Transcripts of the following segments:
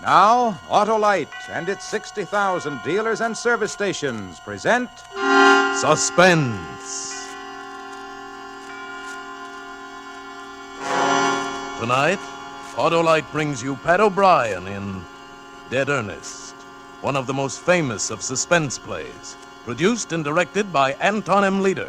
Now, Autolite and its 60,000 dealers and service stations present Suspense. Tonight, Autolite brings you Pat O'Brien in Dead Earnest, one of the most famous of suspense plays, produced and directed by Anton M. Leader.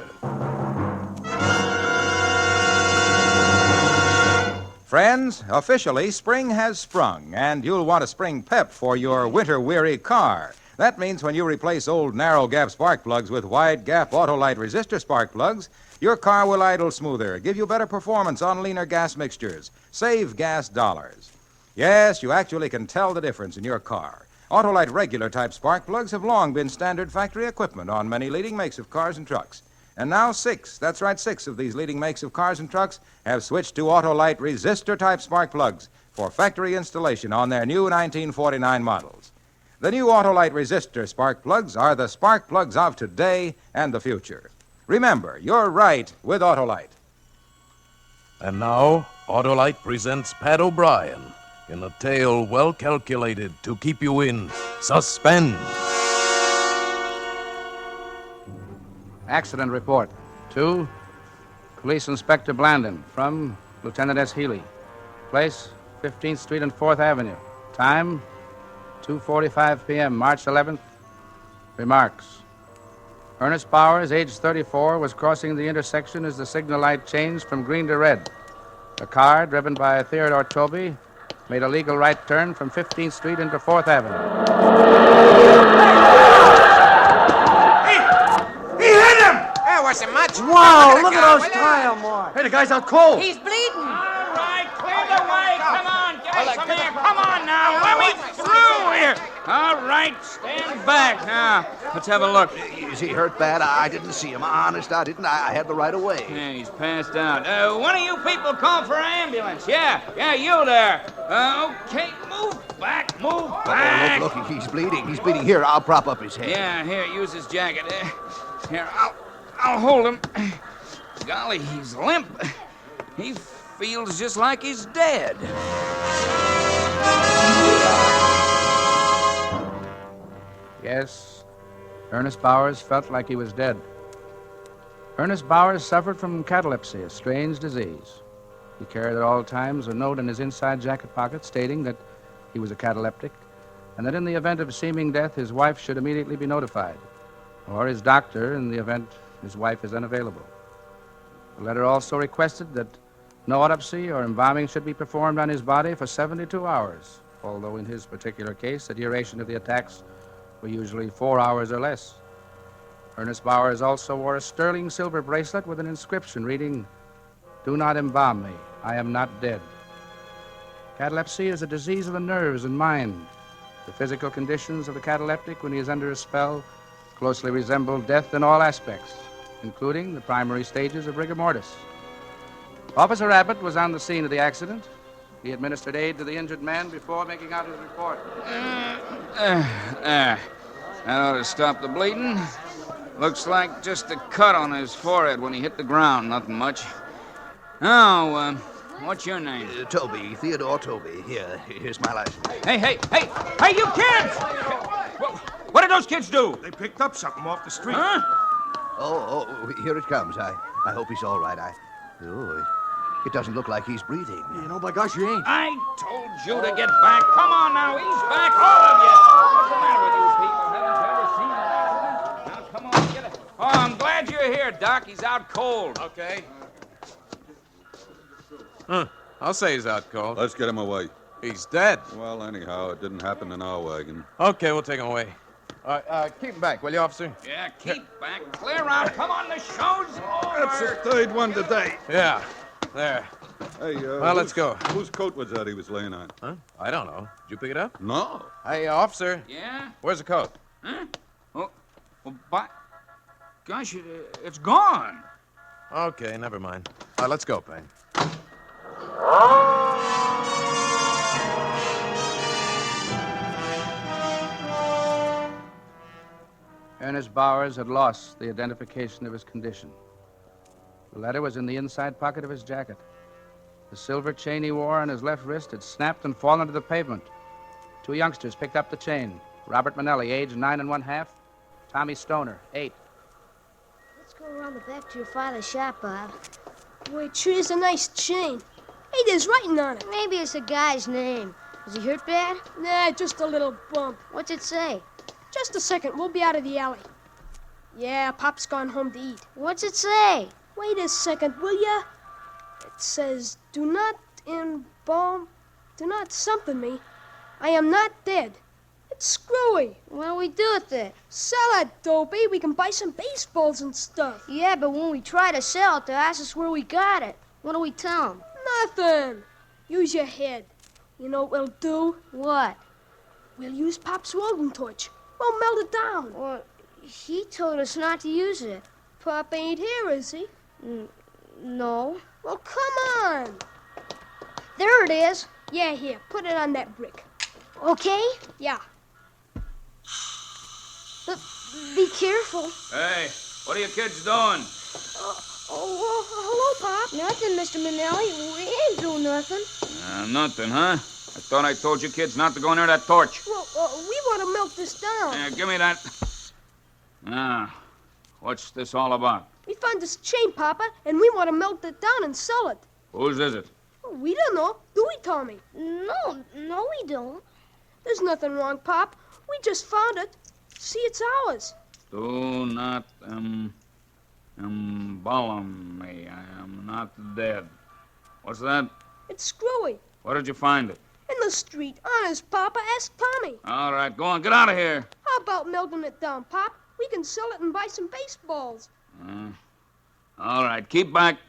Friends, officially, spring has sprung, and you'll want a spring pep for your winter-weary car. That means when you replace old narrow-gap spark plugs with wide-gap Autolite resistor spark plugs, your car will idle smoother, give you better performance on leaner gas mixtures, save gas dollars. Yes, you actually can tell the difference in your car. Autolite regular-type spark plugs have long been standard factory equipment on many leading makes of cars and trucks. And now six of these leading makes of cars and trucks have switched to Autolite resistor-type spark plugs for factory installation on their new 1949 models. The new Autolite resistor spark plugs are the spark plugs of today and the future. Remember, you're right with Autolite. And now, Autolite presents Pat O'Brien in a tale well calculated to keep you in suspense. Accident report. 2, Police Inspector Blandon from Lieutenant S. Healy. Place, 15th Street and 4th Avenue. Time, 2:45 p.m., March 11th. Remarks. Ernest Bowers, age 34, was crossing the intersection as the signal light changed from green to red. The car, driven by Theodore Toby, made a legal right turn from 15th Street into 4th Avenue. He hit him! That wasn't much. Wow, look at those tire marks. Hey, the guy's out cold. He's bleeding. All right, clear the way. Come on, guys, come here. Come on now. Let me through here. All right, stand back now. Let's have a look. Is he hurt bad? I didn't see him. Honest, I didn't. I had the right of way. Yeah, he's passed out. One of you people call for an ambulance. Yeah, you there. Okay, move back. Oh, look, he's bleeding. He's bleeding. Here, I'll prop up his head. Yeah, here, use his jacket. Here, I'll hold him. Golly, he's limp. He feels just like he's dead. Yes, Ernest Bowers felt like he was dead. Ernest Bowers suffered from catalepsy, a strange disease. He carried at all times a note in his inside jacket pocket stating that he was a cataleptic and that in the event of seeming death, his wife should immediately be notified, or his doctor in the event his wife is unavailable. The letter also requested that no autopsy or embalming should be performed on his body for 72 hours, although in his particular case, the duration of the attacks were usually 4 hours or less. Ernest Bowers also wore a sterling silver bracelet with an inscription reading, "Do not embalm me. I am not dead." Catalepsy is a disease of the nerves and mind. The physical conditions of the cataleptic when he is under a spell closely resemble death in all aspects, including the primary stages of rigor mortis. Officer Abbott was on the scene of the accident. He administered aid to the injured man before making out his report. That ought to stop the bleeding. Looks like just a cut on his forehead when he hit the ground. Nothing much. Now, what's your name? Toby, Theodore Toby. Here's my license. Hey, you kids! What did those kids do? They picked up something off the street. Huh? Oh, here it comes. I hope he's all right. It doesn't look like he's breathing. Oh, my gosh, he ain't. I told you to get back. Come on now, ease back, all of you. What's the matter with you people? Haven't you ever seen an accident? Now, come on, get it. Oh, I'm glad you're here, Doc. He's out cold. Okay. I'll say he's out cold. Let's get him away. He's dead. Well, anyhow, it didn't happen in our wagon. Okay, we'll take him away. Keep him back, will you, officer? Yeah, keep back. Clear out. Come on, the show's over. That's the third one today. Yeah, there. Hey, Well, let's go. Whose coat was that he was laying on? Huh? I don't know. Did you pick it up? No. Hey, officer. Yeah? Where's the coat? Huh? Well, by... Gosh, it's gone. Okay, never mind. Let's go, Payne. Ernest Bowers had lost the identification of his condition. The letter was in the inside pocket of his jacket. The silver chain he wore on his left wrist had snapped and fallen to the pavement. 2 youngsters picked up the chain. Robert Manelli, age 9 1/2. Tommy Stoner, 8. Let's go around the back to your father's shop, Bob. Boy, it sure is a nice chain. Hey, there's writing on it. Maybe it's a guy's name. Is he hurt bad? Nah, just a little bump. What's it say? Just a second, we'll be out of the alley. Yeah, Pop's gone home to eat. What's it say? Wait a second, will ya? It says, do not something me. I am not dead. It's screwy. What'll we do with it? Sell it, Dopey. We can buy some baseballs and stuff. Yeah, but when we try to sell it, they'll ask us where we got it. What do we tell them? Nothing. Use your head. You know what we'll do? What? We'll use Pop's welding torch. We'll melt it down. Well, he told us not to use it. Pop ain't here, is he? No. Well, come on. There it is. Yeah, here. Put it on that brick. Okay? Yeah. But be careful. Hey, what are you kids doing? Hello, Pop. Nothing, Mr. Manelli. We ain't doing nothing. Nothing, huh? I thought I told you kids not to go near that torch. Well, we want to melt this down. Yeah, give me that. What's this all about? We found this chain, Papa, and we want to melt it down and sell it. Whose is it? We don't know. Dewey told me. No, we don't. There's nothing wrong, Pop. We just found it. See, it's ours. Do not, embalm me. I am not dead. What's that? It's screwy. Where did you find it? In the street. Honest, Papa. Ask Tommy. All right, go on, get out of here. How about melting it down, Pop? We can sell it and buy some baseballs. All right, keep back.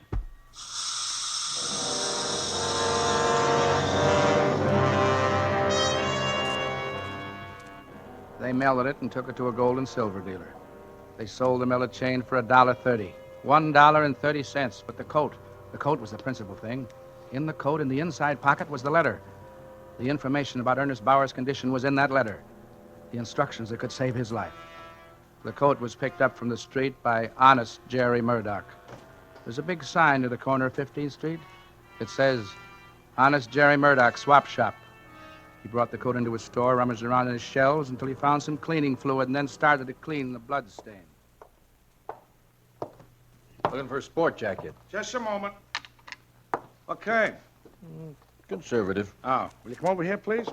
They melted it and took it to a gold and silver dealer. They sold the melted chain for $1.30. $1.30. But the coat was the principal thing. In the coat, in the inside pocket, was the letter. The information about Ernest Bauer's condition was in that letter. The instructions that could save his life. The coat was picked up from the street by honest Jerry Murdoch. There's a big sign near the corner of 15th Street. It says, Honest Jerry Murdoch, Swap Shop. He brought the coat into his store, rummaged around in his shelves until he found some cleaning fluid and then started to clean the blood stain. Looking for a sport jacket. Just a moment. Okay. Conservative. Oh, will you come over here, please?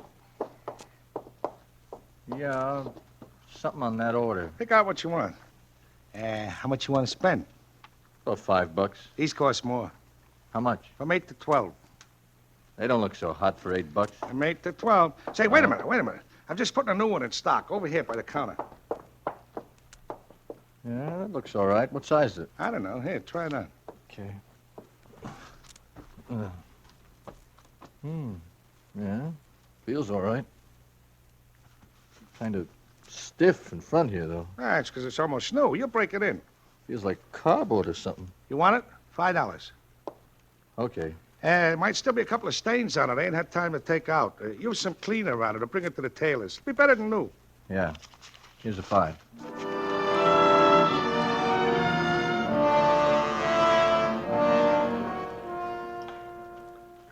Yeah, something on that order. Pick out what you want. How much you want to spend? About $5. These cost more. How much? From 8 to 12. They don't look so hot for $8. From 8 to 12. Say, wait a minute. I'm just putting a new one in stock over here by the counter. Yeah, that looks all right. What size is it? I don't know. Here, try it on. Okay. Yeah, feels all right. Kind of stiff in front here, though. Ah, it's because it's almost new. You'll break it in. Feels like cardboard or something. You want it? $5. Okay. Might still be a couple of stains on it. I ain't had time to take out. Use some cleaner on it or bring it to the tailor's. Be better than new. Yeah. Here's a 5.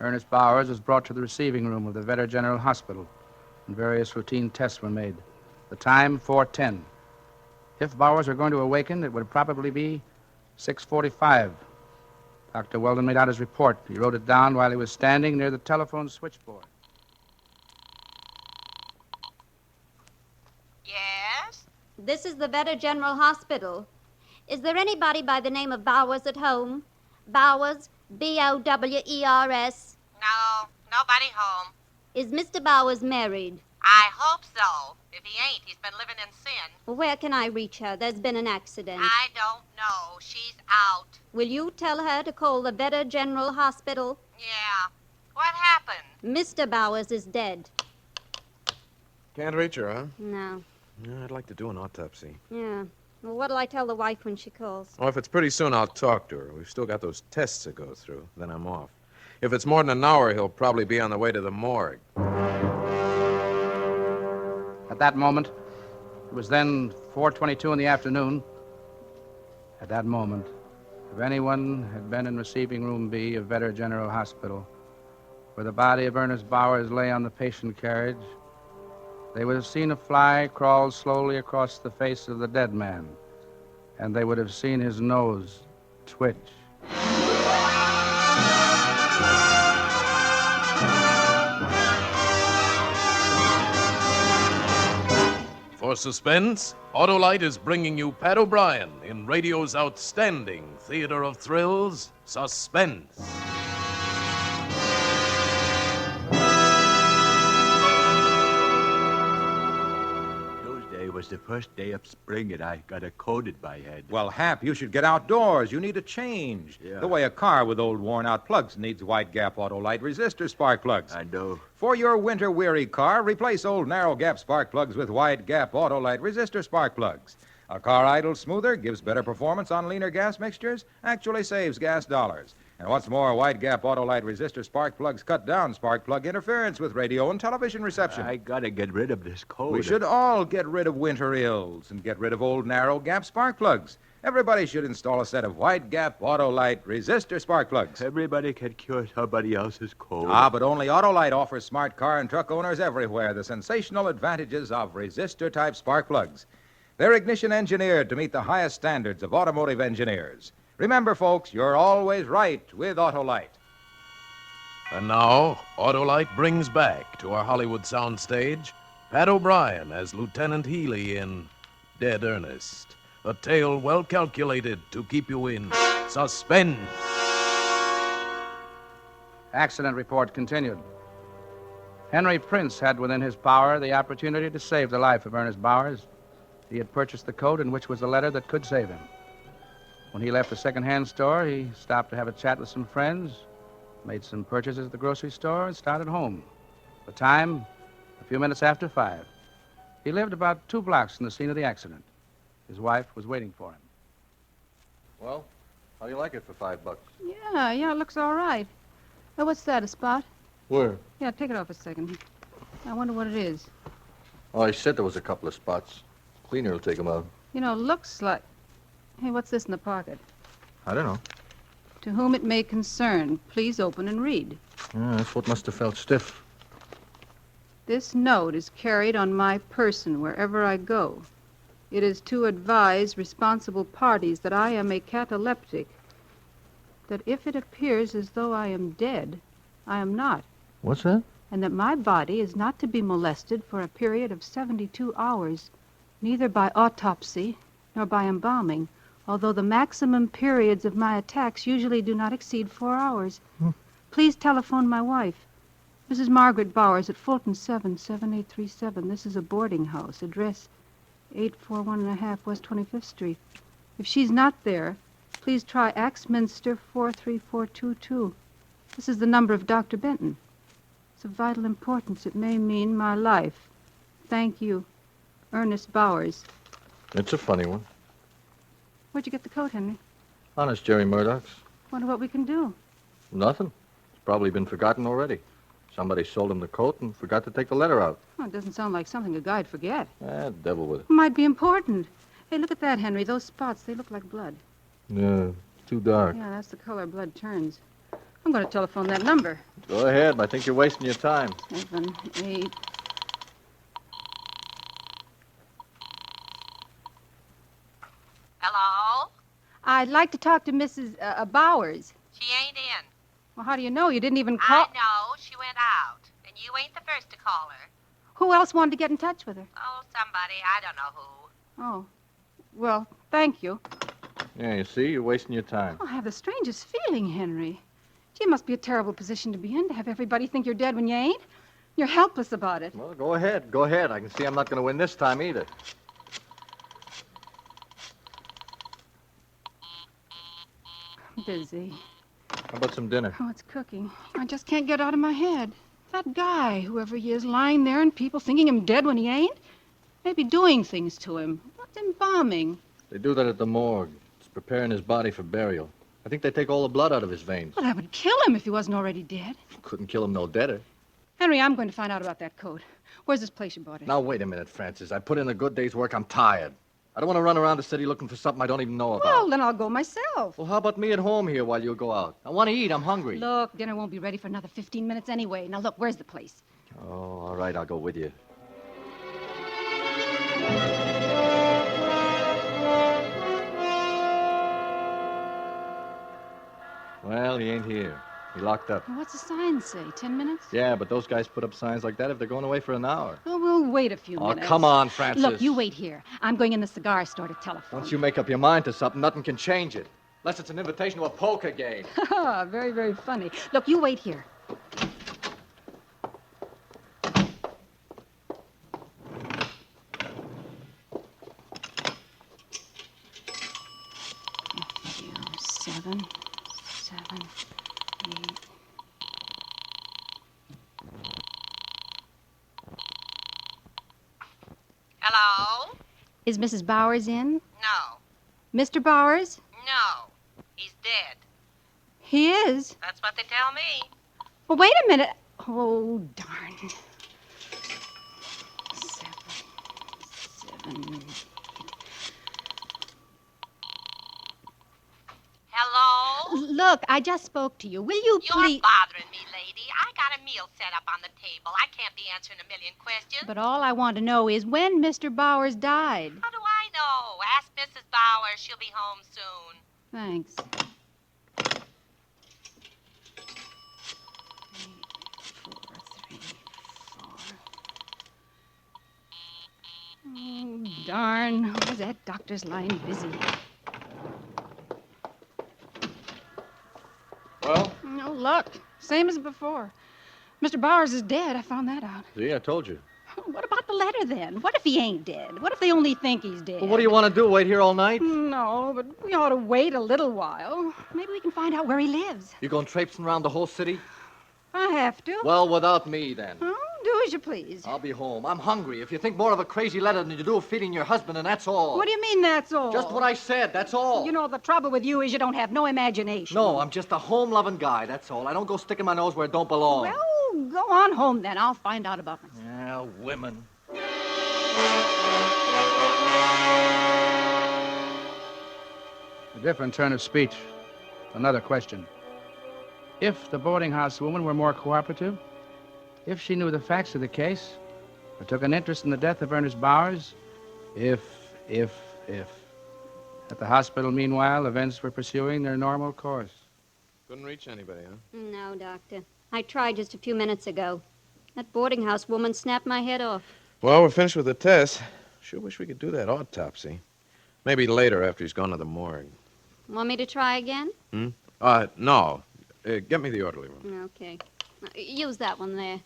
Ernest Bowers was brought to the receiving room of the Vetter General Hospital, and various routine tests were made. The time, 4:10. If Bowers were going to awaken, it would probably be 6:45. Dr. Weldon made out his report. He wrote it down while he was standing near the telephone switchboard. Yes? This is the Vetter General Hospital. Is there anybody by the name of Bowers at home? Bowers, B-O-W-E-R-S. No, nobody home. Is Mr. Bowers married? I hope so. If he ain't, he's been living in sin. Where can I reach her? There's been an accident. I don't know. She's out. Will you tell her to call the Vetter General Hospital? Yeah. What happened? Mr. Bowers is dead. Can't reach her, huh? No. Yeah, I'd like to do an autopsy. Yeah. Well, what'll I tell the wife when she calls? Oh, if it's pretty soon, I'll talk to her. We've still got those tests to go through. Then I'm off. If it's more than an hour, he'll probably be on the way to the morgue. At that moment, it was then 4:22 in the afternoon. At that moment, if anyone had been in receiving room B of Vetter General Hospital, where the body of Ernest Bowers lay on the patient carriage, they would have seen a fly crawl slowly across the face of the dead man, and they would have seen his nose twitch. For Suspense, Autolite is bringing you Pat O'Brien in radio's outstanding theater of thrills, Suspense. Tuesday was the first day of spring, and I got a cold in my head. Well, Hap, you should get outdoors. You need a change. Yeah. The way a car with old worn-out plugs needs wide-gap Autolite resistor spark plugs. I know. For your winter-weary car, replace old narrow-gap spark plugs with wide-gap Autolite resistor spark plugs. A car idles smoother, gives better performance on leaner gas mixtures, actually saves gas dollars. And what's more, wide-gap Autolite resistor spark plugs cut down spark plug interference with radio and television reception. I gotta get rid of this cold. We should all get rid of winter ills and get rid of old narrow-gap spark plugs. Everybody should install a set of wide-gap Autolite resistor spark plugs. Everybody can cure somebody else's cold. But only Autolite offers smart car and truck owners everywhere the sensational advantages of resistor-type spark plugs. They're ignition engineered to meet the highest standards of automotive engineers. Remember, folks, you're always right with Autolite. And now, Autolite brings back to our Hollywood soundstage Pat O'Brien as Lieutenant Healy in Dead Earnest, a tale well calculated to keep you in suspense. Accident report continued. Henry Prince had within his power the opportunity to save the life of Ernest Bowers. He had purchased the coat in which was the letter that could save him. When he left the second-hand store, he stopped to have a chat with some friends, made some purchases at the grocery store, and started home. The time, a few minutes after 5. He lived about 2 blocks from the scene of the accident. His wife was waiting for him. Well, how do you like it for $5? Yeah, it looks all right. Oh, what's that, a spot? Where? Yeah, take it off a second. I wonder what it is. Oh, he said there was a couple of spots. Cleaner will take them out. Looks like... Hey, what's this in the pocket? I don't know. To whom it may concern, please open and read. Yeah, that's what must have felt stiff. This note is carried on my person wherever I go. It is to advise responsible parties that I am a cataleptic, that if it appears as though I am dead, I am not, What's that? and that my body is not to be molested for a period of 72 hours, neither by autopsy nor by embalming, although the maximum periods of my attacks usually do not exceed 4 hours. Please telephone my wife, Mrs. Margaret Bowers at Fulton 7, 7837. This is a boarding house. Address 841.5 West 25th Street. If she's not there, please try Axminster 43422. This is the number of Dr. Benton. It's of vital importance. It may mean my life. Thank you. Ernest Bowers. It's a funny one. Where'd you get the coat, Henry? Honest, Jerry Murdoch's. Wonder what we can do. Nothing. It's probably been forgotten already. Somebody sold him the coat and forgot to take the letter out. Oh, it doesn't sound like something a guy'd forget. Devil with it. Might be important. Hey, look at that, Henry. Those spots, they look like blood. Yeah, too dark. Yeah, that's the color blood turns. I'm going to telephone that number. Go ahead, but I think you're wasting your time. 7, 8... Hello? I'd like to talk to Mrs. Bowers. She ain't in. Well, how do you know? You didn't even call... I know. She went out. And you ain't the first to call her. Who else wanted to get in touch with her? Oh, somebody. I don't know who. Oh. Well, thank you. Yeah, you see, you're wasting your time. I have the strangest feeling, Henry. Gee, it must be a terrible position to be in, to have everybody think you're dead when you ain't. You're helpless about it. Well, go ahead. Go ahead. I can see I'm not going to win this time either. Busy. How about some dinner? Oh, it's cooking. I just can't get out of my head. That guy, whoever he is, lying there and people thinking him dead when he ain't. Maybe doing things to him. What's embalming? They do that at the morgue. It's preparing his body for burial. I think they take all the blood out of his veins. Well, that would kill him if he wasn't already dead. Couldn't kill him no deader. Henry, I'm going to find out about that coat. Where's this place you bought it? Now, wait a minute, Francis. I put in a good day's work. I'm tired. I don't want to run around the city looking for something I don't even know about. Well, then I'll go myself. Well, how about me at home here while you go out? I want to eat. I'm hungry. Look, dinner won't be ready for another 15 minutes anyway. Now, look, where's the place? Oh, all right. I'll go with you. Well, he ain't here. He locked up. What's the sign say? 10 minutes? Yeah, but those guys put up signs like that if they're going away for an hour. Oh, we'll wait a few Oh, minutes. come on, Francis. Look, you wait here. I'm going in the cigar store to telephone. Once you make up your mind to something, nothing can change it. Unless it's an invitation to a poker game. Very, very funny. Look, you wait here. Seven, 8. Hello? Is Mrs. Bowers in? No. Mr. Bowers? No. He's dead. He is. That's what they tell me. Well, wait a minute. Oh, darn. 7. Hello? Look, I just spoke to you. Will you You're please... bothering me, lady. I got a meal set up on the table. I can't be answering a million questions. But all I want to know is when Mr. Bowers died. How do I know? Ask Mrs. Bowers. She'll be home soon. Thanks. 8, 4, 3, 4. Oh, darn. Was that doctor's line busy? Well? No luck. Same as before. Mr. Bowers is dead. I found that out. See, I told you. What about the letter, then? What if he ain't dead? What if they only think he's dead? Well, what do you want to do, wait here all night? No, but we ought to wait a little while. Maybe we can find out where he lives. You going traipsing around the whole city? I have to. Well, without me, then. Oh, do as you please. I'll be home. I'm hungry. If you think more of a crazy letter than you do of feeding your husband, and that's all. What do you mean, that's all? Just what I said, that's all. You know, the trouble with you is you don't have no imagination. No, I'm just a home-loving guy, that's all. I don't go sticking my nose where it don't belong. Well, go on home, then. I'll find out about myself. Yeah, women. A different turn of speech. Another question. If the boarding house woman were more cooperative, if she knew the facts of the case, or took an interest in the death of Ernest Bowers, if. At the hospital, meanwhile, events were pursuing their normal course. Couldn't reach anybody, huh? No, Doctor. I tried just a few minutes ago. That boarding house woman snapped my head off. Well, we're finished with the test. Sure wish we could do that autopsy. Maybe later after he's gone to the morgue. Want me to try again? No. Get me the orderly room. Okay. Use that one there.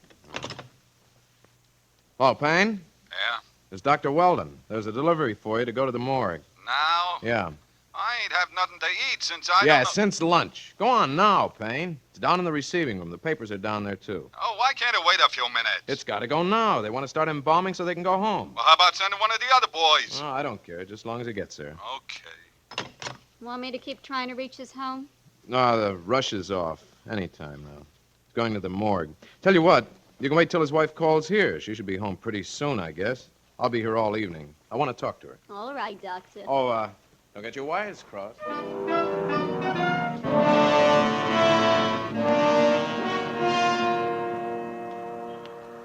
Hello, Payne? Yeah? It's Dr. Weldon. There's a delivery for you to go to the morgue. Now? Yeah. I ain't have nothing to eat since I Yeah, don't know... since lunch. Go on now, Payne. It's down in the receiving room. The papers are down there, too. Oh, why can't it wait a few minutes? It's got to go now. They want to start embalming so they can go home. Well, how about sending one of the other boys? Oh, I don't care, just as long as it gets there. Okay. Want me to keep trying to reach his home? No, the rush is off. Anytime now. He's going to the morgue. Tell you what, you can wait till his wife calls here. She should be home pretty soon, I guess. I'll be here all evening. I want to talk to her. All right, Doctor. Oh, don't get your wires crossed.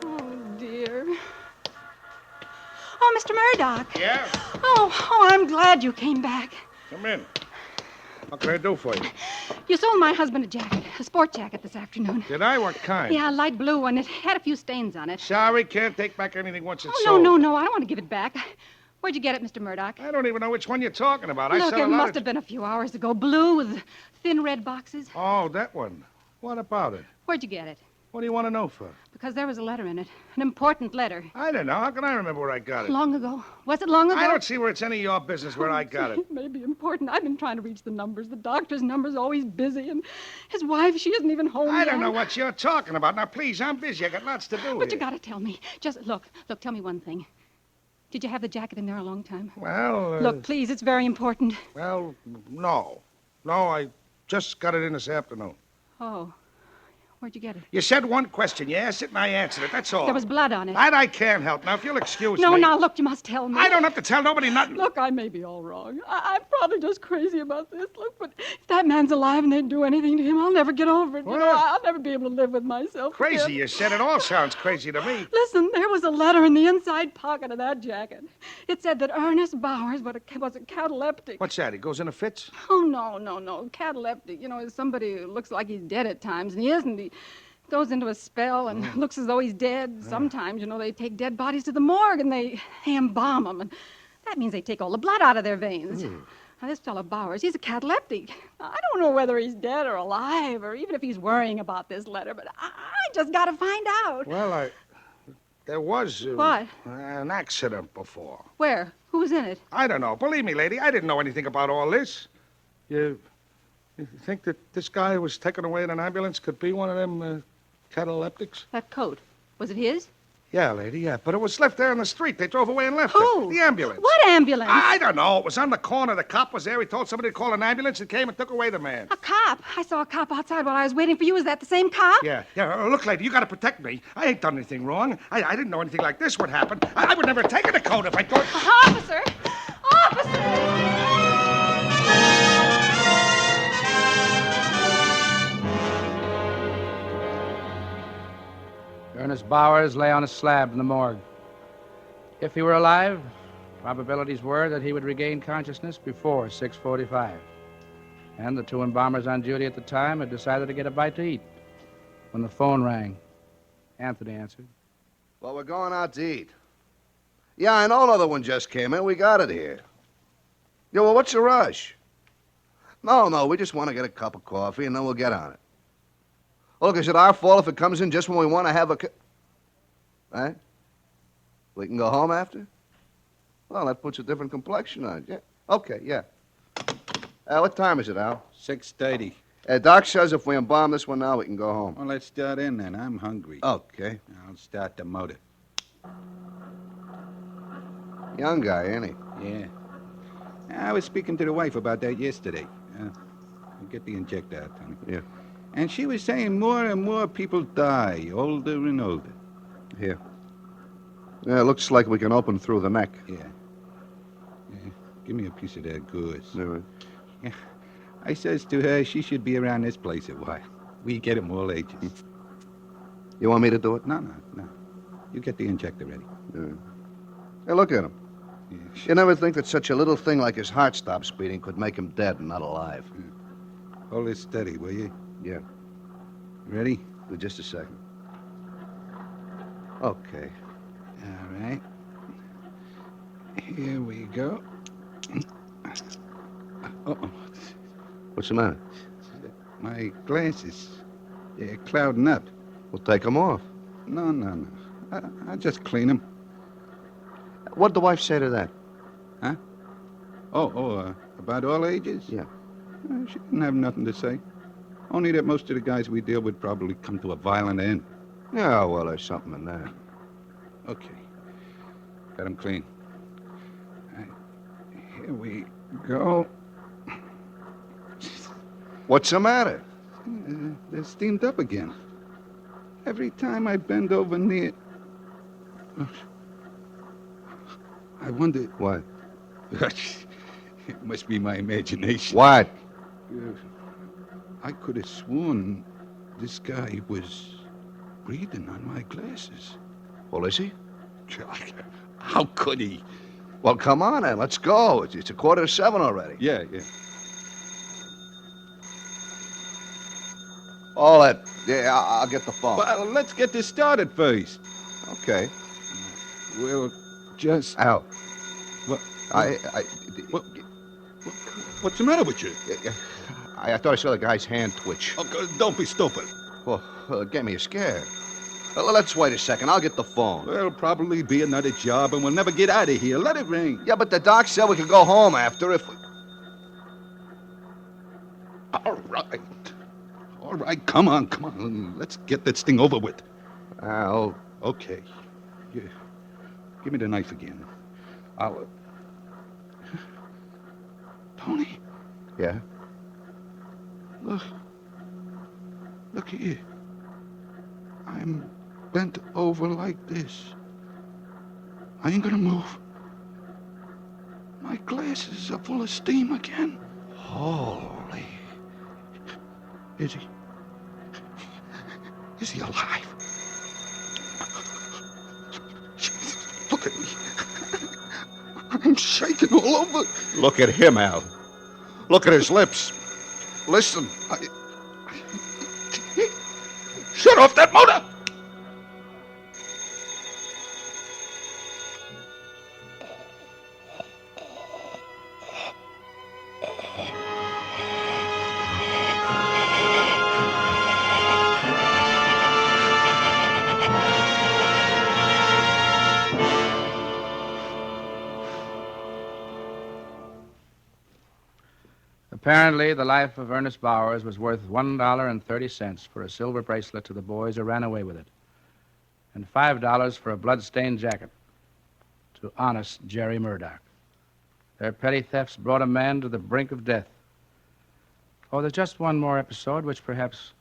Oh, dear. Oh, Mr. Murdoch. Yeah? Oh, I'm glad you came back. Come in. What can I do for you? You sold my husband a jacket, a sport jacket this afternoon. Did I? What kind? Yeah, light blue, and it had a few stains on it. Sorry, can't take back anything once it's Oh, sold. no, I don't want to give it back. Where'd you get it, Mr. Murdoch? I don't even know which one you're talking about. I Look, sell it a lot must of... have been a few hours ago. Blue with thin red boxes. Oh, that one. What about it? Where'd you get it? What do you want to know for? Because there was a letter in it. An important letter. I don't know. How can I remember where I got it? Long ago. Was it long ago? I don't see where it's any of your business where I got it. It may be important. I've been trying to reach the numbers. The doctor's number's always busy, and his wife, she isn't even home I yet. don't know what you're talking about. Now, please, I'm busy. I got lots to do But here. you gotta tell me. Just look, tell me one thing. Did you have the jacket in there a long time? Well, Look, please, it's very important. Well, no. No, I just got it in this afternoon. Oh. Where'd you get it? You said one question. You asked it and I answered it. That's all. There was blood on it. That I can't help. Now, if you'll excuse No, me. now, look, you must tell me. I don't have to tell nobody nothing. Look, I may be all wrong. I'm probably just crazy about this. Look, but if that man's alive and they do anything to him, I'll never get over it. You know, I'll never be able to live with myself. Crazy, again. you said. It all sounds crazy to me. Listen, there was a letter in the inside pocket of that jacket. It said that Ernest Bowers was a cataleptic. What's that? He goes into fits? Oh, no. Cataleptic, you know, is somebody who looks like he's dead at times, and he isn't. He goes into a spell and looks as though he's dead. Sometimes, you know, they take dead bodies to the morgue and they embalm them. And that means they take all the blood out of their veins. Now, this fellow Bowers, he's a cataleptic. I don't know whether he's dead or alive or even if he's worrying about this letter, but I just got to find out. Well, there was What? An accident before. Where? Who was in it? I don't know. Believe me, lady, I didn't know anything about all this. You think that this guy who was taken away in an ambulance could be one of them cataleptics? That coat. Was it his? Yeah, lady, yeah. But it was left there in the street. They drove away and left Who? it. The ambulance. What ambulance? I don't know. It was on the corner. The cop was there. He told somebody to call an ambulance and came and took away the man. A cop. I saw a cop outside while I was waiting for you. Is that the same cop? Yeah. Look, lady, you got to protect me. I ain't done anything wrong. I didn't know anything like this would happen. I would never have taken the coat if I thought... Officer! Officer! Ernest Bowers lay on a slab in the morgue. If he were alive, probabilities were that he would regain consciousness before 6:45. And the two embalmers on duty at the time had decided to get a bite to eat. When the phone rang, Anthony answered. Well, we're going out to eat. Yeah, I know another one just came in. We got it here. Yeah, well, what's the rush? No, we just want to get a cup of coffee, and then we'll get on it. Look, is it our fault if it comes in just when we want to have a... Right? We can go home after? Well, that puts a different complexion on it. Yeah. Okay, yeah. What time is it, Al? 6:30. Doc says if we embalm this one now, we can go home. Well, let's start in then. I'm hungry. Okay. I'll start the motor. Young guy, ain't he? Yeah. I was speaking to the wife about that yesterday. Get the injector out, Tony. Yeah. And she was saying more and more people die, older and older. Here. Yeah, looks like we can open through the neck. Yeah. Give me a piece of that gauze. All right. Yeah. I says to her she should be around this place a while. We get 'em all ages. You want me to do it? No. You get the injector ready. Yeah. Hey, look at him. Yeah. You never think that such a little thing like his heart stops beating could make him dead and not alive. Hold it steady, will you? Yeah. Ready? Just a second. Okay. All right. Here we go. Uh-oh. What's the matter? My glasses. They're clouding up. We'll take them off. No. I'll just clean them. What'd the wife say to that? Huh? About all ages? Yeah. She didn't have nothing to say. Only that most of the guys we deal with probably come to a violent end. Yeah, well, there's something in that. Okay. Got them clean. All right. Here we go. What's the matter? They're steamed up again. Every time I bend over near... I wonder... What? It must be my imagination. What? I could have sworn this guy was breathing on my glasses. Well, is he? How could he? Well, come on, then. Let's go. It's 7:15 already. Yeah. All that. Yeah, I'll get the phone. Well, let's get this started first. Okay. We'll just... Al. What? What's the matter with you? I thought I saw the guy's hand twitch. Oh, don't be stupid. Well, it gave me a scare. Let's wait a second. I'll get the phone. Well, it'll probably be another job, and we'll never get out of here. Let it ring. Yeah, but the doc said we could go home after if we... All right, come on. Let's get this thing over with. Al. Okay. Yeah. Give me the knife again. I'll... Tony? Yeah? Look here. I'm bent over like this. I ain't gonna move. My glasses are full of steam again. Holy. Is he? Is he alive? Jesus, look at me. I'm shaking all over. Look at him, Al. Look at his lips. Listen. Shut off that motor! Apparently, the life of Ernest Bowers was worth $1.30 for a silver bracelet to the boys who ran away with it, and $5 for a blood-stained jacket to honest Jerry Murdoch. Their petty thefts brought a man to the brink of death. Oh, there's just one more episode, which perhaps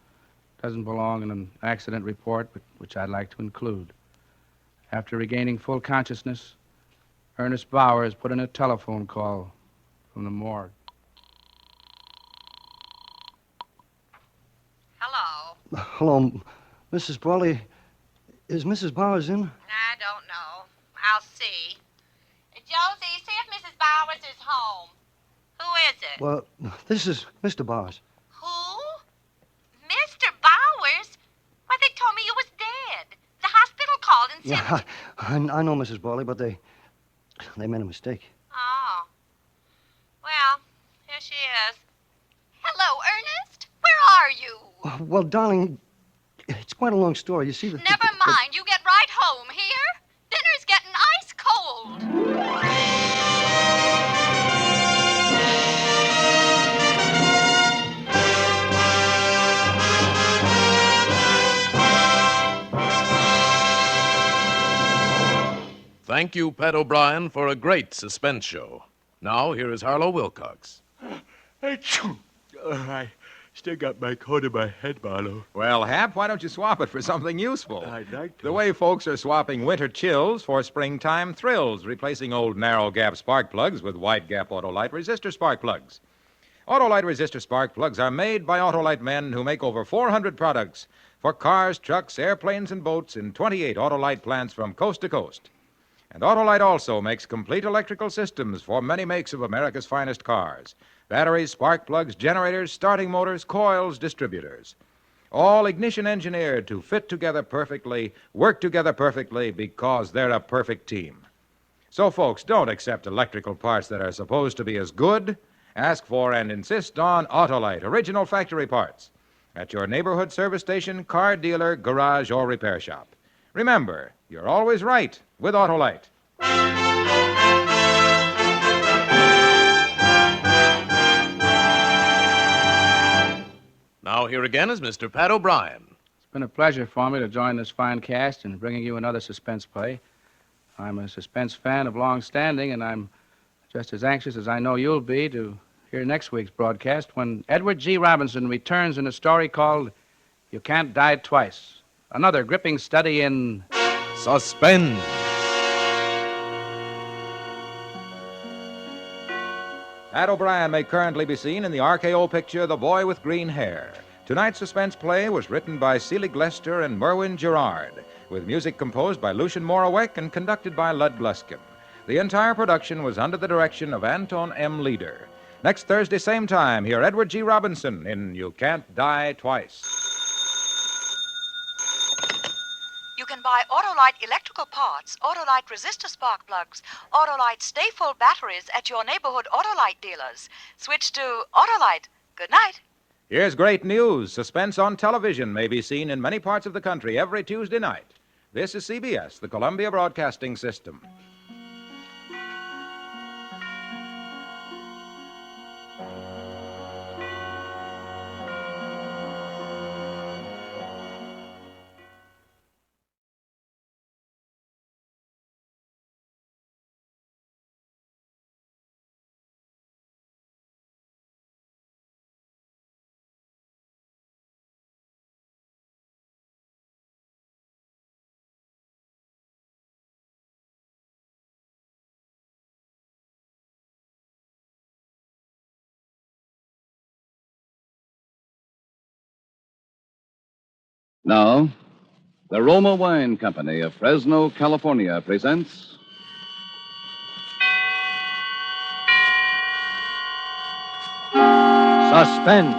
doesn't belong in an accident report, but which I'd like to include. After regaining full consciousness, Ernest Bowers put in a telephone call from the morgue. Hello. Hello, Mrs. Brawley. Is Mrs. Bowers in? I don't know. I'll see. Josie, see if Mrs. Bowers is home. Who is it? Well, this is Mr. Bowers. Who? Mr. Bowers? Why, they told me you was dead. The hospital called and said... Yeah, I know, Mrs. Brawley, but they made a mistake. Oh. Well, here she is. Hello, Ernest. Where are you? Well, darling, it's quite a long story. You see, Never mind. You get right home, here? Dinner's getting ice cold. Thank you, Pat O'Brien, for a great suspense show. Now, here is Harlow Wilcox. I still got my coat in my head, Marlowe. Well, Hap, why don't you swap it for something useful? I'd like to. The way folks are swapping winter chills for springtime thrills, replacing old narrow gap spark plugs with wide gap Autolite resistor spark plugs. Autolite resistor spark plugs are made by Autolite men who make over 400 products for cars, trucks, airplanes, and boats in 28 Autolite plants from coast to coast. And Autolite also makes complete electrical systems for many makes of America's finest cars. Batteries, spark plugs, generators, starting motors, coils, distributors. All ignition engineered to fit together perfectly, work together perfectly because they're a perfect team. So, folks, don't accept electrical parts that are supposed to be as good. Ask for and insist on Autolite, original factory parts, at your neighborhood service station, car dealer, garage, or repair shop. Remember, you're always right with Autolite. Now, here again is Mr. Pat O'Brien. It's been a pleasure for me to join this fine cast in bringing you another suspense play. I'm a suspense fan of long standing, and I'm just as anxious as I know you'll be to hear next week's broadcast when Edward G. Robinson returns in a story called You Can't Die Twice. Another gripping study in Suspense. Pat O'Brien may currently be seen in the RKO picture The Boy with Green Hair. Tonight's suspense play was written by Celie Glester and Merwin Gerard, with music composed by Lucian Morawek and conducted by Lud Gluskin. The entire production was under the direction of Anton M. Leader. Next Thursday, same time, hear Edward G. Robinson in You Can't Die Twice. You can buy Autolite electrical parts, Autolite resistor spark plugs, Autolite stay-full batteries at your neighborhood Autolite dealers. Switch to Autolite. Good night. Here's great news. Suspense on television may be seen in many parts of the country every Tuesday night. This is CBS, the Columbia Broadcasting System. Now, the Roma Wine Company of Fresno, California presents Suspense.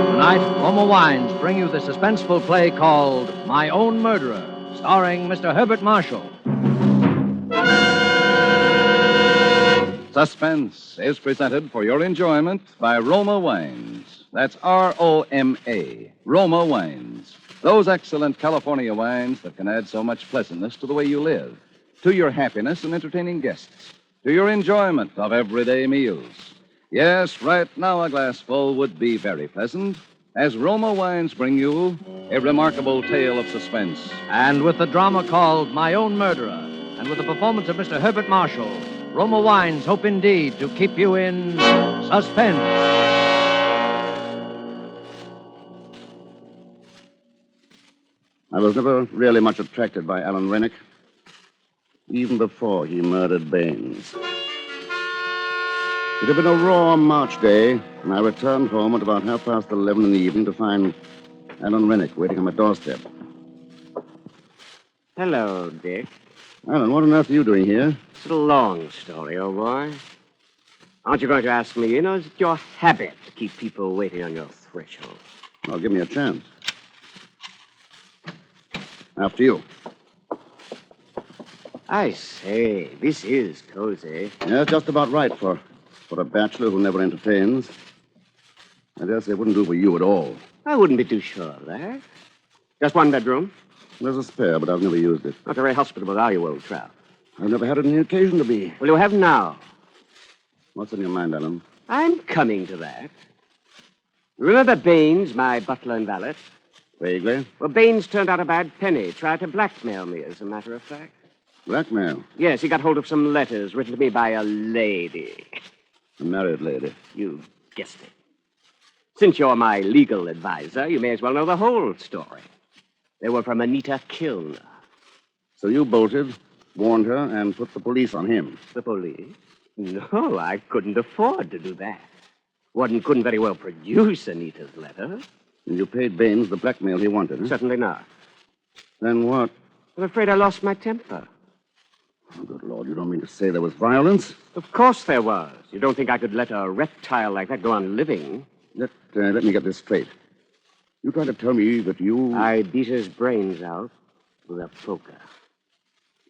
Tonight, Roma Wines bring you the suspenseful play called My Own Murderer, starring Mr. Herbert Marshall. Suspense is presented for your enjoyment by Roma Wines. That's Roma. Roma Wines. Those excellent California wines that can add so much pleasantness to the way you live, to your happiness in entertaining guests, to your enjoyment of everyday meals. Yes, right now a glassful would be very pleasant, as Roma Wines bring you a remarkable tale of suspense. And with the drama called My Own Murderer, and with the performance of Mr. Herbert Marshall, Roma Wines hope indeed to keep you in suspense. I was never really much attracted by Alan Rennick, even before he murdered Baines. It had been a raw March day, and I returned home at about 11:30 in the evening to find Alan Rennick waiting on my doorstep. Hello, Dick. Alan, what on earth are you doing here? It's a long story, old boy. Aren't you going to ask me in, or is it your habit to keep people waiting on your threshold? Well, give me a chance. After you. I say, this is cozy. Yeah, it's just about right for a bachelor who never entertains. I guess it wouldn't do for you at all. I wouldn't be too sure of that. Just one bedroom? There's a spare, but I've never used it. Not very hospitable, are you, old chap? I've never had any occasion to be. Well, you have now. What's in your mind, Alan? I'm coming to that. Remember Baines, my butler and valet? Vaguely. Well, Baines turned out a bad penny. Tried to blackmail me, as a matter of fact. Blackmail? Yes, he got hold of some letters written to me by a lady. A married lady. You guessed it. Since you're my legal advisor, you may as well know the whole story. They were from Anita Kilner. So you bolted, warned her, and put the police on him. The police? No, I couldn't afford to do that. One couldn't very well produce Anita's letter. And you paid Baines the blackmail he wanted, huh? Certainly not. Then what? I'm afraid I lost my temper. Oh, good Lord, you don't mean to say there was violence? Of course there was. You don't think I could let a reptile like that go on living? Let me get this straight. You trying to tell me that you... I beat his brains out with a poker.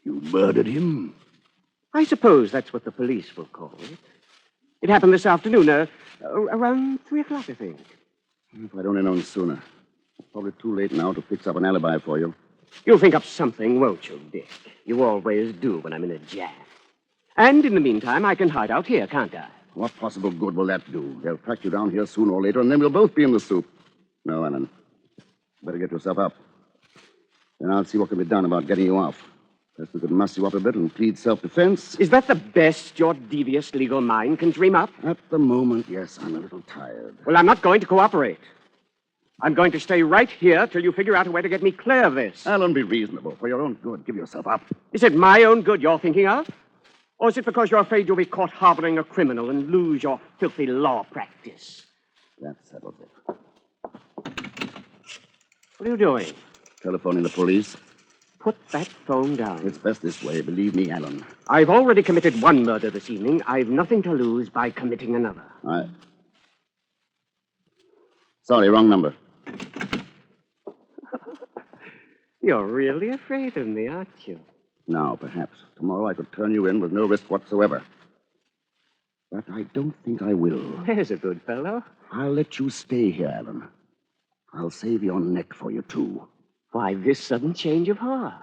You murdered him? I suppose that's what the police will call it. It happened this afternoon, around 3 o'clock, I think. If I'd only known sooner. It's probably too late now to fix up an alibi for you. You'll think up something, won't you, Dick? You always do when I'm in a jam. And in the meantime, I can hide out here, can't I? What possible good will that do? They'll track you down here sooner or later, and then we'll both be in the soup. No, Alan. Better get yourself up. Then I'll see what can be done about getting you off. Perhaps we could muss you up a bit and plead self-defense. Is that the best your devious legal mind can dream up? At the moment, yes. I'm a little tired. Well, I'm not going to cooperate. I'm going to stay right here till you figure out a way to get me clear of this. Alan, be reasonable. For your own good, give yourself up. Is it my own good you're thinking of? Or is it because you're afraid you'll be caught harboring a criminal and lose your filthy law practice? That settles it. What are you doing? Telephoning the police. Put that phone down. It's best this way, believe me, Alan. I've already committed one murder this evening. I've nothing to lose by committing another. Sorry, wrong number. You're really afraid of me, aren't you? Now, perhaps. Tomorrow I could turn you in with no risk whatsoever. But I don't think I will. There's a good fellow. I'll let you stay here, Alan. I'll save your neck for you, too. Why this sudden change of heart?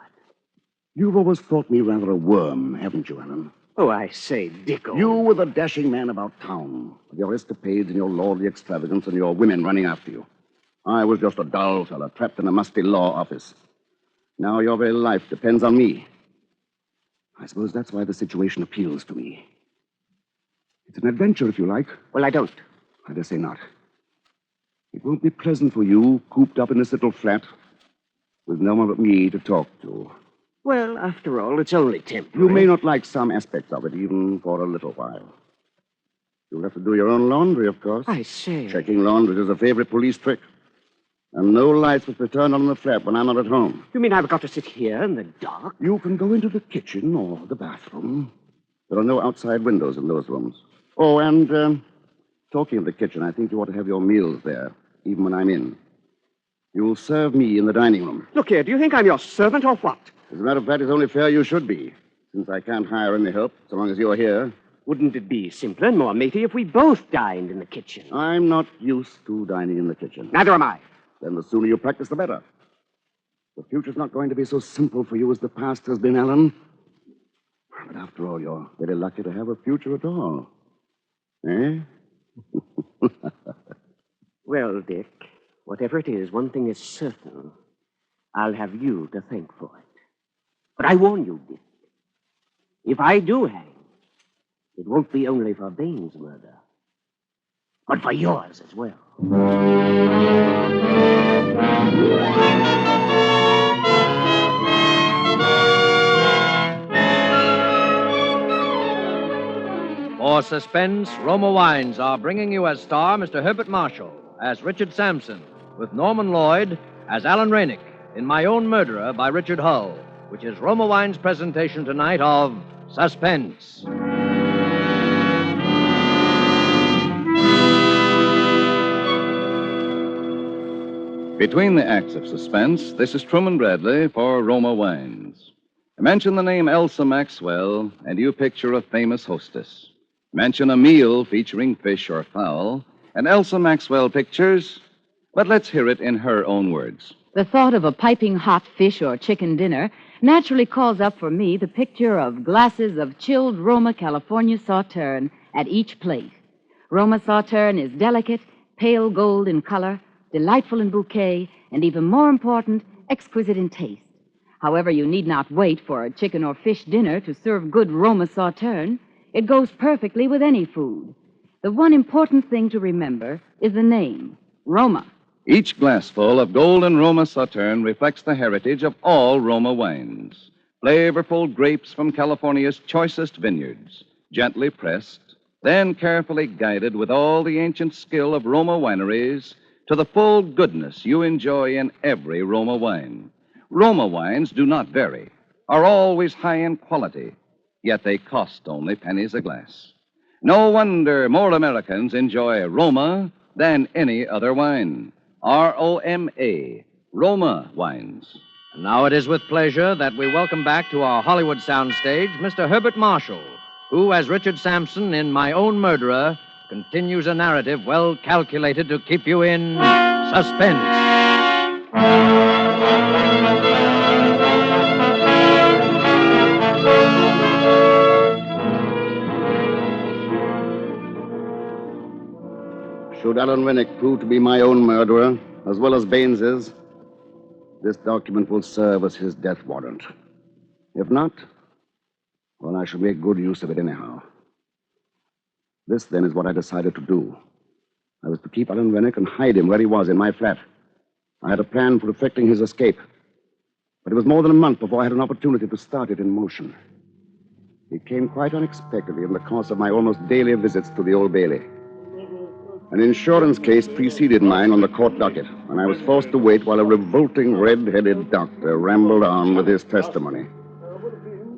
You've always thought me rather a worm, haven't you, Alan? Oh, I say, Dicko. You were the dashing man about town, with your escapades and your lordly extravagance and your women running after you. I was just a dull fellow trapped in a musty law office. Now your very life depends on me. I suppose that's why the situation appeals to me. It's an adventure, if you like. Well, I don't. I dare say not. It won't be pleasant for you, cooped up in this little flat, with no one but me to talk to. Well, after all, it's only temporary. You may not like some aspects of it, even for a little while. You'll have to do your own laundry, of course. I say. Checking laundry is a favorite police trick. And no lights will be turned on in the flat when I'm not at home. You mean I've got to sit here in the dark? You can go into the kitchen or the bathroom. There are no outside windows in those rooms. Oh, and talking of the kitchen, I think you ought to have your meals there, even when I'm in. You'll serve me in the dining room. Look here, do you think I'm your servant or what? As a matter of fact, it's only fair you should be, since I can't hire any help so long as you're here. Wouldn't it be simpler and more matey if we both dined in the kitchen? I'm not used to dining in the kitchen. Neither am I. Then the sooner you practice, the better. The future's not going to be so simple for you as the past has been, Alan. But after all, you're very lucky to have a future at all. Eh? Well, Dick, whatever it is, one thing is certain. I'll have you to thank for it. But I warn you, Dick, if I do hang, it won't be only for Bain's murder, but for yours as well. For Suspense, Roma Wines are bringing you as star Mr. Herbert Marshall as Richard Sampson, with Norman Lloyd as Alan Rainick in My Own Murderer by Richard Hull, which is Roma Wines' presentation tonight of Suspense. Between the acts of Suspense, this is Truman Bradley for Roma Wines. Mention the name Elsa Maxwell, and you picture a famous hostess. Mention a meal featuring fish or fowl, and Elsa Maxwell pictures, but let's hear it in her own words. The thought of a piping hot fish or chicken dinner naturally calls up for me the picture of glasses of chilled Roma California Sauterne at each plate. Roma Sauterne is delicate, pale gold in color, delightful in bouquet, and even more important, exquisite in taste. However, you need not wait for a chicken or fish dinner to serve good Roma Sauterne. It goes perfectly with any food. The one important thing to remember is the name, Roma. Each glassful of golden Roma Sauterne reflects the heritage of all Roma wines. Flavorful grapes from California's choicest vineyards, gently pressed, then carefully guided with all the ancient skill of Roma wineries to the full goodness you enjoy in every Roma wine. Roma wines do not vary, are always high in quality, yet they cost only pennies a glass. No wonder more Americans enjoy Roma than any other wine. R-O-M-A, Roma Wines. And now it is with pleasure that we welcome back to our Hollywood soundstage Mr. Herbert Marshall, who, as Richard Sampson in My Own Murderer, continues a narrative well calculated to keep you in suspense. Should Alan Rennick prove to be my own murderer, as well as Baines's, this document will serve as his death warrant. If not, well, I shall make good use of it anyhow. This, then, is what I decided to do. I was to keep Alan Rennick and hide him where he was in my flat. I had a plan for effecting his escape. But it was more than a month before I had an opportunity to start it in motion. It came quite unexpectedly in the course of my almost daily visits to the Old Bailey. An insurance case preceded mine on the court docket, and I was forced to wait while a revolting red-headed doctor rambled on with his testimony.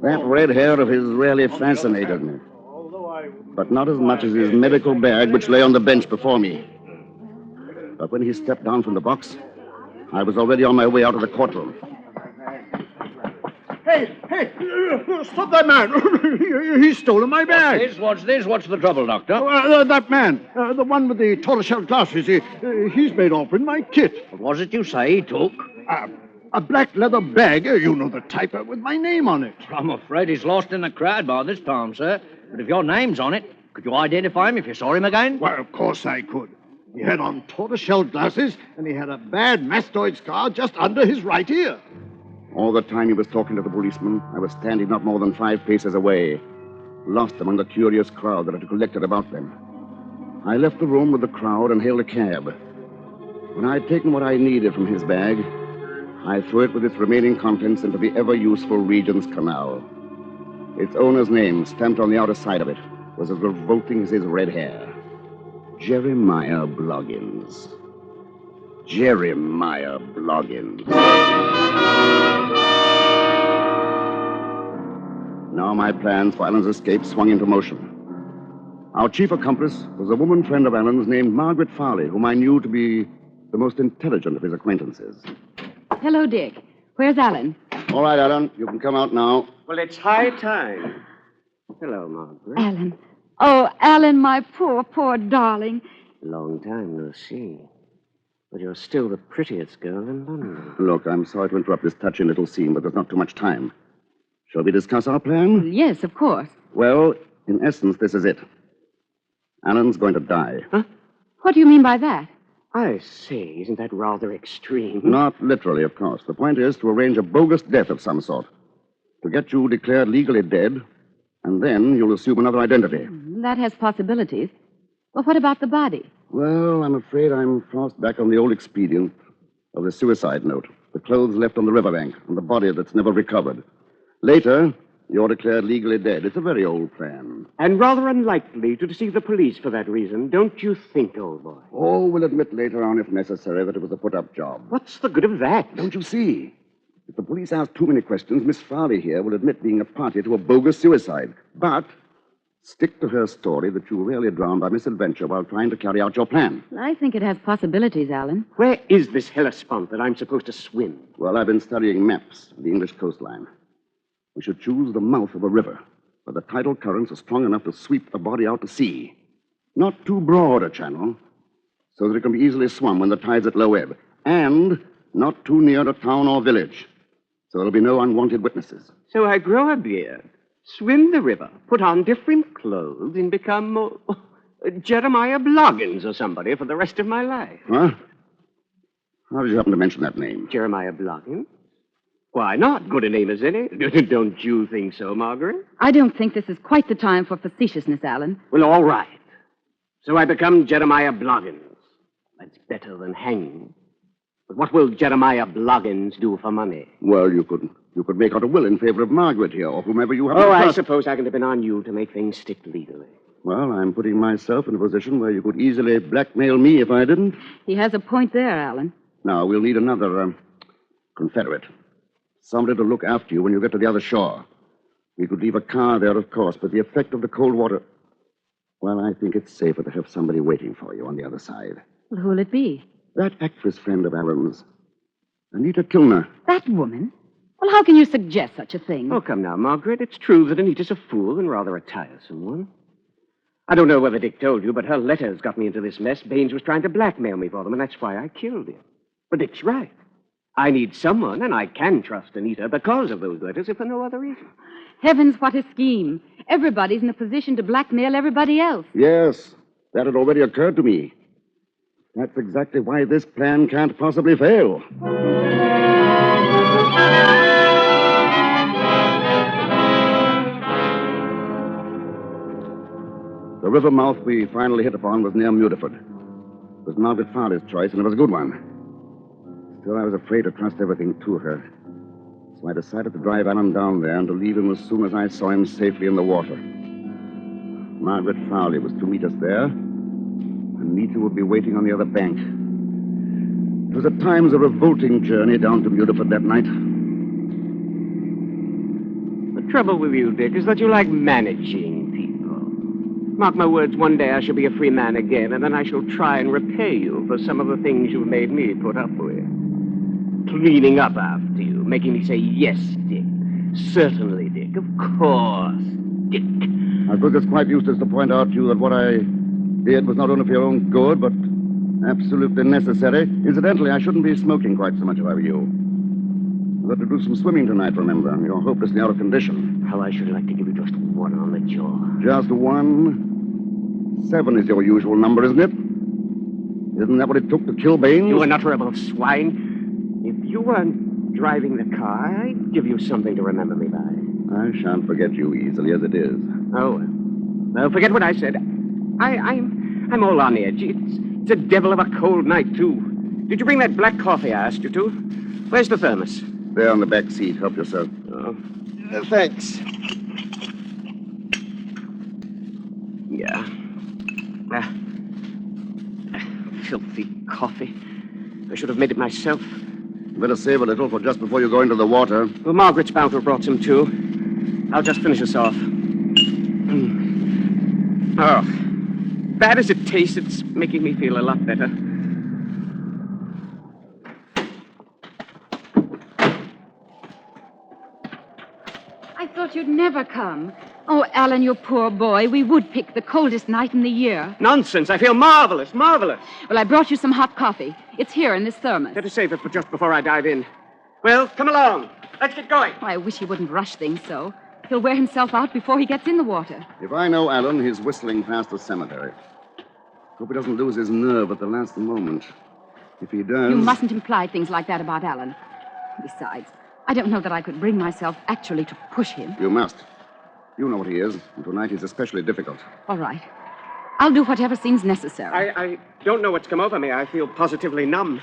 That red hair of his really fascinated me, but not as much as his medical bag, which lay on the bench before me. But when he stepped down from the box, I was already on my way out of the courtroom. Hey, stop that man. He's stolen my bag. What's this? What's the trouble, Doctor? That man, the one with the tortoiseshell glasses, he's made off with my kit. What was it you say he took? A black leather bag, you know the type, with my name on it. I'm afraid he's lost in the crowd by this time, sir. But if your name's on it, could you identify him if you saw him again? Well, of course I could. He had on tortoiseshell glasses, and he had a bad mastoid scar just under his right ear. All the time he was talking to the policeman, I was standing not more than 5 paces away, lost among the curious crowd that had collected about them. I left the room with the crowd and hailed a cab. When I had taken what I needed from his bag, I threw it with its remaining contents into the ever-useful Regent's Canal. Its owner's name stamped on the outer side of it. was as revolting as his red hair. Jeremiah Bloggins. Jeremiah Bloggins. Now my plans for Alan's escape swung into motion. Our chief accomplice was a woman friend of Alan's named Margaret Farley, whom I knew to be the most intelligent of his acquaintances. Hello, Dick. Where's Alan? All right, Alan, you can come out now. Well, it's high time. Hello, Margaret. Alan. Oh, Alan, my poor darling. Long time no see. But you're still the prettiest girl in London. Look, I'm sorry to interrupt this touching little scene, but there's not too much time. Shall we discuss our plan? Yes, of course. Well, in essence, this is it. Alan's going to die. Huh? What do you mean by that? I see. Isn't that rather extreme? Not literally, of course. The point is to arrange a bogus death of some sort. To get you declared legally dead, and then you'll assume another identity. That has possibilities. Well, what about the body? Well, I'm afraid I'm forced back on the old expedient of the suicide note. The clothes left on the riverbank, and the body that's never recovered. Later, you're declared legally dead. It's a very old plan. And rather unlikely to deceive the police for that reason, don't you think, old boy? Oh, we'll admit later on, if necessary, that it was a put-up job. What's the good of that? Don't you see? If the police ask too many questions, Miss Farley here will admit being a party to a bogus suicide. But stick to her story that you were really drowned by misadventure while trying to carry out your plan. I think it has possibilities, Alan. Where is this Hellespont that I'm supposed to swim? Well, I've been studying maps of the English coastline. We should choose the mouth of a river where the tidal currents are strong enough to sweep the body out to sea. Not too broad a channel, so that it can be easily swum when the tide's at low ebb. And not too near a town or village, so there'll be no unwanted witnesses. So I grow a beard, swim the river, put on different clothes, and become Jeremiah Bloggins or somebody for the rest of my life. Huh? How did you happen to mention that name? Jeremiah Bloggins? Why not? Good a name as any. Don't you think so, Margaret? I don't think this is quite the time for facetiousness, Alan. Well, all right. So I become Jeremiah Bloggins. That's better than hanging. But what will Jeremiah Bloggins do for money? Well, you could make out a will in favor of Margaret here, or whomever you have. Oh, I suppose I can depend on you to make things stick legally. Well, I'm putting myself in a position where you could easily blackmail me if I didn't. He has a point there, Alan. Now, we'll need another confederate. Somebody to look after you when you get to the other shore. We could leave a car there, of course, but the effect of the cold water... Well, I think it's safer to have somebody waiting for you on the other side. Well, who'll it be? That actress friend of Alan's, Anita Kilner. That woman? Well, how can you suggest such a thing? Oh, come now, Margaret. It's true that Anita's a fool and rather a tiresome one. I don't know whether Dick told you, but her letters got me into this mess. Baines was trying to blackmail me for them, and that's why I killed him. But Dick's right. I need someone, and I can trust Anita because of those letters, if for no other reason. Heavens, what a scheme. Everybody's in a position to blackmail everybody else. Yes, that had already occurred to me. That's exactly why this plan can't possibly fail. The river mouth we finally hit upon was near Mudeford. It was Margaret Farley's choice, and it was a good one. Still, I was afraid to trust everything to her. So I decided to drive Alan down there and to leave him as soon as I saw him safely in the water. Margaret Farley was to meet us there. Anita would be waiting on the other bank. It was at times a revolting journey down to Mudeford that night. The trouble with you, Dick, is that you like managing people. Mark my words, one day I shall be a free man again, and then I shall try and repay you for some of the things you've made me put up with. Cleaning up after you, making me say, yes, Dick. Certainly, Dick. Of course, Dick. I suppose it's quite useless to point out to you that what I did was not only for your own good, but absolutely necessary. Incidentally, I shouldn't be smoking quite so much if I were you. You've got to do some swimming tonight, remember. You're hopelessly out of condition. How I should like to give you just one on the jaw. Just one? 7 is your usual number, isn't it? Isn't that what it took to kill Baines? You unutterable swine. If you weren't driving the car, I'd give you something to remember me by. I shan't forget you easily as it is. Oh, well, forget what I said. I'm all on edge. It's a devil of a cold night, too. Did you bring that black coffee I asked you to? Where's the thermos? There on the back seat. Help yourself. Oh. Thanks. Yeah. Filthy coffee. I should have made it myself. Better save a little for just before you go into the water. Well, Margaret's bound to have brought some, too. I'll just finish us off. Oh, bad as it tastes, it's making me feel a lot better. I thought you'd never come. Oh, Alan, you poor boy. We would pick the coldest night in the year. Nonsense. I feel marvelous, marvelous. Well, I brought you some hot coffee. It's here in this thermos. Better save it for just before I dive in. Well, come along. Let's get going. Oh, I wish he wouldn't rush things so. He'll wear himself out before he gets in the water. If I know Alan, he's whistling past the cemetery. Hope he doesn't lose his nerve at the last moment. If he does... You mustn't imply things like that about Alan. Besides, I don't know that I could bring myself actually to push him. You must. You know what he is, and tonight he's especially difficult. All right. I'll do whatever seems necessary. I don't know what's come over me. I feel positively numb.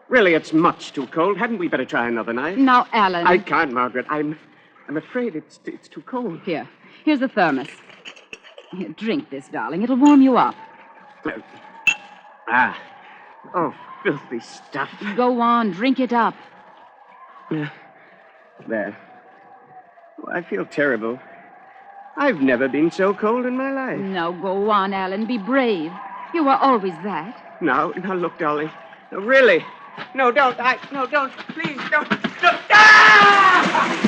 Really, it's much too cold. Hadn't we better try another night? Now, Alan. I can't, Margaret. I'm afraid it's too cold. Here's the thermos. Here, drink this, darling. It'll warm you up. Oh, filthy stuff. Go on, drink it up. There. Oh, I feel terrible. I've never been so cold in my life. Now, go on, Alan. Be brave. You were always that. Now, look, darling. No, really. No, don't. No, don't. Please, don't. Ah!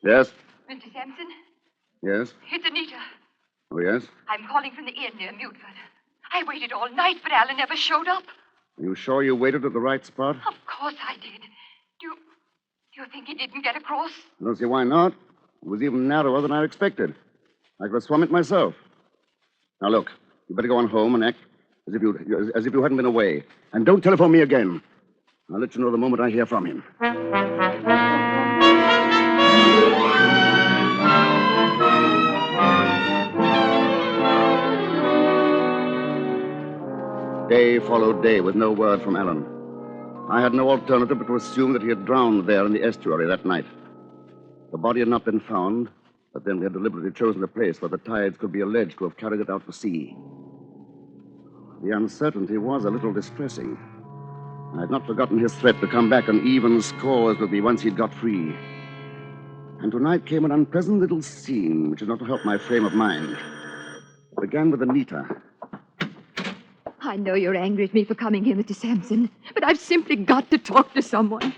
Yes? Mr. Sampson, Yes? it's Anita. Oh, yes? I'm calling from the inn near Mutford. I waited all night, but Alan never showed up. Are you sure you waited at the right spot? Of course I did. Do you think he didn't get across? I don't see why not. It was even narrower than I expected. I could have swum it myself. Now, look, you better go on home and act as if you hadn't been away. And don't telephone me again. I'll let you know the moment I hear from him. Day followed day with no word from Alan. I had no alternative but to assume that he had drowned there in the estuary that night. The body had not been found, but then we had deliberately chosen a place where the tides could be alleged to have carried it out to sea. The uncertainty was a little distressing. I had not forgotten his threat to come back on even scores with me once he'd got free. And tonight came an unpleasant little scene which did not help my frame of mind. It began with Anita. I know you're angry at me for coming here, Mr. Sampson, but I've simply got to talk to someone.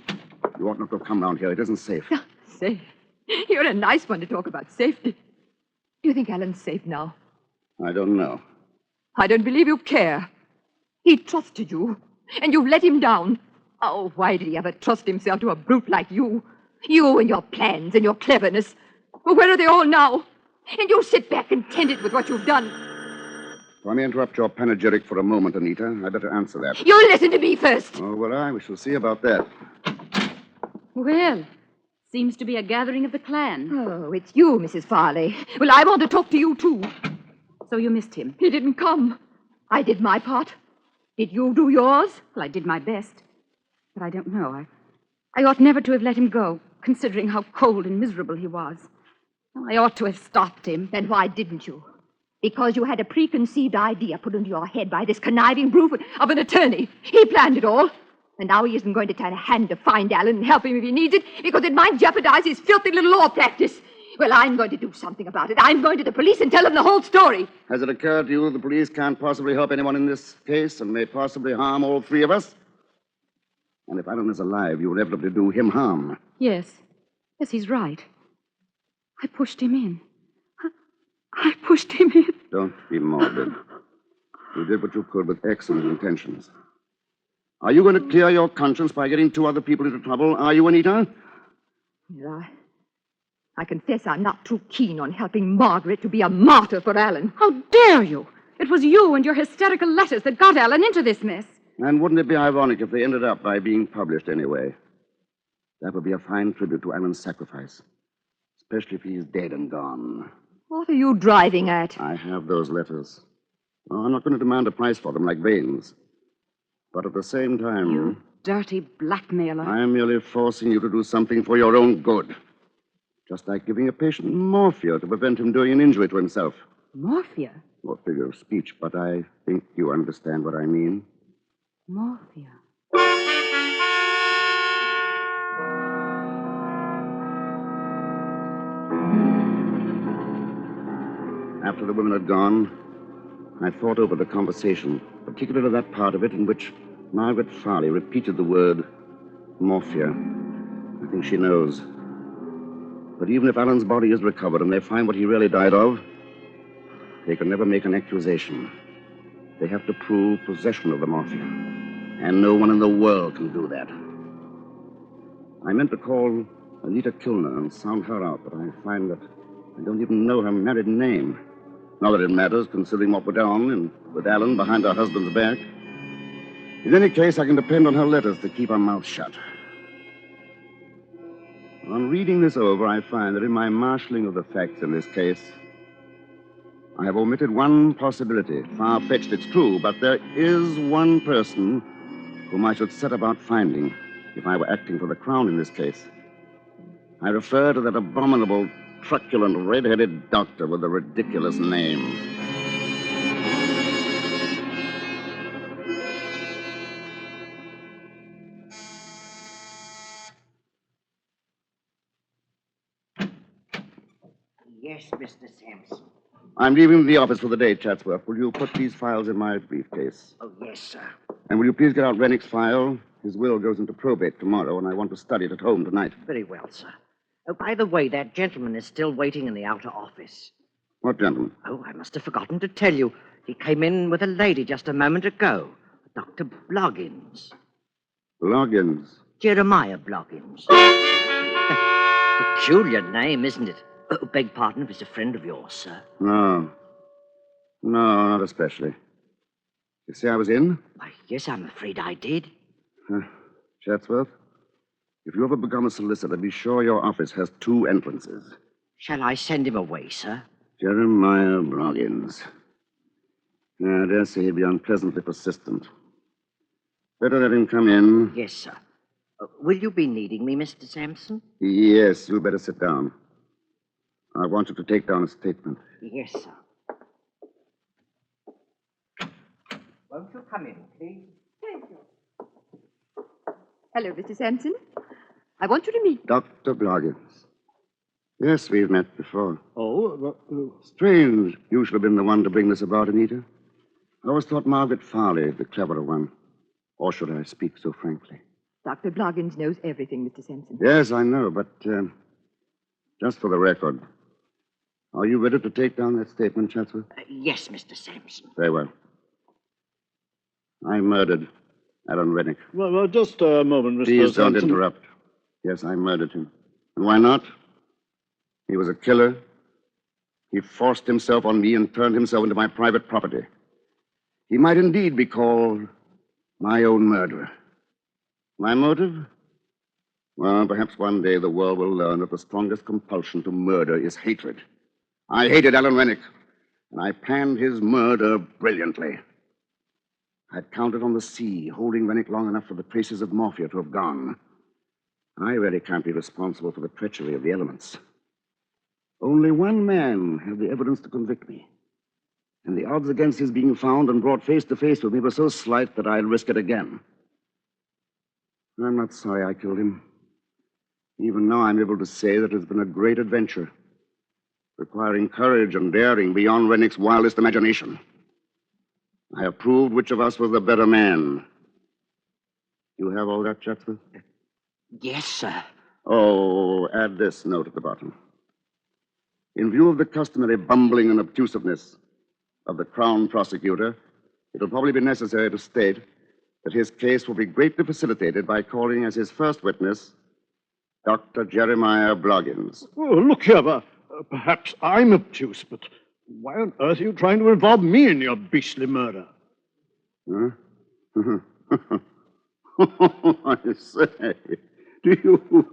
You ought not to have come round here. It isn't safe. Safe? You're a nice one to talk about safety. Do you think Alan's safe now? I don't know. I don't believe you care. He trusted you, and you've let him down. Oh, why did he ever trust himself to a brute like you? You and your plans and your cleverness. Well, where are they all now? And you sit back contented with what you've done. Let me interrupt your panegyric for a moment, Anita. I better answer that. You listen to me first. Oh, will I? We shall see about that. Well, seems to be a gathering of the clan. Oh, it's you, Mrs. Farley. Well, I want to talk to you, too. So you missed him? He didn't come. I did my part. Did you do yours? Well, I did my best. But I don't know. I ought never to have let him go, considering how cold and miserable he was. I ought to have stopped him. Then why didn't you? Because you had a preconceived idea put into your head by this conniving brute of an attorney. He planned it all. And now he isn't going to turn a hand to find Alan and help him if he needs it, because it might jeopardize his filthy little law practice. Well, I'm going to do something about it. I'm going to the police and tell them the whole story. Has it occurred to you that the police can't possibly help anyone in this case and may possibly harm all three of us? And if Alan is alive, you will inevitably do him harm. Yes. Yes, he's right. I pushed him in. I pushed him in. Don't be morbid. You did what you could with excellent intentions. Are you going to clear your conscience by getting two other people into trouble? Are you, Anita? Well, I confess I'm not too keen on helping Margaret to be a martyr for Alan. How dare you? It was you and your hysterical letters that got Alan into this mess. And wouldn't it be ironic if they ended up by being published anyway? That would be a fine tribute to Alan's sacrifice, especially if he's dead and gone. What are you driving at? I have those letters. Oh, I'm not going to demand a price for them like Baines. But at the same time... You dirty blackmailer. I'm merely forcing you to do something for your own good. Just like giving a patient morphia to prevent him doing an injury to himself. Morphia? More figure of speech, but I think you understand what I mean. Morphia. After the women had gone, I thought over the conversation, particularly that part of it in which Margaret Farley repeated the word morphia. I think she knows. But even if Alan's body is recovered and they find what he really died of, they can never make an accusation. They have to prove possession of the morphia. And no one in the world can do that. I meant to call Anita Kilner and sound her out, but I find that I don't even know her married name. Not that it matters, considering what went on and with Alan behind her husband's back. In any case, I can depend on her letters to keep her mouth shut. On reading this over, I find that in my marshalling of the facts in this case, I have omitted one possibility. Far-fetched, it's true, but there is one person whom I should set about finding if I were acting for the Crown in this case. I refer to that abominable, truculent, red-headed doctor with the ridiculous name. Yes, Mr. Sampson. I'm leaving the office for the day, Chatsworth. Will you put these files in my briefcase? Oh, yes, sir. And will you please get out Rennick's file? His will goes into probate tomorrow, and I want to study it at home tonight. Very well, sir. Oh, by the way, that gentleman is still waiting in the outer office. What gentleman? Oh, I must have forgotten to tell you. He came in with a lady just a moment ago. Dr. Bloggins. Bloggins? Jeremiah Bloggins. Peculiar name, isn't it? Oh, beg pardon if it's a friend of yours, sir. No, not especially. You say I was in? Why, yes, I'm afraid I did. Chatsworth, if you ever become a solicitor, be sure your office has 2 entrances. Shall I send him away, sir? Jeremiah Bloggins. Yeah, I dare say he'd be unpleasantly persistent. Better let him come in. Yes, sir. Will you be needing me, Mr. Sampson? Yes, you'd better sit down. I want you to take down a statement. Yes, sir. Won't you come in, please? Thank you. Hello, Mr. Sampson. I want you to meet... Dr. Bloggins. Yes, we've met before. Oh, Strange you should have been the one to bring this about, Anita. I always thought Margaret Farley the cleverer one. Or should I speak so frankly? Dr. Bloggins knows everything, Mr. Sampson. Yes, I know, but just for the record, are you ready to take down that statement, Chatsworth? Yes, Mr. Sampson. Very well. I murdered Alan Rennick. Well, just a moment, Mr. Please don't Sampson. interrupt. Yes, I murdered him. And why not? He was a killer. He forced himself on me and turned himself into my private property. He might indeed be called my own murderer. My motive? Well, perhaps one day the world will learn that the strongest compulsion to murder is hatred. I hated Alan Rennick, and I planned his murder brilliantly. I'd counted on the sea, holding Rennick long enough for the traces of morphia to have gone. I really can't be responsible for the treachery of the elements. Only one man had the evidence to convict me. And the odds against his being found and brought face to face with me were so slight that I'd risk it again. I'm not sorry I killed him. Even now I'm able to say that it's been a great adventure, requiring courage and daring beyond Rennick's wildest imagination. I have proved which of us was the better man. You have all that, Chatsworth? Yes, sir. Oh, add this note at the bottom. In view of the customary bumbling and obtusiveness of the Crown prosecutor, it'll probably be necessary to state that his case will be greatly facilitated by calling as his first witness Dr. Jeremiah Bloggins. Oh, look here, perhaps I'm obtuse, but why on earth are you trying to involve me in your beastly murder? Huh? I say, you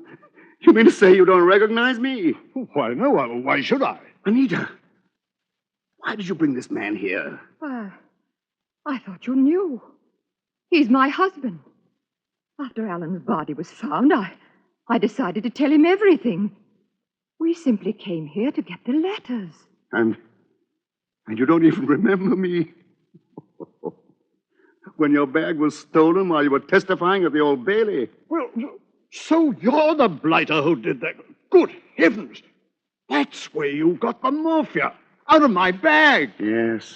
mean to say you don't recognize me? Why, no, why should I? Anita, why did you bring this man here? Why, I thought you knew. He's my husband. After Alan's body was found, I decided to tell him everything. We simply came here to get the letters. And you don't even remember me? When your bag was stolen while you were testifying at the Old Bailey. Well, so you're the blighter who did that. Good heavens. That's where you got the morphia. Out of my bag. Yes.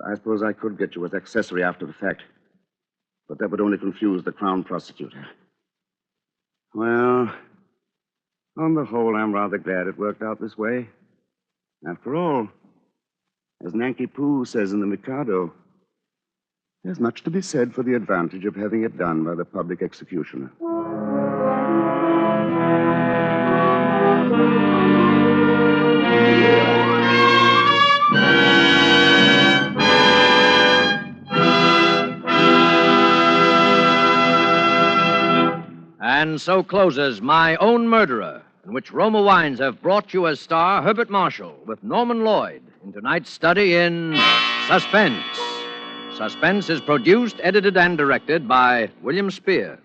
I suppose I could get you as accessory after the fact. But that would only confuse the Crown prosecutor. Well, on the whole, I'm rather glad it worked out this way. After all, as Nanki Poo says in the Mikado, there's much to be said for the advantage of having it done by the public executioner. And so closes My Own Murderer, in which Roma Wines have brought you as star Herbert Marshall with Norman Lloyd in tonight's study in Suspense. Suspense is produced, edited, and directed by William Spear.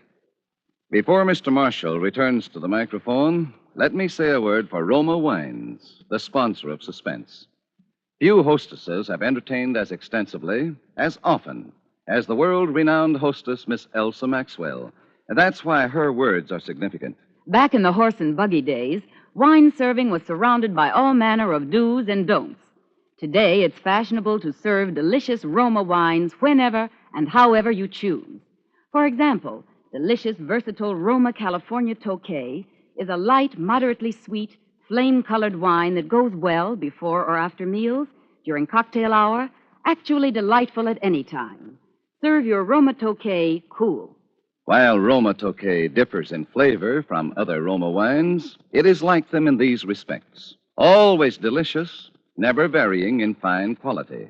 Before Mr. Marshall returns to the microphone, let me say a word for Roma Wines, the sponsor of Suspense. Few hostesses have entertained as extensively, as often, as the world-renowned hostess, Miss Elsa Maxwell. And that's why her words are significant. Back in the horse and buggy days, wine serving was surrounded by all manner of do's and don'ts. Today, it's fashionable to serve delicious Roma wines whenever and however you choose. For example, delicious, versatile Roma California Tokay is a light, moderately sweet, flame-colored wine that goes well before or after meals, during cocktail hour, actually delightful at any time. Serve your Roma Tokay cool. While Roma Tokay differs in flavor from other Roma wines, it is like them in these respects. Always delicious, never varying in fine quality.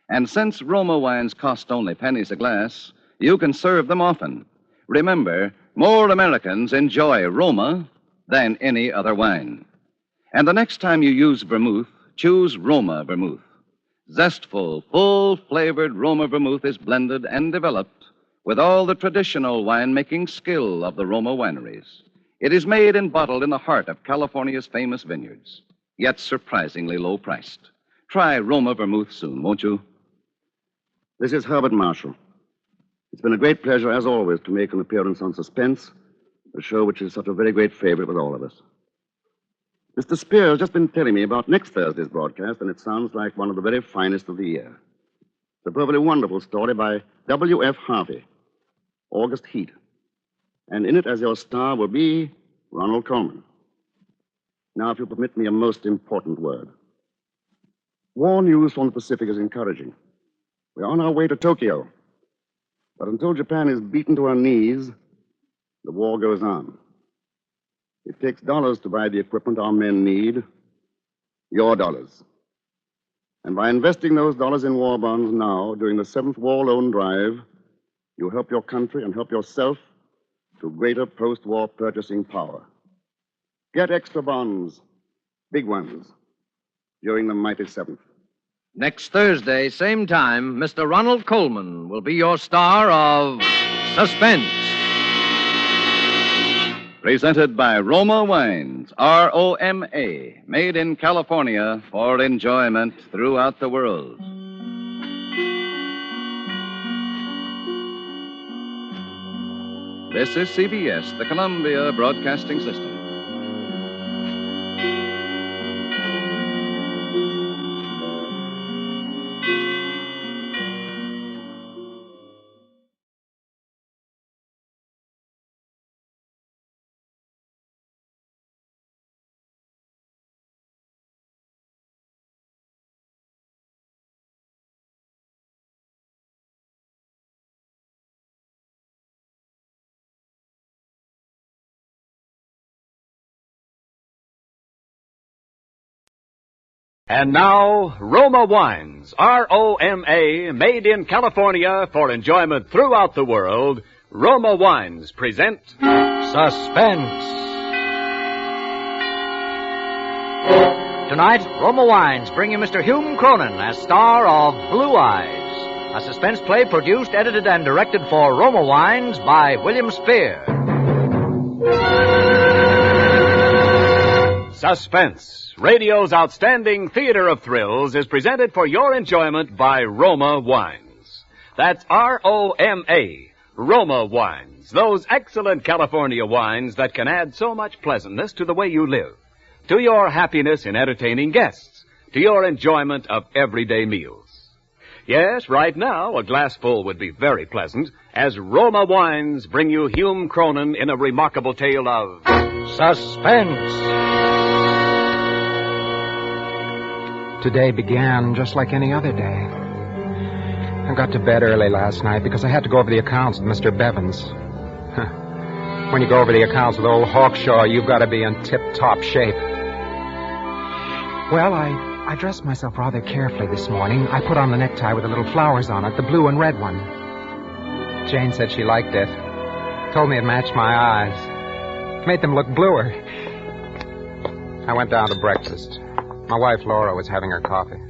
And since Roma wines cost only pennies a glass, you can serve them often. Remember, more Americans enjoy Roma than any other wine. And the next time you use vermouth, choose Roma vermouth. Zestful, full-flavored Roma vermouth is blended and developed with all the traditional winemaking skill of the Roma wineries. It is made and bottled in the heart of California's famous vineyards, yet surprisingly low-priced. Try Roma vermouth soon, won't you? This is Herbert Marshall. It's been a great pleasure, as always, to make an appearance on Suspense, a show which is such a very great favorite with all of us. Mr. Spear has just been telling me about next Thursday's broadcast, and it sounds like one of the very finest of the year. It's a perfectly wonderful story by W.F. Harvey, August Heat. And in it as your star will be Ronald Colman. Now, if you'll permit me a most important word. War news from the Pacific is encouraging. We're on our way to Tokyo. But until Japan is beaten to her knees, the war goes on. It takes dollars to buy the equipment our men need. Your dollars. And by investing those dollars in war bonds now, during the 7th War Loan Drive, you help your country and help yourself to greater post-war purchasing power. Get extra bonds, big ones, during the mighty 7th. Next Thursday, same time, Mr. Ronald Colman will be your star of Suspense. Presented by Roma Wines, R-O-M-A, made in California for enjoyment throughout the world. This is CBS, the Columbia Broadcasting System. And now, Roma Wines, R-O-M-A, made in California for enjoyment throughout the world. Roma Wines present Suspense. Tonight, Roma Wines bring you Mr. Hume Cronin as star of Blue Eyes. a suspense play produced, edited, and directed for Roma Wines by William Spear. Suspense, radio's outstanding theater of thrills, is presented for your enjoyment by Roma Wines. That's R-O-M-A, Roma Wines, those excellent California wines that can add so much pleasantness to the way you live, to your happiness in entertaining guests, to your enjoyment of everyday meals. Yes, right now, a glassful would be very pleasant, as Roma Wines bring you Hume Cronin in a remarkable tale of Suspense. Today began just like any other day. I got to bed early last night because I had to go over the accounts with Mr. Bevins. When you go over the accounts with old Hawkshaw, you've got to be in tip-top shape. Well, I dressed myself rather carefully this morning. I put on the necktie with the little flowers on it, the blue and red one. Jane said she liked it. Told me it matched my eyes. Made them look bluer. I went down to breakfast. My wife, Laura, was having her coffee.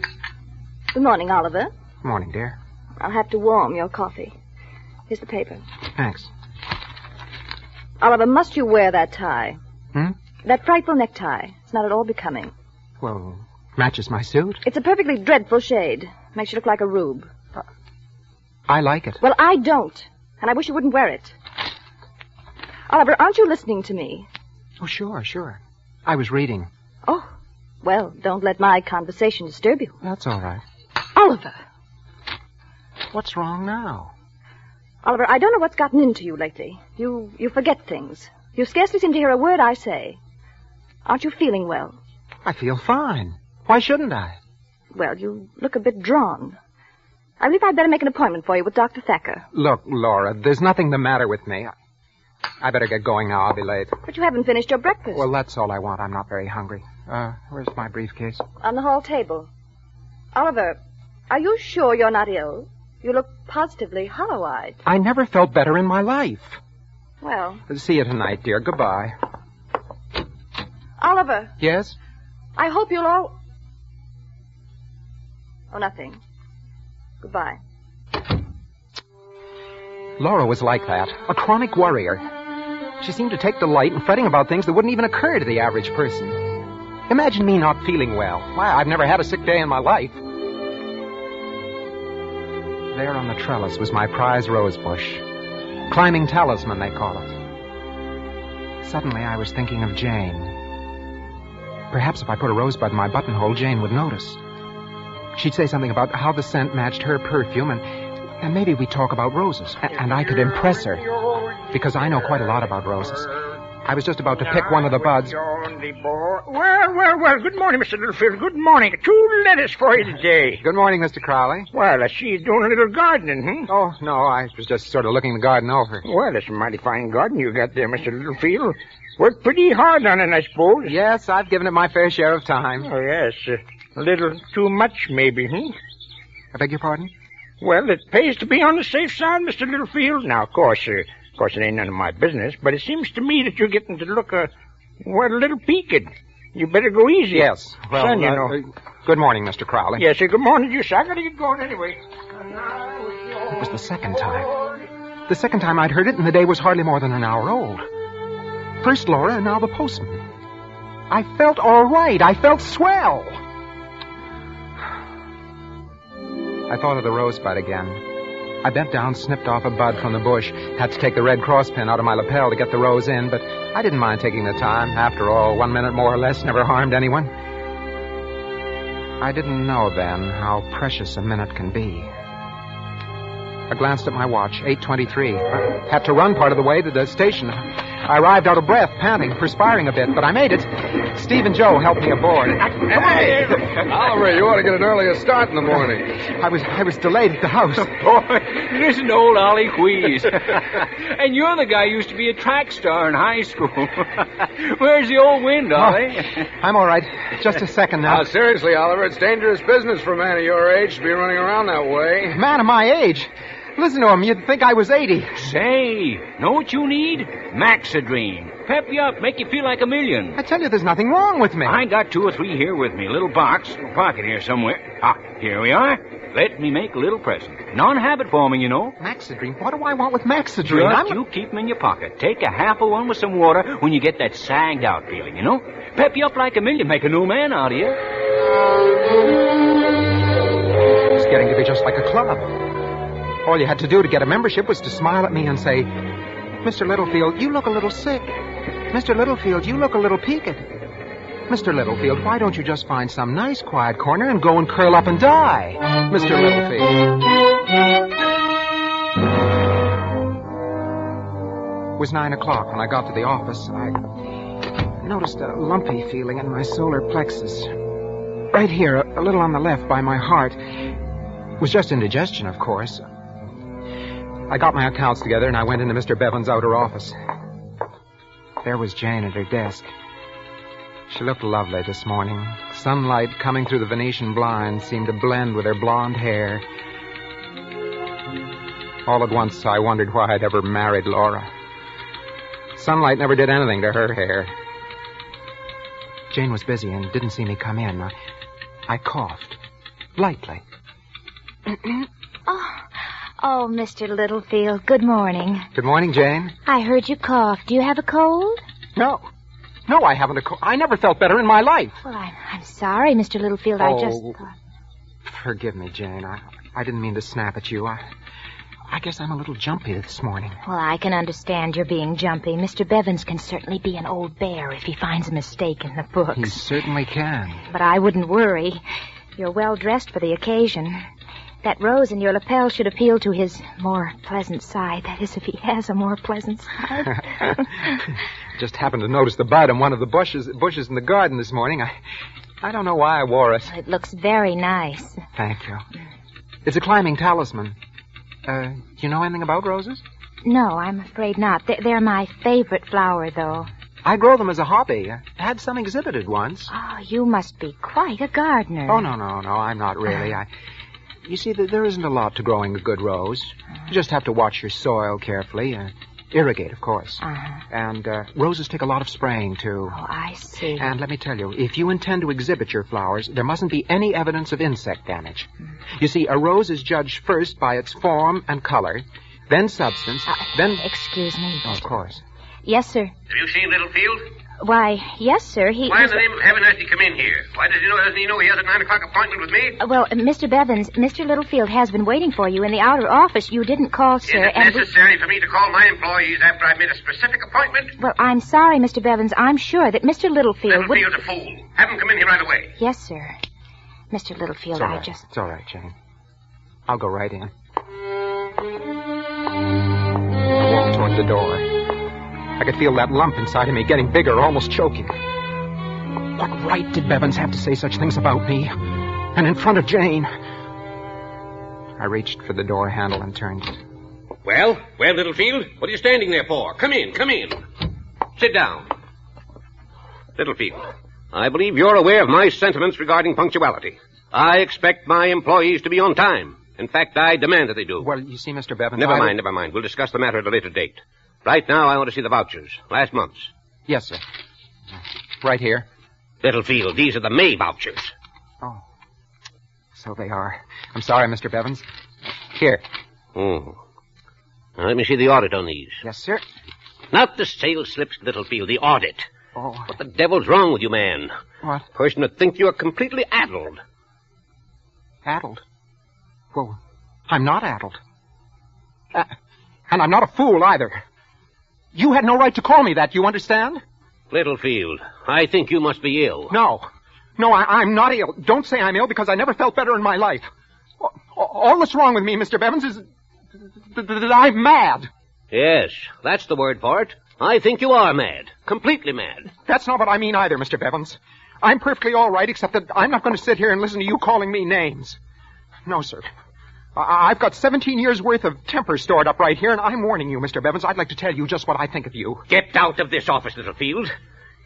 Good morning, Oliver. Morning, dear. I'll have to warm your coffee. Here's the paper. Thanks. Oliver, must you wear that tie? Hmm? That frightful necktie. It's not at all becoming. Well, matches my suit. It's a perfectly dreadful shade. Makes you look like a rube. I like it. Well, I don't. And I wish you wouldn't wear it. Oliver, aren't you listening to me? Oh, sure. I was reading. Oh, well, don't let my conversation disturb you. That's all right. Oliver. What's wrong now? Oliver, I don't know what's gotten into you lately. You forget things. You scarcely seem to hear a word I say. Aren't you feeling well? I feel fine. Why shouldn't I? Well, you look a bit drawn. I believe I'd better make an appointment for you with Dr. Thacker. Look, Laura, there's nothing the matter with me. I better get going now. I'll be late. But you haven't finished your breakfast. Well, that's all I want. I'm not very hungry. Where's my briefcase? On the hall table. Oliver, are you sure you're not ill? You look positively hollow-eyed. I never felt better in my life. Well... See you tonight, dear. Goodbye. Oliver. Yes? I hope you'll all... Oh, nothing. Goodbye. Laura was like that. A chronic worrier. She seemed to take delight in fretting about things that wouldn't even occur to the average person. Imagine me not feeling well. Why, I've never had a sick day in my life. There on the trellis was my prize rose bush. Climbing talisman, they call it. Suddenly, I was thinking of Jane. Perhaps if I put a rosebud in my buttonhole, Jane would notice. She'd say something about how the scent matched her perfume, and maybe we'd talk about roses. And I could impress her, because I know quite a lot about roses. I was just about to pick one of the buds. Well, good morning, Mr. Littlefield. Good morning. 2 letters for you today. Good morning, Mr. Crowley. Well, I see you doing a little gardening, Oh, no, I was just sort of looking the garden over. Well, that's a mighty fine garden you got there, Mr. Littlefield. Worked pretty hard on it, I suppose. Yes, I've given it my fair share of time. Oh, yes. A little too much, maybe, I beg your pardon? Well, it pays to be on the safe side, Mr. Littlefield. Now, of course, it ain't none of my business, but it seems to me that you're getting to look, a little peaked. You better go easy. Yes. Well, Son, you know. Good morning, Mr. Crowley. Yes, sir. Good morning to you, sir. I gotta get going anyway. It was the second time. The second time I'd heard it, and the day was hardly more than an hour old. First Laura, and now the postman. I felt all right. I felt swell. I thought of the rosebud again. I bent down, snipped off a bud from the bush, had to take the red cross pin out of my lapel to get the rose in, but I didn't mind taking the time. After all, 1 minute more or less never harmed anyone. I didn't know then how precious a minute can be. I glanced at my watch, 8:23. I had to run part of the way to the station. I arrived out of breath, panting, perspiring a bit, but I made it. Steve and Joe helped me aboard. Hey! Oliver, you ought to get an earlier start in the morning. I was delayed at the house. Boy, listen to old Ollie wheeze. And you're the guy who used to be a track star in high school. Where's the old wind, Ollie? I'm all right. Just a second now. Now, seriously, Oliver, it's dangerous business for a man of your age to be running around that way. Man of my age? Listen to him. You'd think I was 80. Say, know what you need? Maxidrine. Pep you up, make you feel like a million. I tell you, there's nothing wrong with me. I got 2 or 3 here with me. Little box, little pocket here somewhere. Ah, here we are. Let me make a little present. Non-habit forming, you know. Maxidrine? What do I want with Maxidrine? Just you keep them in your pocket. Take a half of one with some water when you get that sagged out feeling, you know? Pep you up like a million. Make a new man out of you. It's getting to be just like a club. All you had to do to get a membership was to smile at me and say, Mr. Littlefield, you look a little sick. Mr. Littlefield, you look a little peaked. Mr. Littlefield, why don't you just find some nice quiet corner and go and curl up and die? Mr. Littlefield. It was 9 o'clock when I got to the office. I noticed a lumpy feeling in my solar plexus. Right here, a little on the left by my heart. It was just indigestion, of course. I got my accounts together and I went into Mr. Bevan's outer office. There was Jane at her desk. She looked lovely this morning. Sunlight coming through the Venetian blinds seemed to blend with her blonde hair. All at once, I wondered why I'd ever married Laura. Sunlight never did anything to her hair. Jane was busy and didn't see me come in. I coughed. Lightly. Oh, Mr. Littlefield, good morning. Good morning, Jane. I heard you cough. Do you have a cold? No, I haven't a cold. I never felt better in my life. Well, I'm sorry, Mr. Littlefield. I just thought... Forgive me, Jane. I didn't mean to snap at you. I guess I'm a little jumpy this morning. Well, I can understand your being jumpy. Mr. Bevins can certainly be an old bear if he finds a mistake in the books. He certainly can. But I wouldn't worry. You're well dressed for the occasion. That rose in your lapel should appeal to his more pleasant side. That is, if he has a more pleasant side. Just happened to notice the bud on one of the bushes in the garden this morning. I don't know why I wore it. It looks very nice. Thank you. It's a climbing talisman. Do you know anything about roses? No, I'm afraid not. They're my favorite flower, though. I grow them as a hobby. I had some exhibited once. Oh, you must be quite a gardener. Oh, no, I'm not really. You see, there isn't a lot to growing a good rose. You just have to watch your soil carefully. Irrigate, of course. And roses take a lot of spraying, too. Oh, I see. And let me tell you, if you intend to exhibit your flowers, there mustn't be any evidence of insect damage. You see, a rose is judged first by its form and color, then substance, then... Excuse me. Oh, of course. Yes, sir. Have you seen Littlefield? Why, yes, sir. Why in the name of heaven has he come in here? Why doesn't he know he has a 9 o'clock appointment with me? Well, Mr. Bevins, Mr. Littlefield has been waiting for you in the outer office. You didn't call, sir. Is it necessary for me to call my employees after I've made a specific appointment? Well, I'm sorry, Mr. Bevins. I'm sure that Mr. Littlefield Littlefield's a fool. Have him come in here right away. Yes, sir. Mr. Littlefield, It's all right, Jane. I'll go right in. I walked toward the door. I could feel that lump inside of me getting bigger, almost choking. What right did Bevins have to say such things about me? And in front of Jane? I reached for the door handle and turned it. Well, Littlefield, what are you standing there for? Come in. Sit down. Littlefield, I believe you're aware of my sentiments regarding punctuality. I expect my employees to be on time. In fact, I demand that they do. Well, you see, Mr. Bevins... Never mind. We'll discuss the matter at a later date. Right now, I want to see the vouchers. Last month's. Yes, sir. Right here. Littlefield, these are the May vouchers. Oh. So they are. I'm sorry, Mr. Bevins. Here. Now, let me see the audit on these. Yes, sir. Not the sales slips, Littlefield, the audit. Oh. What the devil's wrong with you, man? What? A person would think you are completely addled. Addled? Well, I'm not addled. And I'm not a fool, either. You had no right to call me that, you understand? Littlefield, I think you must be ill. No, I'm not ill. Don't say I'm ill, because I never felt better in my life. All that's wrong with me, Mr. Bevins, is that I'm mad. Yes, that's the word for it. I think you are mad. Completely mad. That's not what I mean either, Mr. Bevins. I'm perfectly all right, except that I'm not going to sit here and listen to you calling me names. No, sir. I've got 17 years' worth of temper stored up right here, and I'm warning you, Mr. Bevins. I'd like to tell you just what I think of you. Get out of this office, Littlefield.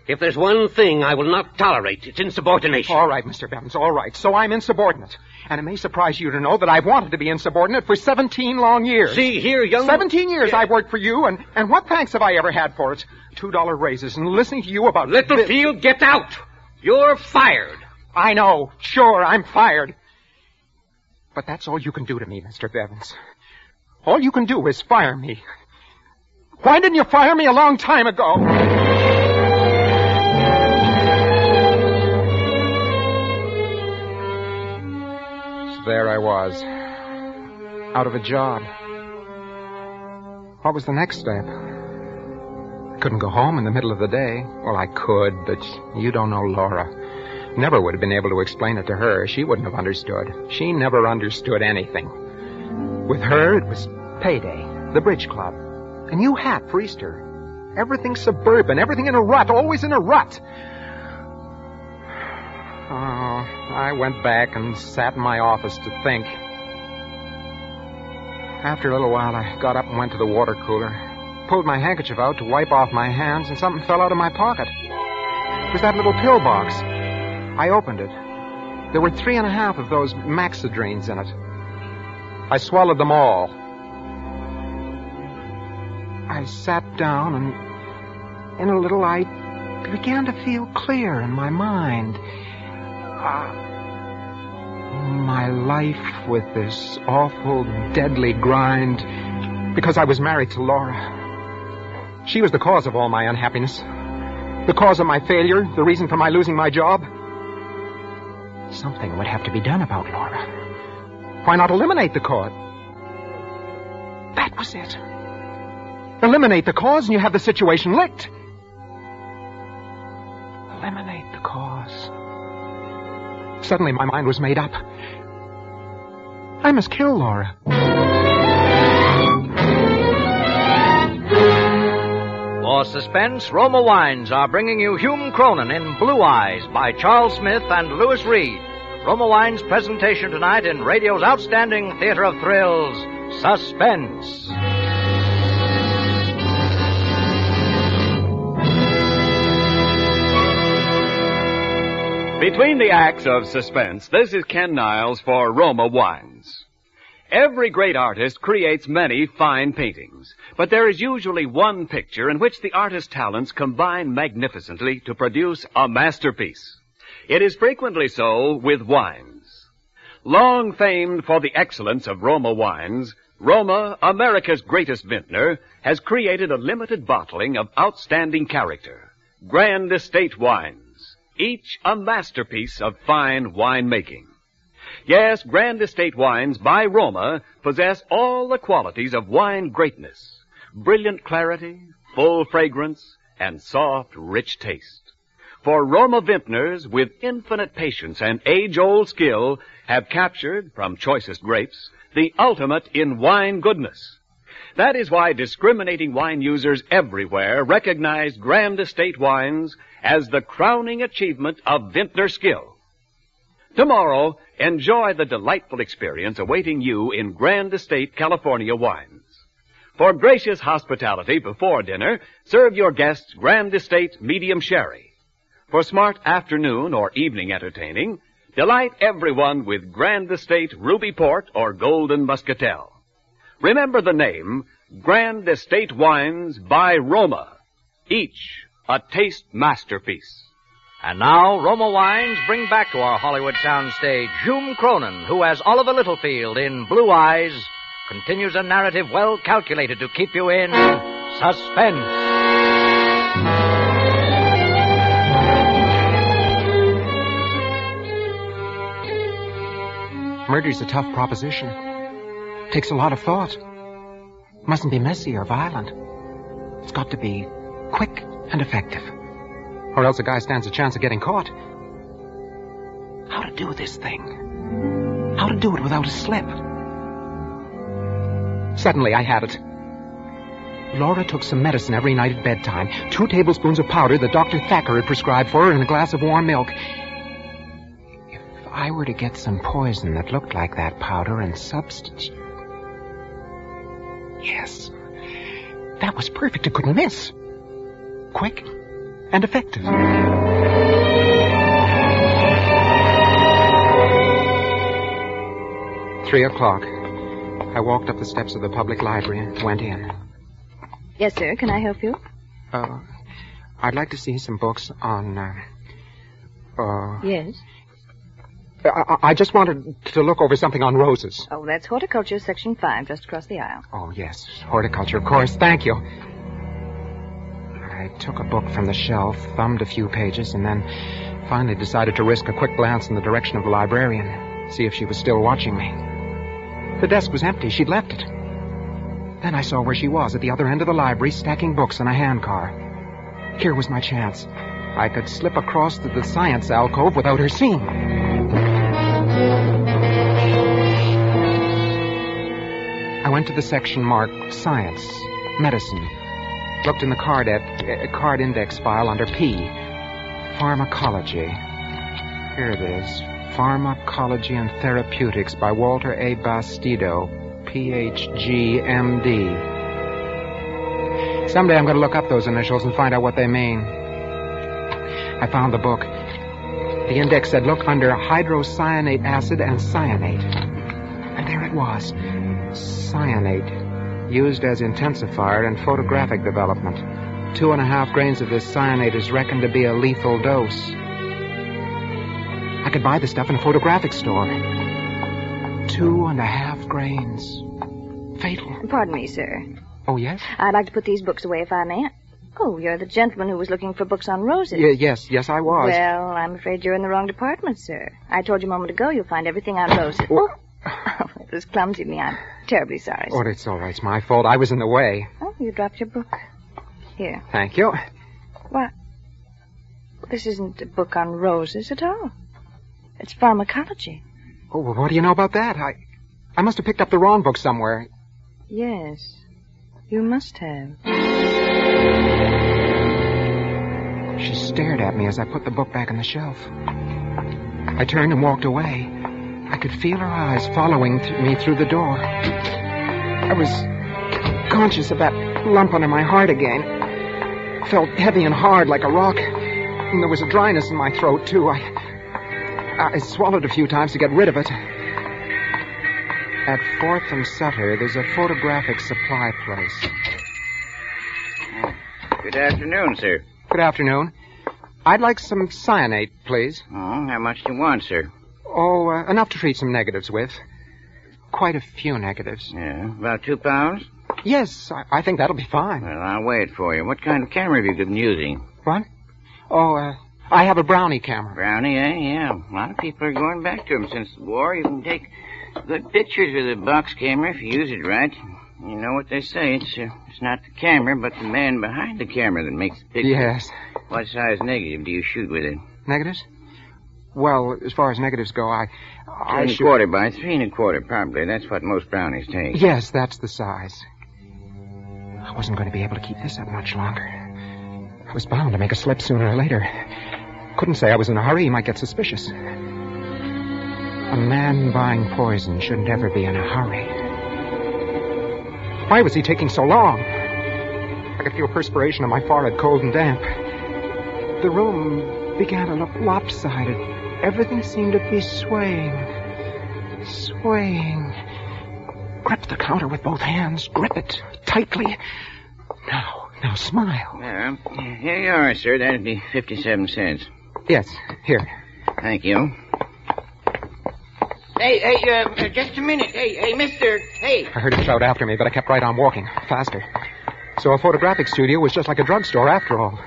If there's one thing I will not tolerate, it's insubordination. All right, Mr. Bevins, all right. So I'm insubordinate. And it may surprise you to know that I've wanted to be insubordinate for 17 long years. See here, young... 17 years I've worked for you, and what thanks have I ever had for it? $2 raises and listening to you about... Littlefield, get out! You're fired. I know. Sure, I'm fired. But that's all you can do to me, Mr. Bevins. All you can do is fire me. Why didn't you fire me a long time ago? So there I was, out of a job. What was the next step? I couldn't go home in the middle of the day. Well, I could, but you don't know Laura. Never would have been able to explain it to her. She wouldn't have understood. She never understood anything. With her, it was payday, the bridge club, a new hat for Easter. Everything suburban, everything in a rut, always in a rut. Oh, I went back and sat in my office to think. After a little while, I got up and went to the water cooler, pulled my handkerchief out to wipe off my hands, and something fell out of my pocket. It was that little pill box. I opened it. There were 3.5 of those Maxidrines in it. I swallowed them all. I sat down, and in a little I began to feel clear in my mind. My life with this awful, deadly grind, because I was married to Laura. She was the cause of all my unhappiness, the cause of my failure, the reason for my losing my job. Something would have to be done about Laura. Why not eliminate the cause? That was it. Eliminate the cause and you have the situation licked. Eliminate the cause. Suddenly my mind was made up. I must kill Laura. For Suspense, Roma Wines are bringing you Hume Cronin in Blue Eyes by Charles Smith and Louis Reed. Roma Wines' presentation tonight in radio's outstanding theater of thrills, Suspense. Between the acts of Suspense, this is Ken Niles for Roma Wines. Every great artist creates many fine paintings, but there is usually one picture in which the artist's talents combine magnificently to produce a masterpiece. It is frequently so with wines. Long famed for the excellence of Roma wines, Roma, America's greatest vintner, has created a limited bottling of outstanding character, Grand Estate wines, each a masterpiece of fine winemaking. Yes, Grand Estate wines by Roma possess all the qualities of wine greatness, brilliant clarity, full fragrance, and soft, rich taste. For Roma vintners, with infinite patience and age-old skill, have captured, from choicest grapes, the ultimate in wine goodness. That is why discriminating wine users everywhere recognize Grand Estate wines as the crowning achievement of vintner skill. Tomorrow, enjoy the delightful experience awaiting you in Grand Estate California wines. For gracious hospitality before dinner, serve your guests Grand Estate medium sherry. For smart afternoon or evening entertaining, delight everyone with Grand Estate ruby port or golden muscatel. Remember the name, Grand Estate wines by Roma, each a taste masterpiece. And now, Roma Wines bring back to our Hollywood soundstage Hume Cronin, who, as Oliver Littlefield in Blue Eyes, continues a narrative well calculated to keep you in suspense. Murder's a tough proposition. Takes a lot of thought. Mustn't be messy or violent. It's got to be quick and effective. Or else a guy stands a chance of getting caught. How to do this thing? How to do it without a slip? Suddenly I had it. Laura took some medicine every night at bedtime. 2 tablespoons of powder that Dr. Thacker had prescribed for her in a glass of warm milk. If I were to get some poison that looked like that powder and substitute... Yes. That was perfect. It couldn't miss. Quick, and effective. 3 o'clock. I walked up the steps of the public library and went in. Yes, sir. Can I help you? I'd like to see some books on, Yes. I just wanted to look over something on roses. Oh, that's horticulture, section 5, just across the aisle. Oh, yes. Horticulture, of course. Thank you. I took a book from the shelf, thumbed a few pages, and then finally decided to risk a quick glance in the direction of the librarian, see if she was still watching me. The desk was empty. She'd left it. Then I saw where she was, at the other end of the library, stacking books in a handcar. Here was my chance. I could slip across to the science alcove without her seeing. I went to the section marked Science, Medicine. Looked in the card index file under P. Pharmacology. Here it is. Pharmacology and Therapeutics by Walter A. Bastido, Ph.D., M.D. Someday I'm going to look up those initials and find out what they mean. I found the book. The index said, look under hydrocyanate acid and cyanate. And there it was. Cyanate, used as intensifier in photographic development. 2.5 grains of this cyanate is reckoned to be a lethal dose. I could buy the stuff in a photographic store. 2.5 grains. Fatal. Pardon me, sir. Oh, yes? I'd like to put these books away if I may. Oh, you're the gentleman who was looking for books on roses. Yes, I was. Well, I'm afraid you're in the wrong department, sir. I told you a moment ago you'll find everything on roses. Oh, it was clumsy of me. I'm terribly sorry, sir. Oh, it's all right. It's my fault. I was in the way. Oh, you dropped your book. Here. Thank you. What? This isn't a book on roses at all. It's pharmacology. Oh, well, what do you know about that? I must have picked up the wrong book somewhere. Yes, you must have. She stared at me as I put the book back on the shelf. I turned and walked away. I could feel her eyes following me through the door. I was conscious of that lump under my heart again. It felt heavy and hard like a rock. And there was a dryness in my throat, too. I swallowed a few times to get rid of it. At 4th and Sutter, there's a photographic supply place. Good afternoon, sir. Good afternoon. I'd like some cyanate, please. Oh, how much do you want, sir? Oh, enough to treat some negatives with. Quite a few negatives. Yeah, about 2 pounds? Yes, I think that'll be fine. Well, I'll wait for you. What kind of camera have you been using? What? Oh, I have a Brownie camera. Brownie, eh? Yeah. A lot of people are going back to them since the war. You can take good pictures with a box camera if you use it right. You know what they say. It's not the camera, but the man behind the camera that makes the picture. Yes. What size negative do you shoot with it? Negatives? Well, as far as negatives go, I 3¼ by 3¼ probably. That's what most brownies take. Yes, that's the size. I wasn't going to be able to keep this up much longer. I was bound to make a slip sooner or later. Couldn't say I was in a hurry. He might get suspicious. A man buying poison shouldn't ever be in a hurry. Why was he taking so long? I could feel perspiration on my forehead, cold and damp. The room began to look lopsided. Everything seemed to be swaying. Grip the counter with both hands. Grip it tightly. Now smile. Yeah. Here you are, sir. That'd be 57 cents. Yes, here. Thank you. Hey, just a minute. Hey, mister. Hey. I heard him shout after me, but I kept right on walking, faster. So a photographic studio was just like a drugstore after all.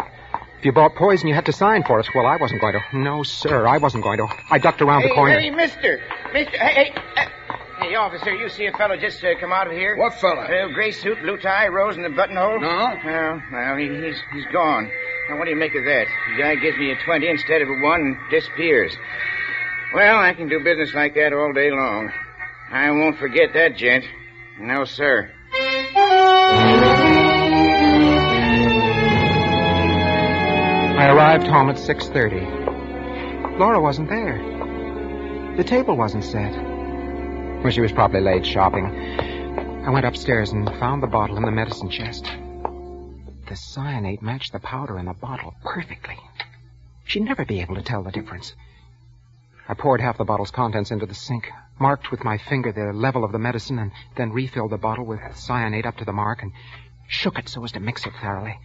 If you bought poison, you had to sign for it. Well, I wasn't going to. No, sir, I wasn't going to. I ducked around the corner. Hey, mister. Hey, officer, you see a fellow just come out of here? What fellow? Gray suit, blue tie, rose in the buttonhole. No? Well, he's gone. Now, what do you make of that? The guy gives me a 20 instead of a 1 and disappears. Well, I can do business like that all day long. I won't forget that, gent. No, sir. I arrived home at 6:30. Laura wasn't there. The table wasn't set. Well, she was probably late shopping. I went upstairs and found the bottle in the medicine chest. the cyanate matched the powder in the bottle perfectly. She'd never be able to tell the difference. I poured half the bottle's contents into the sink, marked with my finger the level of the medicine, and then refilled the bottle with cyanate up to the mark and shook it so as to mix it thoroughly.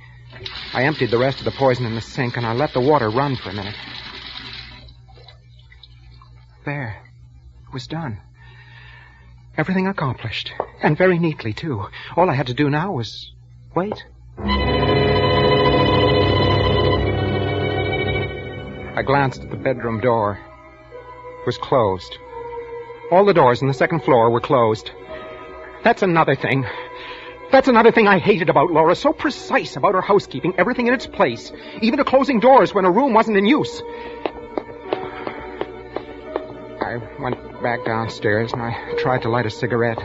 I emptied the rest of the poison in the sink, and I let the water run for a minute. There. It was done. Everything accomplished. And very neatly, too. All I had to do now was wait. I glanced at the bedroom door. It was closed. All the doors on the second floor were closed. That's another thing. That's another thing I hated about Laura. So precise about her housekeeping, everything in its place, even to closing doors when a room wasn't in use. I went back downstairs and I tried to light a cigarette.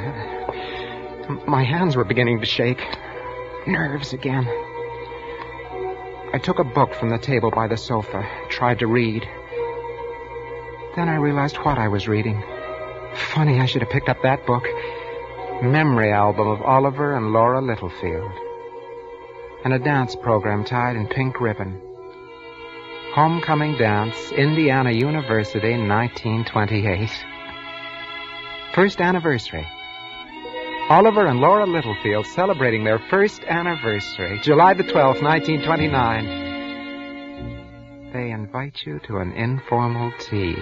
My hands were beginning to shake. Nerves again. I took a book from the table by the sofa, tried to read. Then I realized what I was reading. Funny, I should have picked up that book. Memory album of Oliver and Laura Littlefield. And a dance program tied in pink ribbon. Homecoming dance, Indiana University, 1928. First anniversary. Oliver and Laura Littlefield celebrating their first anniversary, July the 12th, 1929. They invite you to an informal tea.